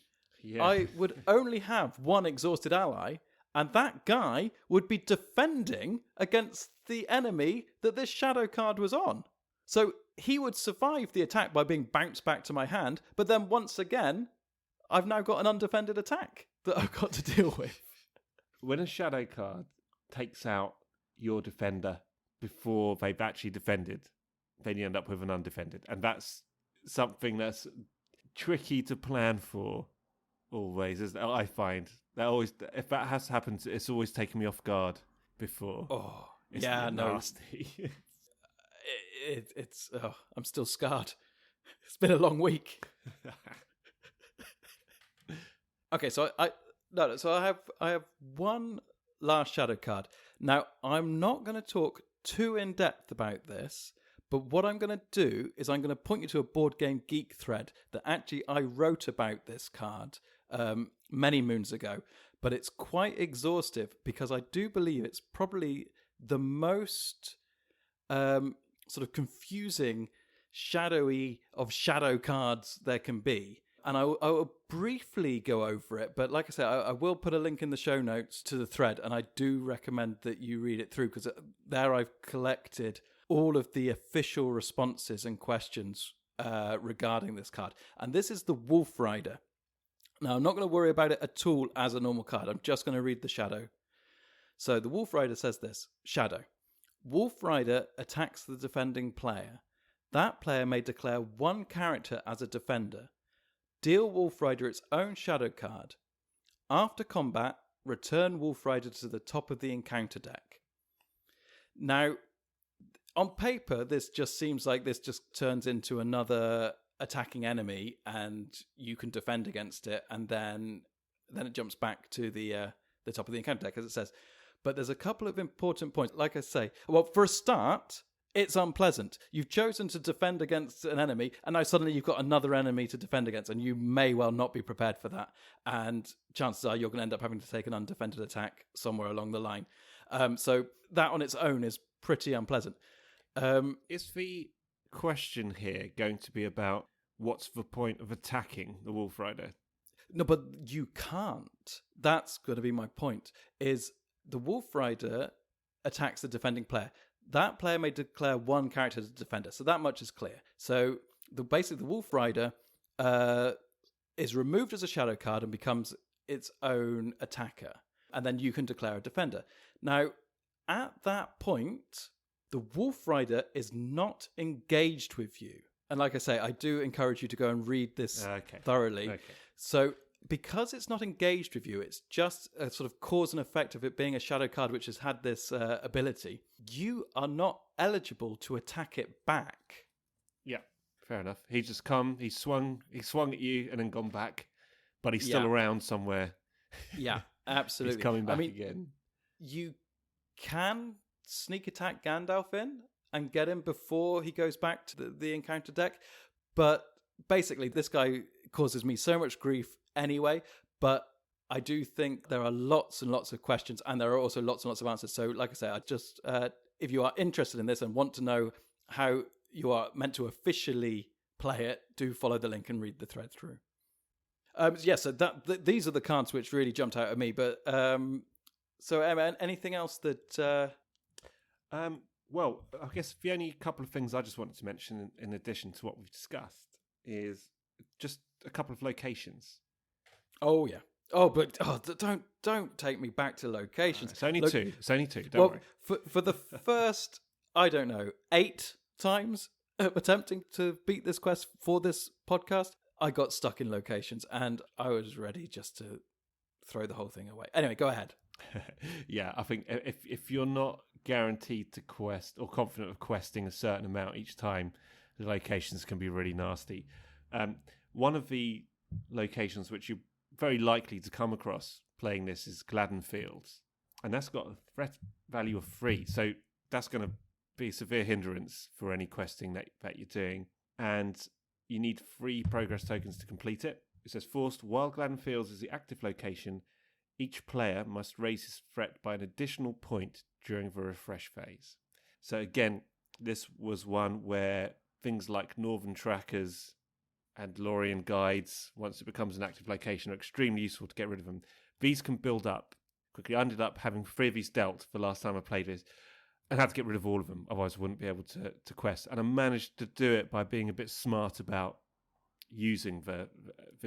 I would only have one exhausted ally, and that guy would be defending against the enemy that this shadow card was on. So he would survive the attack by being bounced back to my hand, but then once again, I've now got an undefended attack that I've got to deal with. When a shadow card takes out your defender before they've actually defended, then you end up with an undefended. And that's something that's tricky to plan for always, isn't it? I find that always, if that has happened, it's always taken me off guard before. Oh, it's yeah, nasty. It's I'm still scarred. It's been a long week. Okay, so I have one last shadow card. Now, I'm not going to talk too in depth about this, but what I'm going to do is I'm going to point you to a Board Game Geek thread that actually I wrote about this card many moons ago, but it's quite exhaustive because I do believe it's probably the most sort of confusing, shadowy of shadow cards there can be. And I will briefly go over it, but like I said, I will put a link in the show notes to the thread, and I do recommend that you read it through, because there I've collected all of the official responses and questions regarding this card. And this is the Wolf Rider. Now, I'm not going to worry about it at all as a normal card. I'm just going to read the shadow. So the Wolf Rider says this. Shadow. Wolf Rider attacks the defending player. That player may declare one character as a defender. Deal Wolf Rider its own shadow card. After combat, return Wolf Rider to the top of the encounter deck. Now, on paper, this just seems like this just turns into another attacking enemy, and you can defend against it, and then it jumps back to the top of the encounter deck, as it says. But there's a couple of important points. Like I say, well, for a start, it's unpleasant. You've chosen to defend against an enemy, and now suddenly you've got another enemy to defend against, and you may well not be prepared for that. And chances are you're going to end up having to take an undefended attack somewhere along the line. So that on its own is pretty unpleasant. Is the question here going to be about what's the point of attacking the Wolf Rider? No, but you can't. That's going to be my point, is the Wolf Rider attacks the defending player. That player may declare one character as a defender, so that much is clear. So basically the Wolf Rider is removed as a shadow card and becomes its own attacker, and then you can declare a defender. Now, at that point, the Wolf Rider is not engaged with you. And like I say, I do encourage you to go and read this thoroughly. Okay. So because it's not engaged with you, it's just a sort of cause and effect of it being a shadow card which has had this ability. You are not eligible to attack it back. Yeah, fair enough. He's just come, he swung at you and then gone back, but he's still around somewhere. Yeah, absolutely. He's coming back again. You can sneak attack Gandalf in and get him before he goes back to the encounter deck, but basically this guy causes me so much grief anyway, but I do think there are lots and lots of questions, and there are also lots and lots of answers. So like I say, I just if you are interested in this and want to know how you are meant to officially play it, do follow the link and read the thread through. So these are the cards which really jumped out at me. But so Emma, anything else that? Well, I guess the only couple of things I just wanted to mention in addition to what we've discussed is just a couple of locations. Oh yeah. Oh, but don't take me back to locations. It's only two. It's only two. Don't worry. For the first, I don't know, 8 times attempting to beat this quest for this podcast, I got stuck in locations and I was ready just to throw the whole thing away. Anyway, go ahead. Yeah, I think if you're not guaranteed to quest or confident of questing a certain amount each time, the locations can be really nasty. One of the locations which you're very likely to come across playing this is Gladden Fields, and that's got a threat value of 3, so that's going to be a severe hindrance for any questing that you're doing, and you need 3 progress tokens to complete it. It says, forced, while Gladden Fields is the active location, each player must raise his threat by an additional point during the refresh phase. So again, this was one where things like Northern Trackers and Lorien Guides, once it becomes an active location, are extremely useful to get rid of them. These can build up quickly. I ended up having 3 of these dealt the last time I played this, and had to get rid of all of them, otherwise I wouldn't be able to quest. And I managed to do it by being a bit smart about using the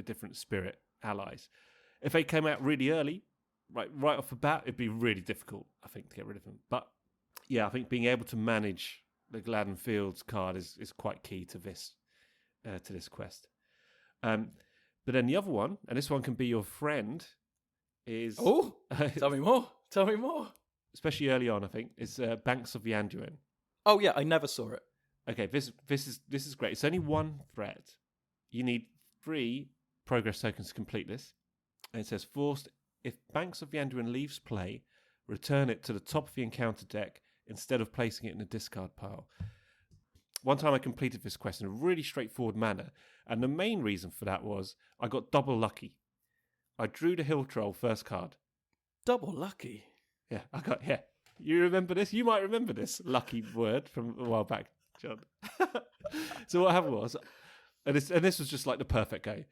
different spirit allies. If they came out really early, right off the bat, it'd be really difficult, I think, to get rid of them. But yeah, I think being able to manage the Gladden Fields card is quite key to this quest. But then the other one, and this one can be your friend, is tell me more. Especially early on, I think, is Banks of the Anduin. Oh yeah, I never saw it. Okay, this is great. It's only 1 threat. You need 3 progress tokens to complete this. And it says, forced, if Banks of the Anduin leaves play, return it to the top of the encounter deck instead of placing it in the discard pile. One time I completed this quest in a really straightforward manner, and the main reason for that was I got double lucky. I drew the Hill Troll first card. Double lucky? Yeah. You remember this? You might remember this lucky word from a while back, John. So what happened was, and this was just like the perfect go.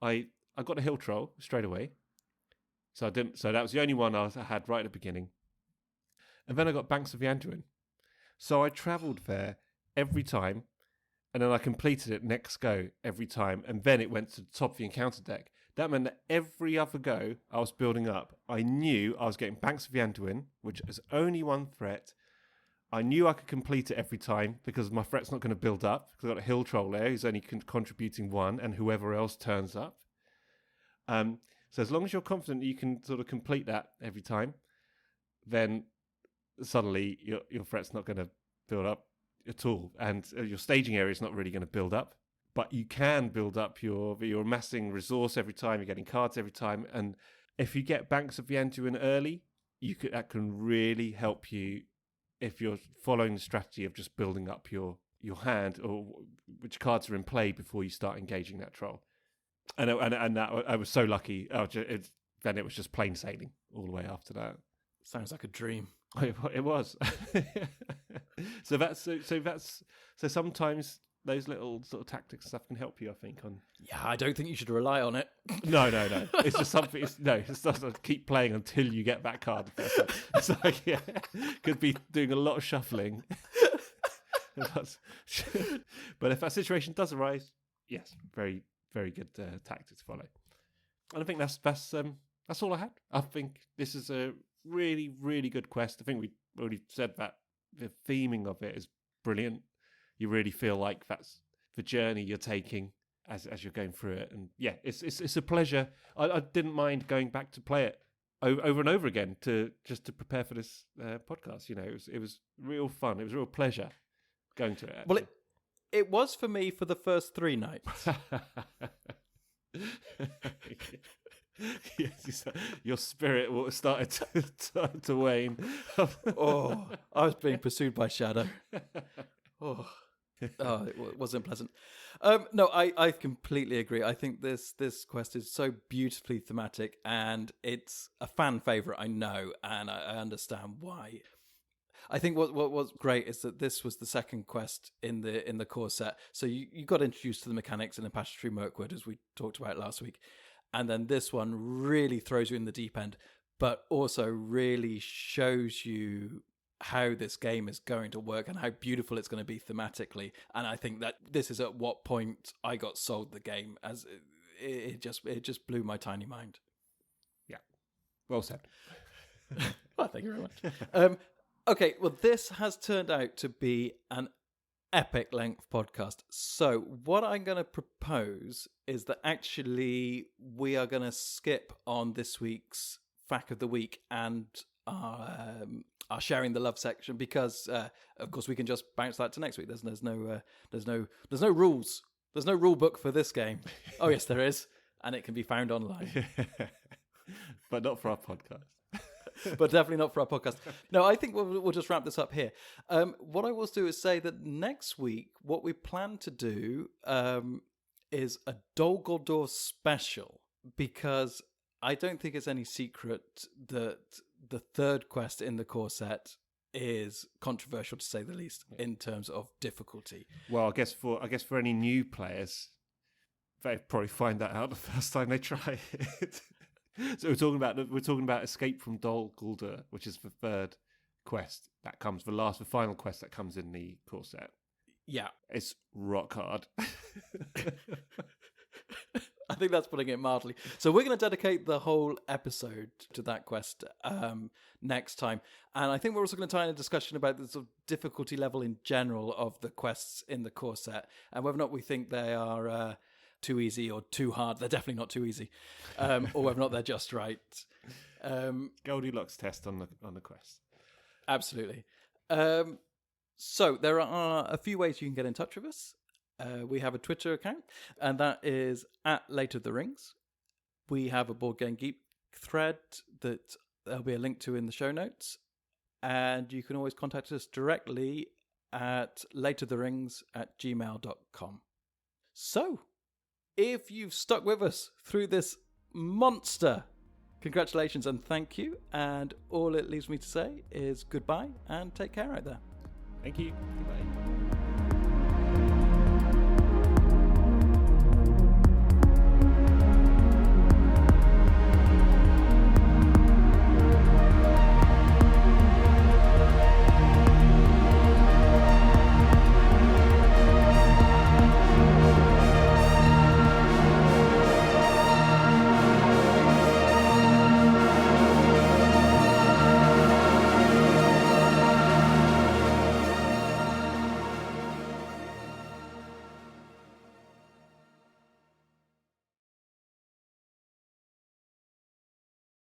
I got a Hill Troll straight away. So that was the only one I had right at the beginning. And then I got Banks of the Anduin. So I travelled there every time, and then I completed it next go every time, and then it went to the top of the encounter deck. That meant that every other go I was building up, I knew I was getting Banks of the Anduin, which is only 1 threat. I knew I could complete it every time because my threat's not going to build up, because I've got a Hill Troll there who's only contributing 1, and whoever else turns up. So as long as you're confident you can sort of complete that every time, then suddenly your threat's not going to build up at all, and your staging area is not really going to build up. But you can build up you're amassing resource every time, you're getting cards every time, and if you get Banks of the Anduin early, that can really help you if you're following the strategy of just building up your hand or which cards are in play before you start engaging that troll. And that I was so lucky. Then it was just plain sailing all the way after that. Sounds like a dream. It was. So sometimes those little sort of tactics and stuff can help you, I think. Yeah, I don't think you should rely on it. No. It's just something. It's just keep playing until you get that card. It's like, yeah, could be doing a lot of shuffling. But if that situation does arise, yes, very, very good tactic to follow. And I think that's all I had. I think this is a really, really good quest. I think already said that the theming of it is brilliant. You really feel like that's the journey you're taking as you're going through it. And yeah, it's a pleasure. I didn't mind going back to play it over and over again to prepare for this podcast. You know, it was real fun. It was a real pleasure going to it. Actually. Well, it was for me for the first 3 nights. Yes, your spirit started to wane. Oh, I was being pursued by Shadow. Oh, it wasn't pleasant. No, I completely agree. I think this quest is so beautifully thematic, and it's a fan favorite. I know, and I understand why. I think what was great is that this was the second quest in the core set, so you got introduced to the mechanics in the passage through Mirkwood, as we talked about last week, and then this one really throws you in the deep end, but also really shows you how this game is going to work and how beautiful it's going to be thematically. And I think that this is at what point I got sold the game, as it just blew my tiny mind. Yeah, well said. Well, thank you very much. Okay, well, this has turned out to be an epic length podcast. So what I'm going to propose is that actually we are going to skip on this week's Fact of the Week and our sharing the love section, because of course we can just bounce that to next week. There's no rules. There's no rule book for this game. Oh yes, there is, and it can be found online. But not for our podcast. But definitely not for our podcast. No, I think we'll just wrap this up here. What I will do is say that next week, what we plan to do is a Dol Guldur special, because I don't think it's any secret that the third quest in the core set is controversial, to say the least, in terms of difficulty. Well, I guess for any new players, they probably find that out the first time they try it. So we're talking about Escape from Dol Guldur, which is the third quest that comes, the final quest that comes in the core set. Yeah, it's rock hard. I think that's putting it mildly. So we're going to dedicate the whole episode to that quest next time. And I think we're also going to tie in a discussion about the sort of difficulty level in general of the quests in the core set, and whether or not we think they are too easy or too hard. They're definitely not too easy, or whether or not they're just right. Goldilocks test on the quest. Absolutely. So there are a few ways you can get in touch with us. We have a Twitter account, and that is @LateOfTheRings. We have a Board Game Geek thread that there'll be a link to in the show notes, and you can always contact us directly at lateoftherings@gmail.com. So, if you've stuck with us through this monster, congratulations and thank you. And all it leaves me to say is goodbye and take care out there. Thank you. Goodbye.